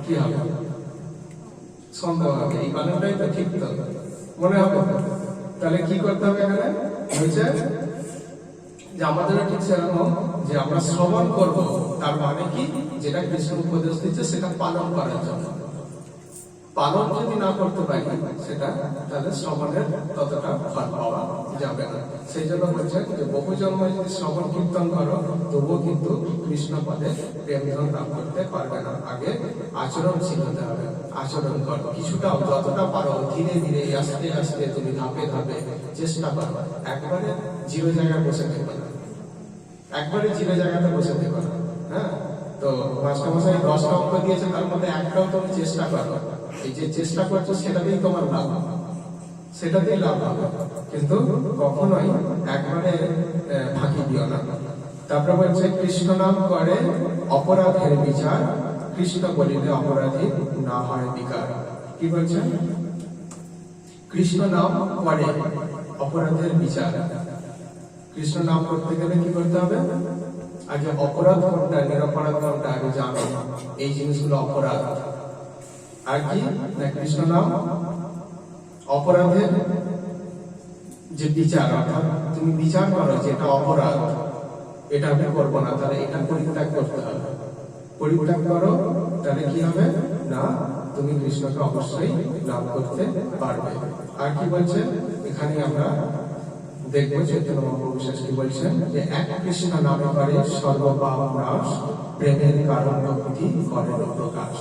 কি হবে? সন্দেহ হবে। এই কারণটাই তো ঠিক তো মনে হবে। তাহলে কি করতে হবে? এখানে বলছে যে আমাদেরও ঠিক সেরকম যে আমরা শ্রবণ করবো, তার মানে কি? যেটা কৃষ্ণ উপদেশ দিচ্ছে সেটা পালন করার জন্য। পালন যদি না করতে পারি সেটা, তাহলে শ্রবণের ততটা ফল পাওয়া যাবে না। সেই জন্য বলছেন যে বহু জন্ম যদি শ্রবণ কীর্তন করো তবুও কিন্তু কৃষ্ণ পদে প্রেম ধন লাভ করতে পারবে না। আগে আচরণশীল হতে হবে। আচরণ করো, কিছুটা যতটা পারো ধীরে ধীরে আস্তে আস্তে তুমি ধাপে ধাপে চেষ্টা করো। একবারে জিরো জায়গায় বসে থেকো না, একবারে জিরো জায়গাতে বসে থেকো না। তো মাস্টারমশাই 10টা অঙ্ক দিয়েছে, তার মধ্যে একটাও তুমি চেষ্টা করো। এই যে চেষ্টা করছো সেটাতেই তোমার লাভ। সেটাতেই লাভ হবে, কিন্তু কখনোই একবারে ফাঁকি দিও না। তারপরে বলছে কৃষ্ণ নাম করে অপরাধের বিচার, কৃষ্ণ বলিলে অপরাধী না হয় বিকার। কি বলছেন? কৃষ্ণ নাম করে অপরাধের বিচার। কৃষ্ণ নাম করতে গেলে কি করতে হবে? আগে অপরাধ কোনটা, নিরপরাধ কোনটা আগে জানো। এই জিনিসগুলো অপরাধ। আর কি না, কৃষ্ণ নাম অপরাধের যে বিচার, অর্থাৎ তুমি বিচার করো যে এটা অপরাধ, এটা আমি করবো না, তাহলে এটা পরিত্যাগ করতে হবে। পরিত্যাগ করো, তাহলে কি হবে না, তুমি কৃষ্ণকে অবশ্যই লাভ করতে পারবে। আর কি বলছেন এখানে আমরা দেখবো, চৈতন্য মহাপ্রভু কি বলছেন যে এক কৃষ্ণ নামে করে সর্বপাপ নাশ, প্রেমের কারণ ভক্তি করে প্রকাশ।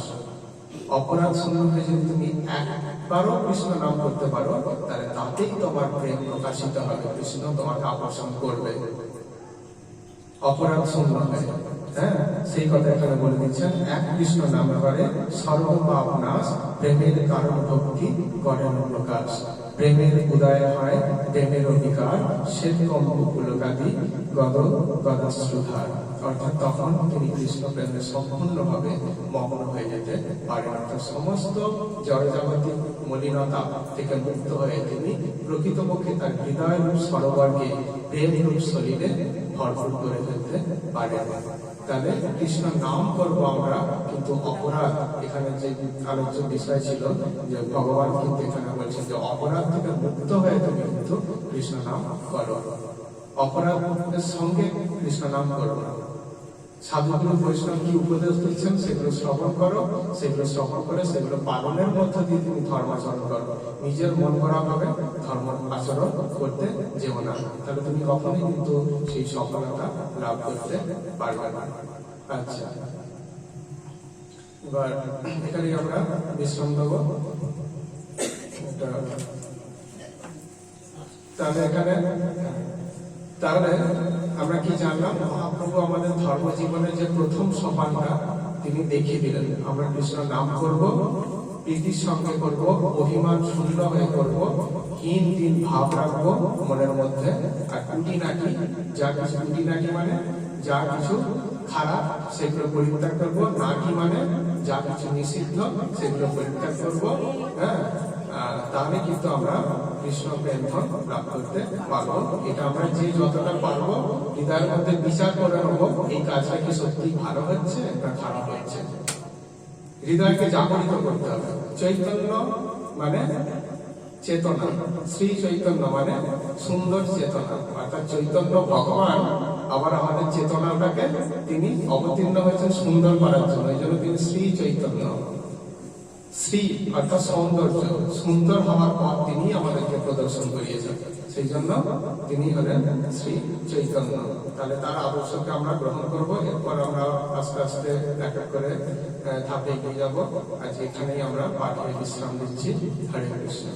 অপরাধ শূন্য হয়ে যদি তুমি একবারও কৃষ্ণ নাম করতে পারো, তাহলে তাতেই তোমার প্রেম প্রকাশিত হবে, কৃষ্ণ তোমাকে আকর্ষণ করবে। অপরাধ শূন্য হয়ে, হ্যাঁ, সেই কথা এখানে বলে দিচ্ছেন। এক কৃষ্ণ নাম করে সর্বপাপ নাশ, প্রেমের কারণ ভক্তি করেন প্রকাশ। প্রেমের উদয় হয় প্রেমের অধিকার, শ্বেতকম পুলকাদি গদ গদাশ্রুধার। অর্থাৎ তখন তিনি কৃষ্ণ প্রেমে সম্পূর্ণভাবে মগ্ন হয়ে যেতে পারেন। অর্থাৎ সমস্ত জড়জাগতিক মলিনতা থেকে মুক্ত হয়ে তিনি প্রকৃতপক্ষে তার হৃদয় রূপ সরোবরকে প্রেম রূপ শরীরে ভরপুর করে ফেলতে পারেন। তাহলে কৃষ্ণ নাম করবো আমরা, কিন্তু অপরাধ, এখানে যে আলোচ্য বিষয় ছিল যে ভগবান কিন্তু এখানে বলছেন যে অপরাধ থেকে মুক্ত হয়ে তুমি কিন্তু কৃষ্ণ নাম করো, অপরাধের সঙ্গে কৃষ্ণ নাম করো না। সাধুগুরু বৈষ্ণব কি উপদেশ দিচ্ছেন সেগুলো শ্রবণ করো, সেগুলো শ্রবণ করে সেগুলো পালনের মধ্য দিয়ে তুমি ধর্মাচরণ করো। নিজের মন করা ভাবে ধর্ম আচরণ করতে যেও না, তাহলে তুমি কখনোই কিন্তু সেই সফলতা লাভ করতে পারবে না। আচ্ছা, এবার এখানে আমরা বিশ্রাম দেব। তাহলে আমরা কি জানলাম? মহাপ্রভু আমাদের ধর্ম জীবনের যে প্রথম সোপানটা তিনি দেখিয়ে দিলেন। আমরা কৃষ্ণ নাম করব, প্রীতির সঙ্গে করব, অভিমান শূন্য হয়ে করব, হীন দিন ভাব রাখবো মনের মধ্যে। আর কুটিনাটি, যা কিছু কুটিনাটি মানে যা কিছু খারাপ সেগুলো পরিত্যাগ করবো, নাটি মানে যা কিছু নিষিদ্ধ সেগুলো পরিত্যাগ করবো। হ্যাঁ, তাহলে কিন্তু আমরা কৃষ্ণ প্রেম লাভ করতে পারবো। এটা আমরা যে যতটা পারবো হৃদয়ের মধ্যে বিচার করে নেবো, এই কাজটা কি সত্যি ভালো হচ্ছে না খারাপ হচ্ছে। হৃদয়কে জাগরিত করতে হবে। চৈতন্য মানে চেতনা, শ্রী চৈতন্য মানে সুন্দর চেতনা, অর্থাৎ চৈতন্য ভগবান আবার আমাদের চেতনাটাকে তিনি অবতীর্ণ হয়েছেন সুন্দর করার জন্য। এই জন্য তিনি শ্রী চৈতন্য। শ্রী অর্থাৎ সৌন্দর্য, সুন্দর হওয়ার পর তিনি আমাদেরকে প্রদর্শন করিয়েছেন, সেই জন্য তিনি হলেন শ্রী চৈতন্য। তাহলে তার আদর্শকে আমরা গ্রহণ করব। এরপর আমরা আস্তে আস্তে এক এক করে ধাপে এগিয়ে যাবো। আজ এখানেই আমরা পাঠে বিশ্রাম দিচ্ছি। হরে কৃষ্ণ।